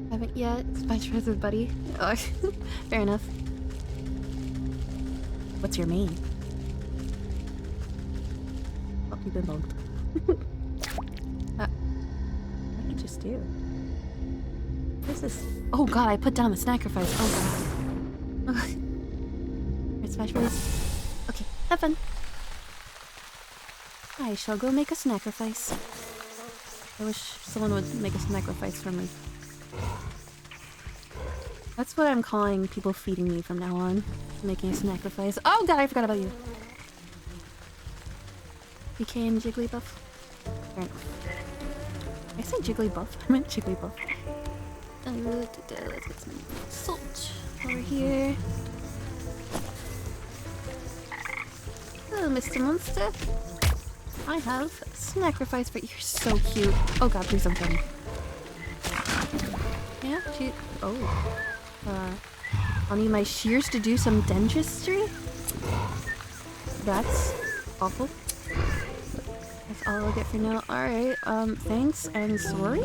Haven't yet. Spice friends with Buddy. Oh, fair enough. What's your main? Oh, you've been bugged. What did you just do? What is this? Oh god, I put down the sacrifice. Oh god. Right, Smash Bros. Okay, have fun. I shall go make a sacrifice. I wish someone would make a sacrifice for me. That's what I'm calling people feeding me from now on. Making a sacrifice. Oh god, I forgot about you. Became Jigglypuff. Fair enough. Did I say Jigglypuff? I meant Jigglypuff. Let's get some salt over here. Hello, Mr. Monster. I have a sacrifice for you. You're so cute. Oh god, please don't kill me. Yeah, she... Oh. I'll need my shears to do some dentistry? That's awful. That's all I'll get for now. Alright, thanks and sorry?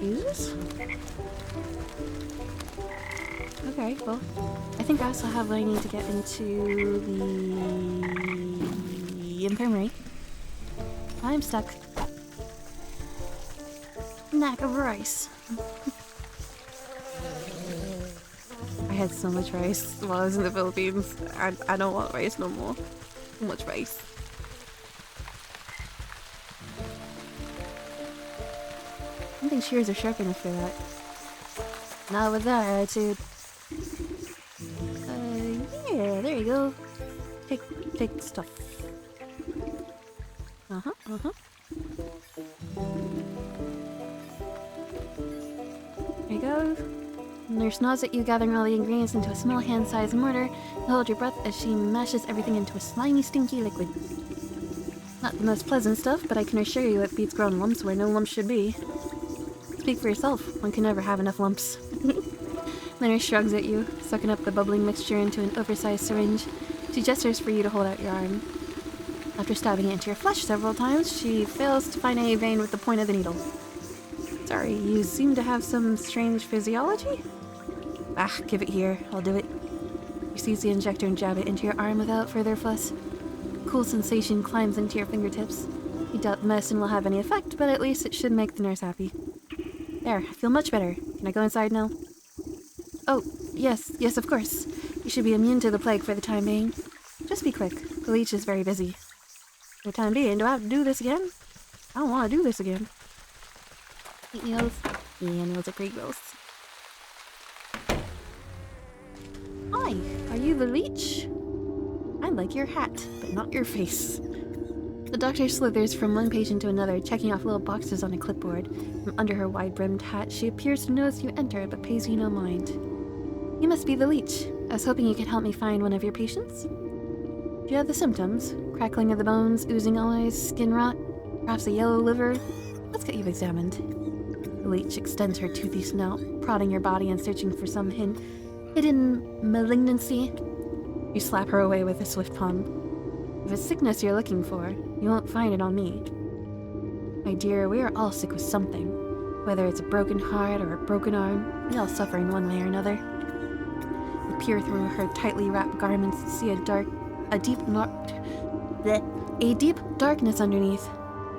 Use? Okay, well, I think I also have what I need to get into the infirmary. I'm stuck. Knack of rice. I I had so much rice while I was in the Philippines. I don't want rice no more. Too much rice. I don't think shears are sharp enough for that. Not with that attitude. Yeah, there you go. Take stuff. Uh-huh. There you go. Nurse nods at you, gathering all the ingredients into a small hand-sized mortar. You hold your breath as she mashes everything into a slimy, stinky liquid. Not the most pleasant stuff, but I can assure you it beats growing lumps where no lumps should be. Speak for yourself. One can never have enough lumps. The nurse shrugs at you, sucking up the bubbling mixture into an oversized syringe. She gestures for you to hold out your arm. After stabbing it into your flesh several times, she fails to find any vein with the point of the needle. Sorry, you seem to have some strange physiology? Ah, give it here. I'll do it. You seize the injector and jab it into your arm without further fuss. A cool sensation climbs into your fingertips. You doubt the medicine will have any effect, but at least it should make the nurse happy. There, I feel much better. Can I go inside now? Oh, yes, of course. You should be immune to the plague for the time being. Just be quick. The leech is very busy. For the time being, do I have to do this again? I don't want to do this again. Eat meals? Yeah, meals are pretty gross. Hi, are you the leech? I like your hat, but not your face. The doctor slithers from one patient to another, checking off little boxes on a clipboard. From under her wide-brimmed hat, she appears to notice you enter, but pays you no mind. You must be the leech. I was hoping you could help me find one of your patients. Do you have the symptoms? Crackling of the bones, oozing eyes, skin rot, perhaps a yellow liver? Let's get you examined. The leech extends her toothy snout, prodding your body and searching for some hidden malignancy. You slap her away with a swift palm. If it's sickness you're looking for, you won't find it on me. My dear, we are all sick with something. Whether it's a broken heart or a broken arm, we all suffer in one way or another. You peer through her tightly wrapped garments and see a deep darkness underneath.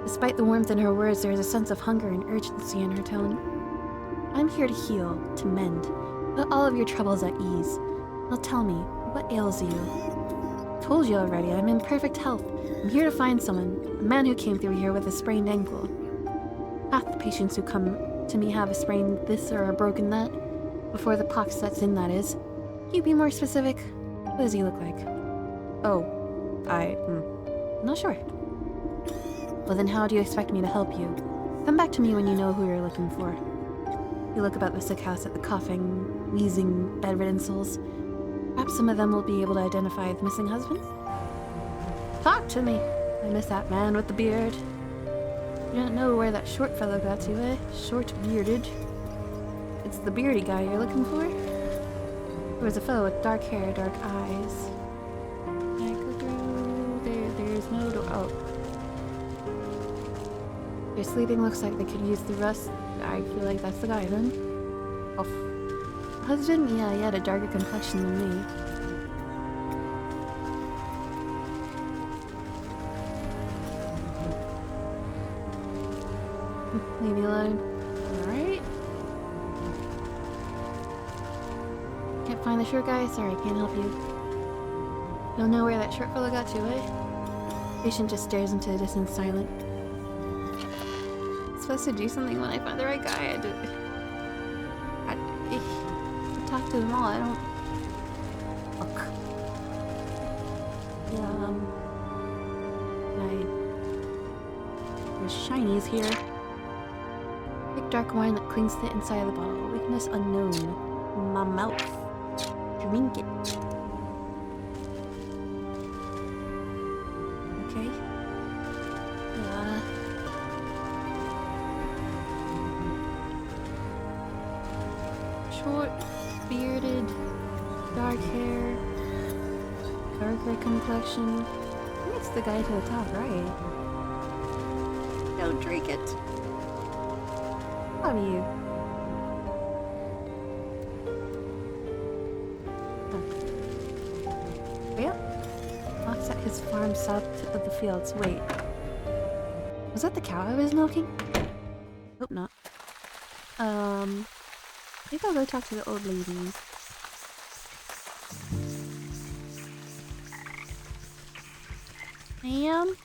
Despite the warmth in her words, there is a sense of hunger and urgency in her tone. I'm here to heal, to mend. Put all of your troubles at ease. Now tell me, what ails you? Told you already, I'm in perfect health. I'm here to find someone, a man who came through here with a sprained ankle. Half the patients who come to me have a sprained this or a broken that. Before the pox sets in, that is. Can you be more specific? What does he look like? Oh, I'm not sure. Well then how do you expect me to help you? Come back to me when you know who you're looking for. You look about the sick house at the coughing, wheezing, bedridden souls. Perhaps some of them will be able to identify the missing husband? Talk to me! I miss that man with the beard. You don't know where that short fellow got to, eh? Short-bearded. It's the beardy guy you're looking for? There was a fellow with dark hair, dark eyes. Can I go through? There's no door. Oh. Their sleeping looks like they could use the rest. I feel like that's the guy then. Oh. Husband? Yeah, he had a darker complexion than me. Leave me alone. Alright. Can't find the short guy? Sorry, can't help you. Don't know where that short fellow got to, eh? Patient just stares into the distance, silent. I'm supposed to do something when I find the right guy. I talk to them all, I don't... Fuck. Yeah, there's shinies here. Thick dark wine that clings to the inside of the bottle. Weakness unknown. My mouth. Drink it. Okay. Short, bearded, dark hair, darker complexion. I think it's the guy to the top right. Don't drink it. Love you. Huh. Yep. Walks at his farm south of the fields. Wait. Was that the cow I was milking? Hope not. Maybe I'll go talk to the old lady. Ma'am?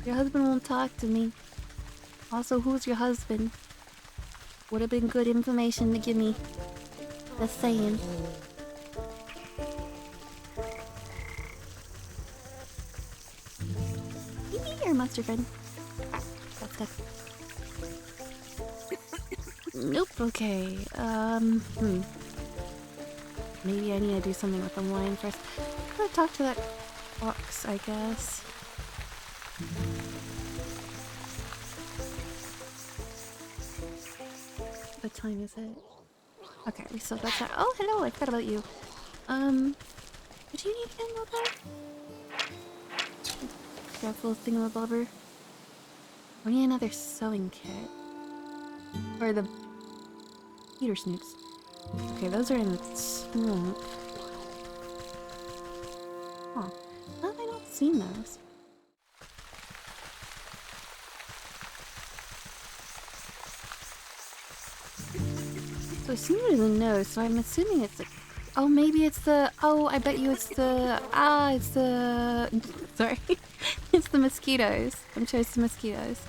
Your husband won't talk to me. Also, who's your husband? Would have been good information to give me. Just saying. Your monster friend. That's good. Nope, okay. Maybe I need to do something with the wine first. I'm gonna talk to that fox, I guess. What time is it? Okay, we still got that. Oh, hello, I forgot about you. What do you need again, Wilbur? Grab a little thingamabobber. We need another sewing kit. Or the heater snoops. Okay, those are in the swamp. Huh. How have I not seen those? So Snoop doesn't know, so I'm assuming it's the... Oh, maybe it's the... Oh, I bet you it's the... Ah, it's the... Sorry. It's the mosquitoes. I'm sure it's the mosquitoes.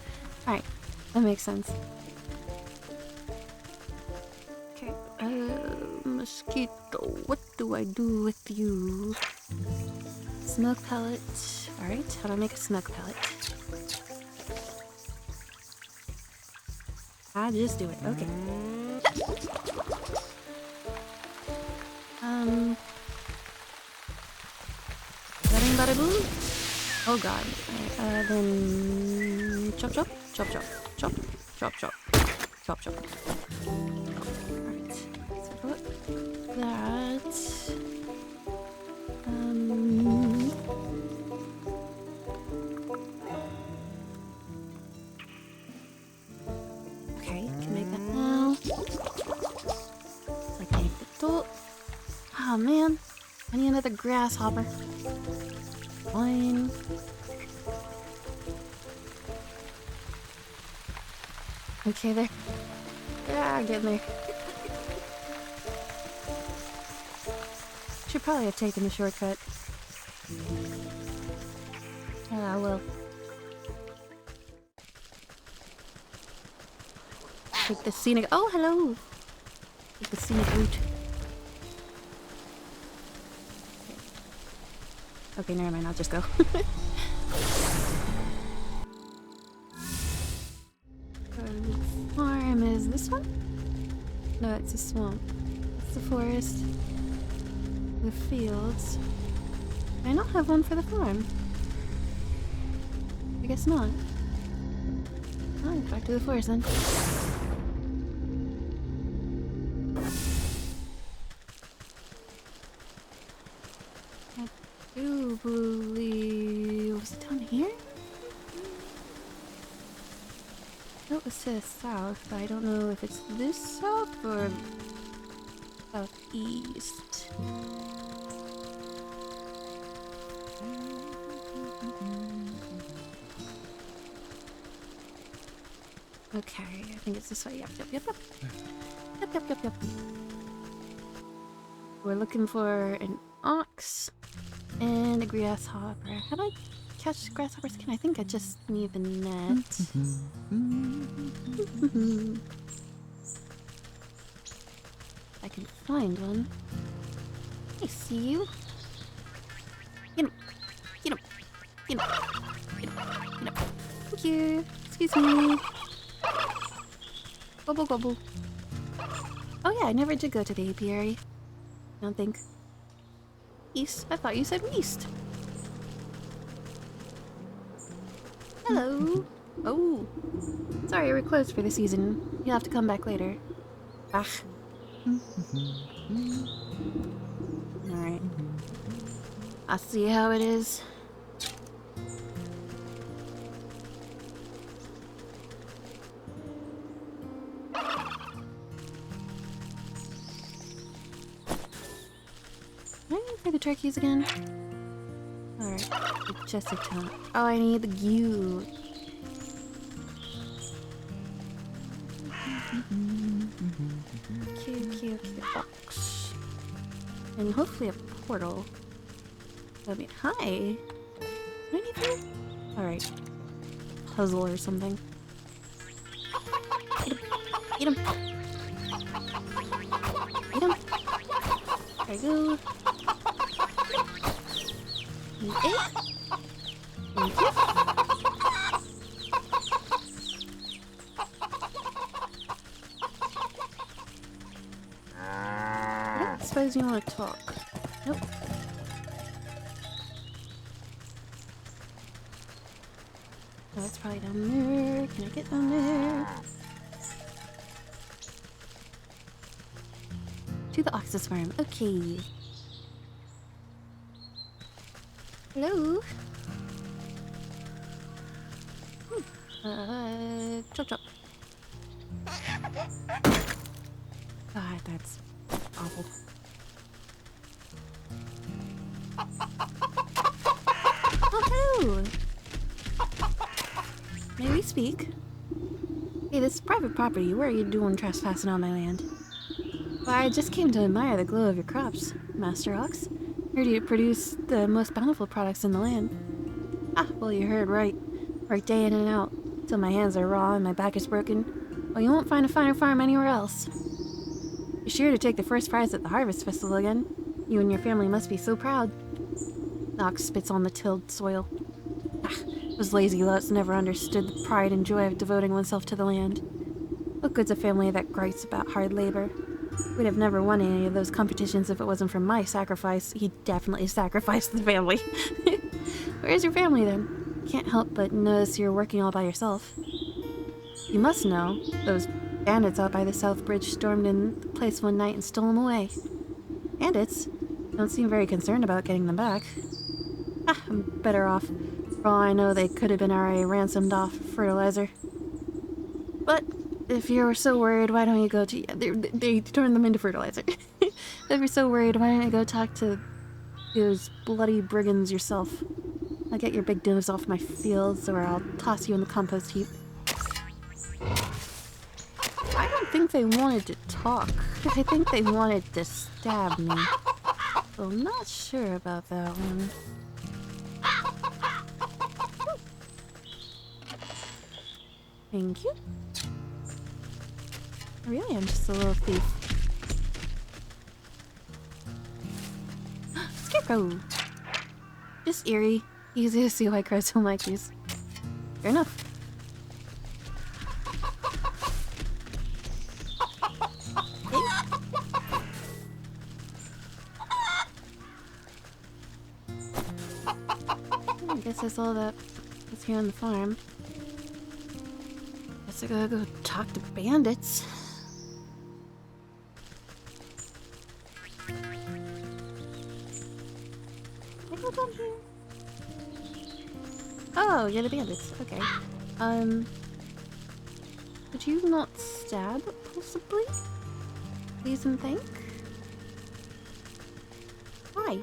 Alright, that makes sense. Okay, mosquito, what do I do with you? Smoke pellet. Alright, how do I make a smoke pellet? I just do it, okay. Bada bada boom. Oh god. Alright, then chop chop, chop chop, chop, chop chop, chop chop. Alright, so put that. Okay, can make that now. Like a little. Oh man, I need another grasshopper. Fine. Okay, there. Ah, getting there. Should probably have taken the shortcut. Ah, well. Take the scenic. Oh, hello! Take the scenic route. Okay, never mind, I'll just go. Farm is this one? No, it's a swamp. It's the forest. The fields. I don't have one for the farm. I guess not. Oh, back to the forest then. I do believe... Was it down here? No, it says south, but I don't know if it's this south or southeast. Okay, I think it's this way. Yep, yep, yep, yep. Yep, yep, yep, yep. We're looking for an ox and a grasshopper. How do I catch grasshoppers again? I think I just need the net. I can find one. I see you. Get him. Get him. Get him. Get him. Get him. Thank you. Excuse me. Gobble gobble. Oh yeah, I never did go to the apiary. I don't think. East? I thought you said west. Hello. Oh. Sorry, we're closed for the season. You'll have to come back later. Ah. Alright. I'll see how it is. What do I need for the turkeys again? Alright, just a ton. Oh, I need the goo. Cute box. And hopefully a portal. I mean, hi. Anything? Alright. Puzzle or something. Eat him. Eat him. Eat him. There you go. Eat it. Thank you. I don't suppose you want to talk. Nope. Oh, it's probably down there. Can I get down there? To the Oxus farm. Okay. Hello? Chop chop. God, that's awful. Oh, hello! May we speak? Hey, this is private property. What are you doing trespassing on my land? Well, I just came to admire the glow of your crops, Master Ox. Heard you produce the most bountiful products in the land. Ah, well, you heard right. Work day in and out, till my hands are raw and my back is broken. Well, you won't find a finer farm anywhere else. You're sure to take the first prize at the Harvest Festival again. You and your family must be so proud. The ox spits on the tilled soil. Ah, those lazy lots never understood the pride and joy of devoting oneself to the land. What good's a family that gripes about hard labor? We'd have never won any of those competitions if it wasn't for my sacrifice. He definitely sacrificed the family. Where's your family then? Can't help but notice you're working all by yourself. You must know, those bandits out by the South Bridge stormed in the place one night and stole them away. Bandits? Don't seem very concerned about getting them back. Ah, I'm better off. For all I know, they could have been already ransomed off fertilizer. But if you're so worried, why don't you go to... Yeah, they turned them into fertilizer. If you're so worried, why don't you go talk to those bloody brigands yourself? I'll get your big nose off my fields, or I'll toss you in the compost heap. I don't think they wanted to talk. I think they wanted to stab me. So I'm not sure about that one. Thank you. Really, I'm just a little thief. Scarecrow! Just eerie. Easy to see why crows don't like these. Fair enough. I guess that's all that's here on the farm. Guess I gotta go talk to bandits. Can I go down here? Oh, you're the bandits. Okay. Would you not stab, possibly? Please and thank? Why?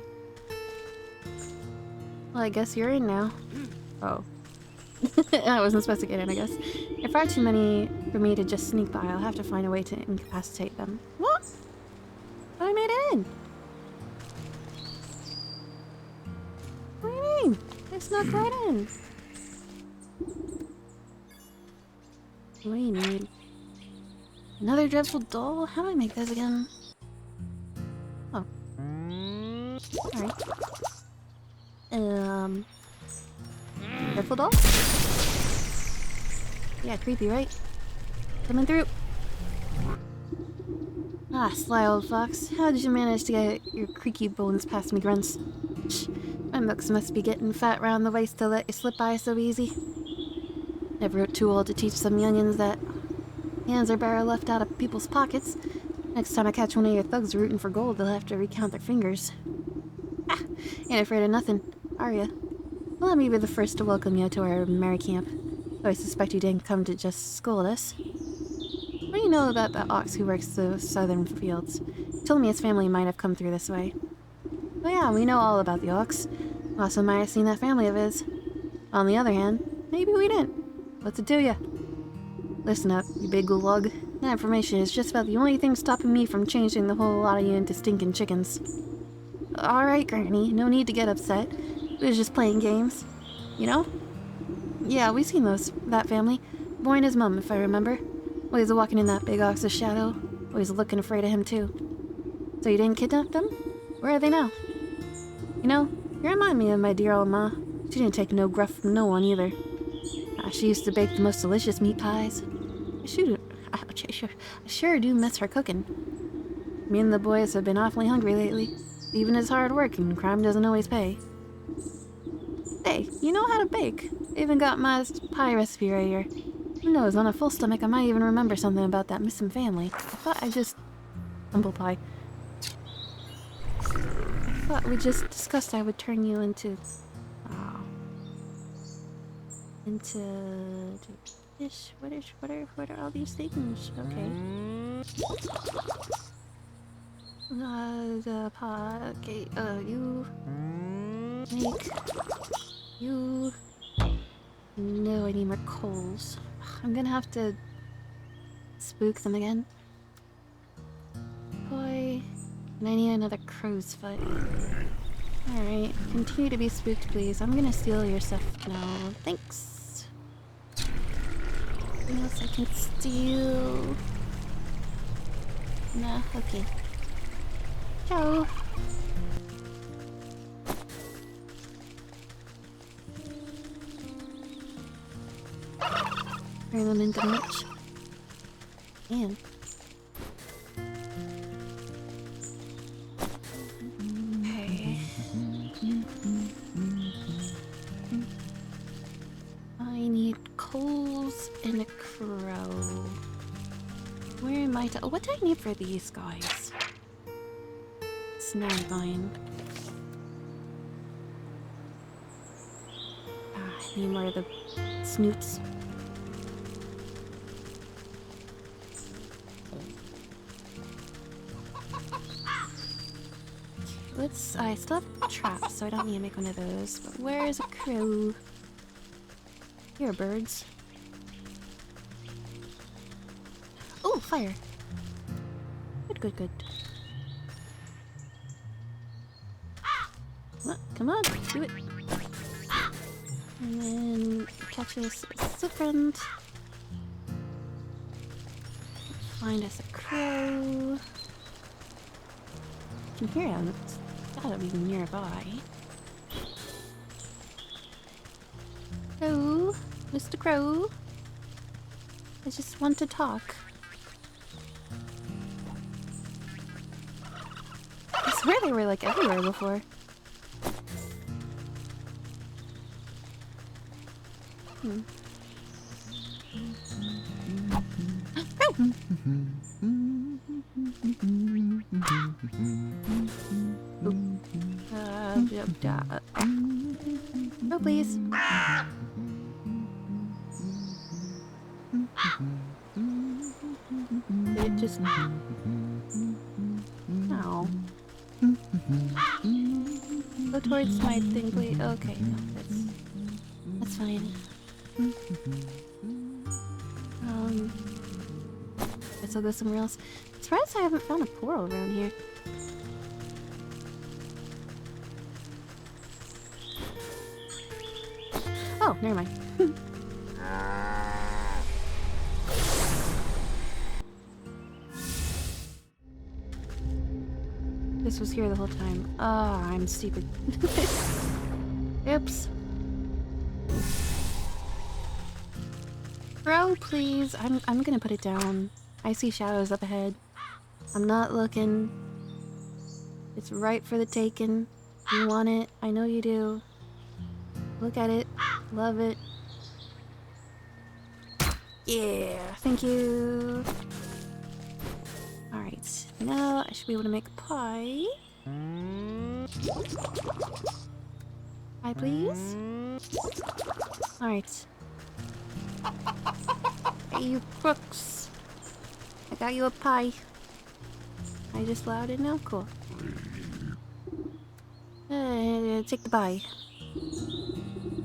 Well, I guess you're in now. Oh. I wasn't supposed to get in, I guess. There are far too many for me to just sneak by. I'll have to find a way to incapacitate them. What? But I made it in! What do you mean? They snuck right in. What do you need? Another dreadful doll? How do I make this again? Oh. Alright. Dreadful doll? Yeah, creepy, right? Coming through. Ah, sly old fox. How did you manage to get your creaky bones past me grunts? My mooks must be getting fat round the waist to let you slip by so easy. Never too old to teach some youngins that hands are better left out of people's pockets. Next time I catch one of your thugs rooting for gold, they'll have to recount their fingers. Ah, ain't afraid of nothing, are ya? Well, let me be the first to welcome you to our merry camp. Though I suspect you didn't come to just scold us. What do you know about the ox who works the southern fields? He told me his family might have come through this way. Oh yeah, we know all about the ox. Also might have seen that family of his. On the other hand, maybe we didn't. What's it to ya? Listen up, you big lug. That information is just about the only thing stopping me from changing the whole lot of you into stinking chickens. Alright, Granny, no need to get upset. We was just playing games. You know? Yeah, we seen that family. Boy and his mum, if I remember. Always walking in that big ox's shadow. Always looking afraid of him, too. So you didn't kidnap them? Where are they now? You know, you remind me of my dear old ma. She didn't take no gruff from no one, either. She used to bake the most delicious meat pies. I sure do miss her cooking. Me and the boys have been awfully hungry lately. Even as hard work and crime doesn't always pay. Hey, you know how to bake. I even got my pie recipe right here. Who knows, on a full stomach I might even remember something about that missing family. I thought I just... Humble pie. I thought we just discussed I would turn you into... Oh. Into... Fish? What are all these things? Okay. The pot... Okay, you... Make... You... No, I need more coals. I'm gonna have to... spook them again. Boy... And I need another crow's foot. Alright, continue to be spooked, please. I'm gonna steal your stuff now. Thanks. What else I can steal? Nah, okay. Ciao! Turn them into much. Man. Okay. I need coals and a crow. Where am I? Oh, what do I need for these guys? Snagvine. I need more of the snoots. I still have traps, so I don't need to make one of those. But where is a crow? Here are birds. Oh, fire! Good. Come on, do it! And then catch us a silkfriend. Find us a crow. I can hear him. It's gotta be nearby. Hello, Mr. Crow. I just want to talk. I swear they were like everywhere before. No, please. It just... No. Go towards my thing, please. Okay, no, that's fine. Guess I'll go somewhere else. Surprised I haven't found a portal around here. Oh, never mind. This was here the whole time. Oh, I'm stupid. Oops. Bro, please. I'm gonna put it down. I see shadows up ahead. I'm not looking. It's right for the taking. You want it. I know you do. Look at it. Love it. Yeah, thank you. Alright, now I should be able to make a pie. Pie, please. Alright. Hey, you crooks. I got you a pie. I just allowed it now? Cool. Take the pie.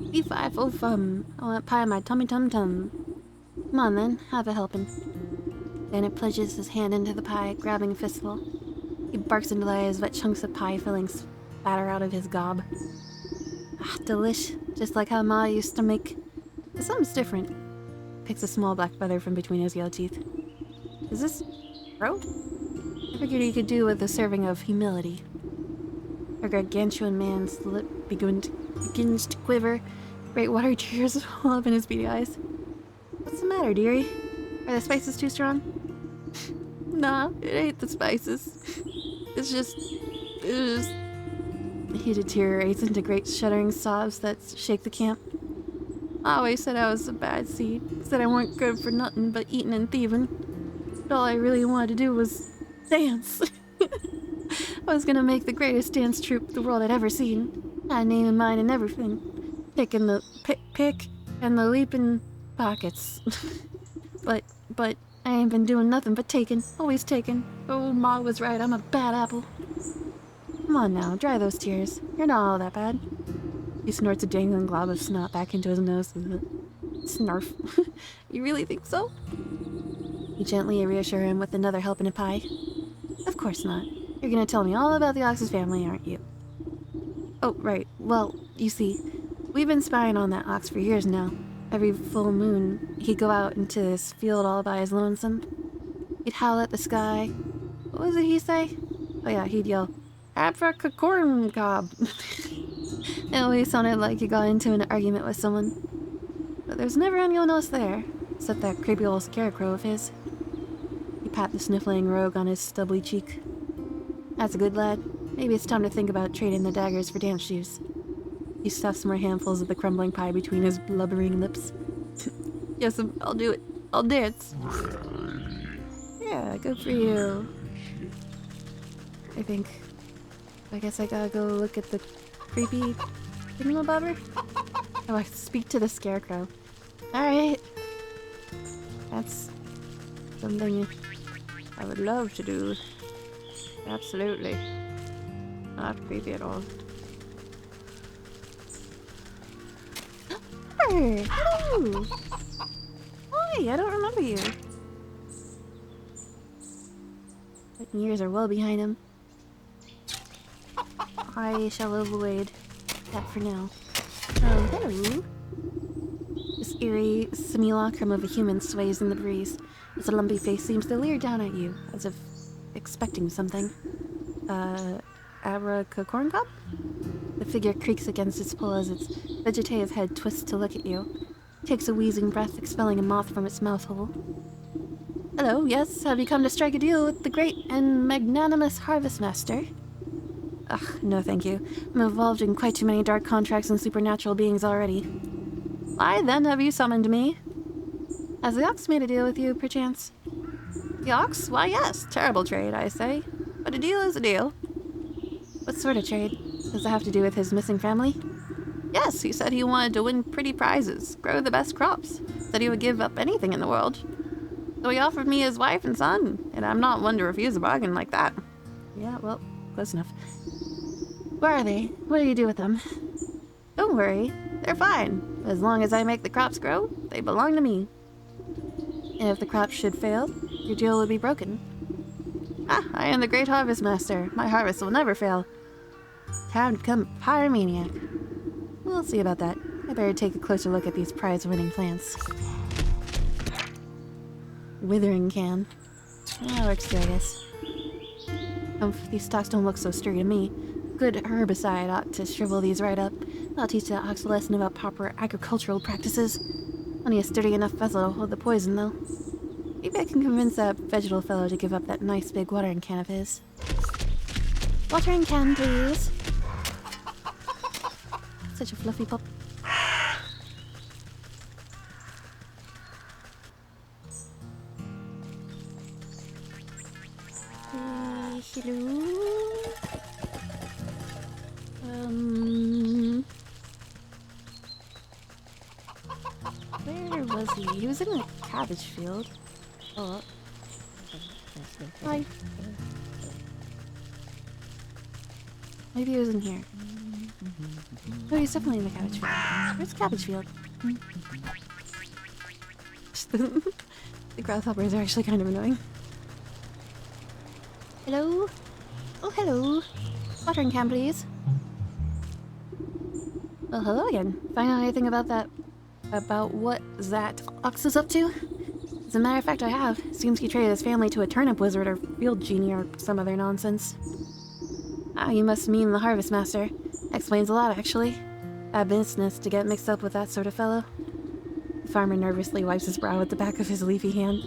B5 oh fum. I want pie on my tummy tum tum. Come on then, have a helping. Bennett plunges his hand into the pie, grabbing a fistful. He barks in delight as wet chunks of pie fillings spatter out of his gob. Ah, delish. Just like how Ma used to make. But something's different. Picks a small black feather from between his yellow teeth. Is this rope? I figured he could do with a serving of humility. Her gargantuan man's lip begins to quiver. Great water tears all up in his beady eyes. What's the matter, dearie? Are the spices too strong? Nah, it ain't the spices. It's just... He deteriorates into great shuddering sobs that shake the camp. I always said I was a bad seed. Said I weren't good for nothing but eating and thieving. But all I really wanted to do was dance. I was gonna make the greatest dance troupe the world had ever seen. I had a name in mind and everything. Pick and the leaping pockets. but I ain't been doing nothing but taking. Always taking. Oh, Ma was right. I'm a bad apple. Come on now, dry those tears. You're not all that bad. He snorts a dangling glob of snot back into his nose. Snarf. You really think so? You gently reassure him with another helping of pie. Of course not. You're gonna tell me all about the Ox's family, aren't you? Oh, right. Well, you see, we've been spying on that ox for years now. Every full moon, he'd go out into this field all by his lonesome. He'd howl at the sky. What was it he'd say? Oh yeah, he'd yell, "Abracacorn cob." It always sounded like he got into an argument with someone. But there's never anyone else there, except that creepy old scarecrow of his. He pat the sniffling rogue on his stubbly cheek. That's a good lad. Maybe it's time to think about trading the daggers for dance shoes. He stuffs more handfuls of the crumbling pie between his blubbering lips. Yes, I'll do it. I'll dance. Yeah, good for you. I guess I gotta go look at the creepy thingamabobber. Oh, I speak to the scarecrow. Alright. That's something I would love to do. Absolutely. Not creepy at all. Hey, hello! Hi, I don't remember you. But years are well behind him. I shall avoid that for now. Hello. This eerie simulacrum of a human sways in the breeze. Its lumpy face seems to leer down at you, as if expecting something. Abracacorn cob? The figure creaks against its pull as its vegetative head twists to look at you. Takes a wheezing breath, expelling a moth from its mouth hole. Hello, yes, have you come to strike a deal with the great and magnanimous Harvest Master? Ugh, no thank you. I'm involved in quite too many dark contracts and supernatural beings already. Why then have you summoned me? Has the Ox made a deal with you, perchance? The Ox? Why yes, terrible trade, I say. But a deal is a deal. What sort of trade? Does it have to do with his missing family? Yes, he said he wanted to win pretty prizes, grow the best crops. Said he would give up anything in the world. So he offered me his wife and son, and I'm not one to refuse a bargain like that. Yeah, well, close enough. Where are they? What do you do with them? Don't worry, they're fine. As long as I make the crops grow, they belong to me. And if the crops should fail, your deal would be broken. Ah, I am the great Harvest Master. My harvest will never fail. Time to become a pyromaniac. We'll see about that. I better take a closer look at these prize-winning plants. Withering can. That works too, I guess. These stalks don't look so sturdy to me. Good herbicide ought to shrivel these right up. I'll teach that ox a lesson about proper agricultural practices. Only a sturdy enough vessel to hold the poison, though. Maybe I can convince that vegetal fellow to give up that nice big watering can of his. Watering can, please. Such a fluffy pup. Hello? Where was he? He was in a cabbage field. Oh. Hi. Maybe he was in here. Oh, he's definitely in the cabbage field. Where's the cabbage field? The grasshoppers are actually kind of annoying. Hello? Oh, hello. Watering can, please. Well, hello again. Find out anything about what that ox is up to? As a matter of fact, I have. Seems he traded his family to a turnip wizard or field genie or some other nonsense. Ah, you must mean the Harvest Master. Explains a lot, actually. Bad business to get mixed up with that sort of fellow. The farmer nervously wipes his brow with the back of his leafy hand.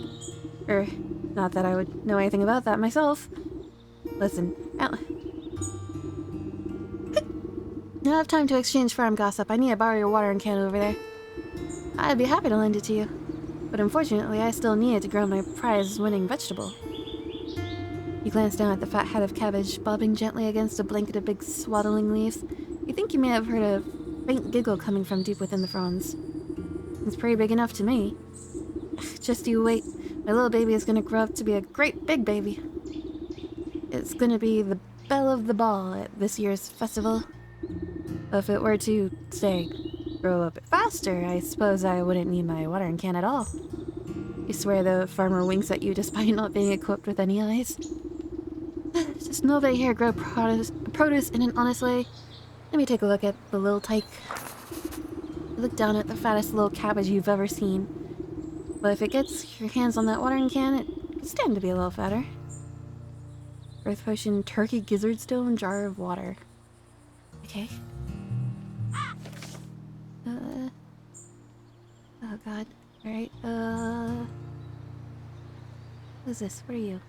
Not that I would know anything about that myself. Listen, I don't have time to exchange farm gossip. I need to borrow your watering can over there. I'd be happy to lend it to you. But unfortunately, I still need it to grow my prize-winning vegetable. You glance down at the fat head of cabbage, bobbing gently against a blanket of big swaddling leaves. You think you may have heard a faint giggle coming from deep within the fronds. It's pretty big enough to me. Just you wait. My little baby is gonna grow up to be a great big baby. It's gonna be the belle of the ball at this year's festival. If it were to, say, grow a bit faster, I suppose I wouldn't need my watering can at all. You swear the farmer winks at you despite not being equipped with any eyes. Just nobody here grow produce in an honest way. Let me take a look at the little tyke. You look down at the fattest little cabbage you've ever seen. But if it gets your hands on that watering can, it could stand to be a little fatter. Earth potion, turkey, gizzard stone, jar of water. Okay. Oh god. Alright, What is this? What are you?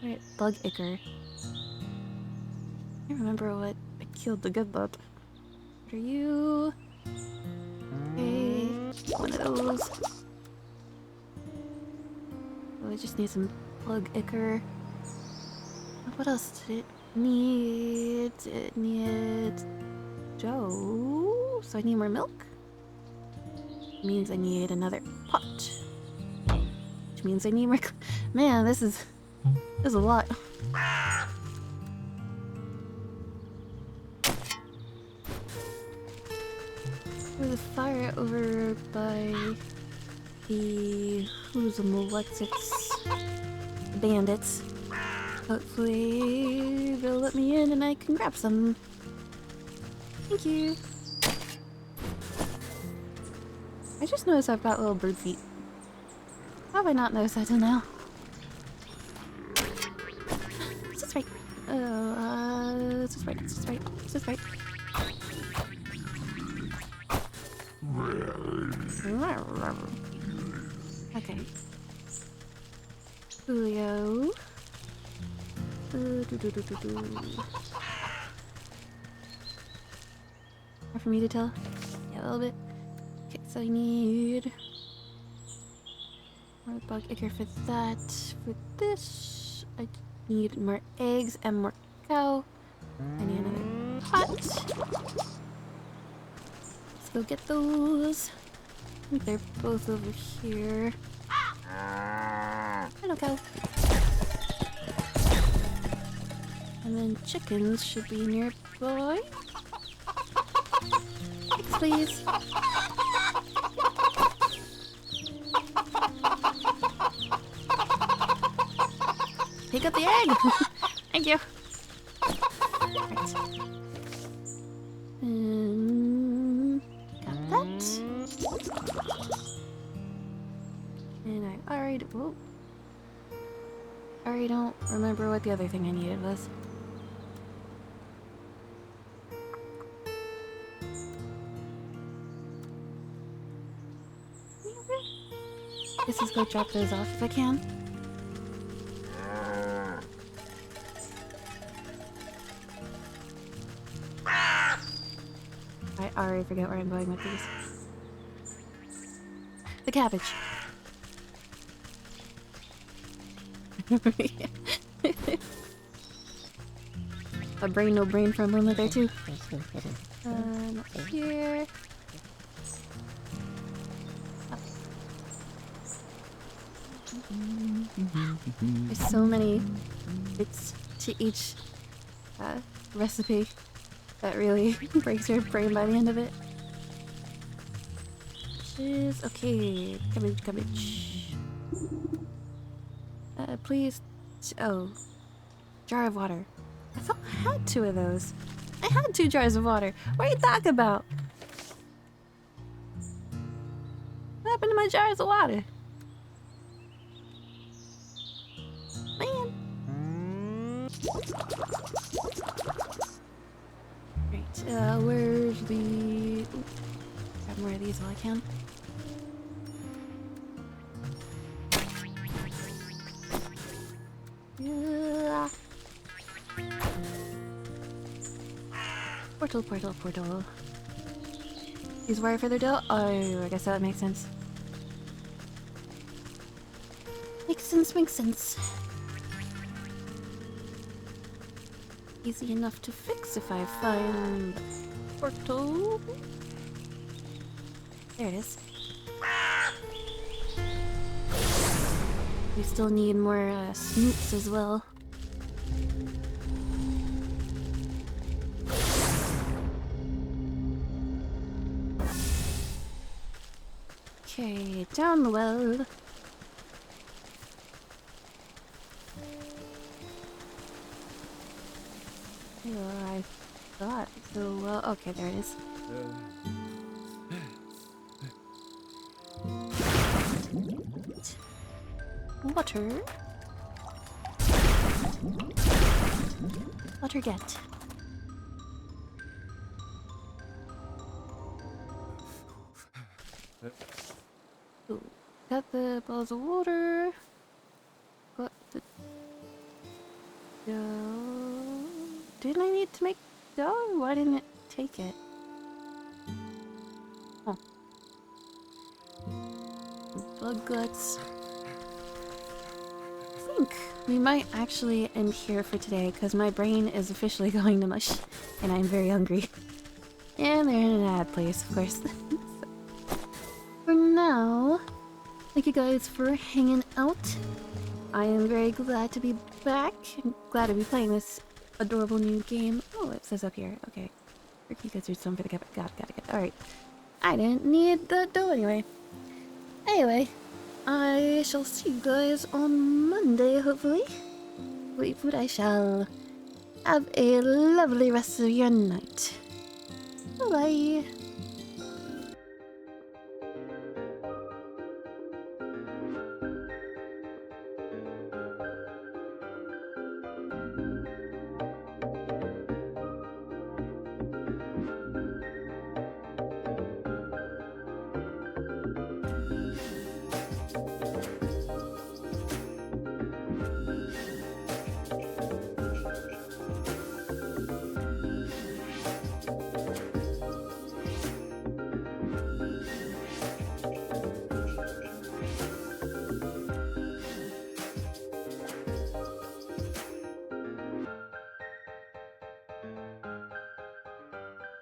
Alright, bug ichor. I remember what I killed the good bug. What are you? Okay, one of those. Oh, I just need some bug ichor. What else did it need? It needs dough. So I need more milk. Means I need another pot. Which means I need more. Man, this is a lot. There's a fire over by the who's the Malexics bandits. Hopefully they'll let me in and I can grab some. Thank you. I just noticed I've got little bird feet. How have I not noticed that till now? Is this right? Is this right? Is this right? Is this right? Okay. Julio. More for me to tell? Yeah, a little bit. Okay, so I need more bug ichor for that. For this, I need more eggs and more cow. I need another pot. Let's go get those. I think they're both over here. Hello, cow. And then chickens should be nearby. Eggs, please. Pick up the egg! Thank you. Right. Got that. And I already... Whoa. I already don't remember what the other thing I needed was. Guess let's go drop those off if I can. I already forget where I'm going with these. The cabbage. A brain, no brain for a moment there too. Not here. There's so many bits to each recipe that really breaks your brain by the end of it. Which is okay. Cabbage, cabbage. Please. Oh, jar of water. I thought I had 2 of those. I had 2 jars of water. What are you talking about? What happened to my jars of water? Man. Right, where's the... Ooh, grab more of these while I can. Yeah. Portal, portal, portal. Use wire for their dough? Oh, I guess that would make sense. Makes sense, makes sense. Easy enough to fix if I find the portal. There it is. We still need more snoops as well. Okay, down the well. Oh, I thought so well. Okay, there it is. Water. Water get. Ooh. Got the balls of water. Got the dough. Didn't I need to make dough? Why didn't it take it? Oh. Bug guts. I think we might actually end here for today because my brain is officially going to mush and I'm very hungry. And they're in an ad place, of course. For now, thank you guys for hanging out. I am very glad to be back. I'm glad to be playing this adorable new game. Oh, it says up here. Okay. You guys are some for the got it. Alright. I didn't need the dough anyway. Anyway, I shall see you guys on Monday, hopefully. Wytchwood, I shall have a lovely rest of your night. Bye-bye.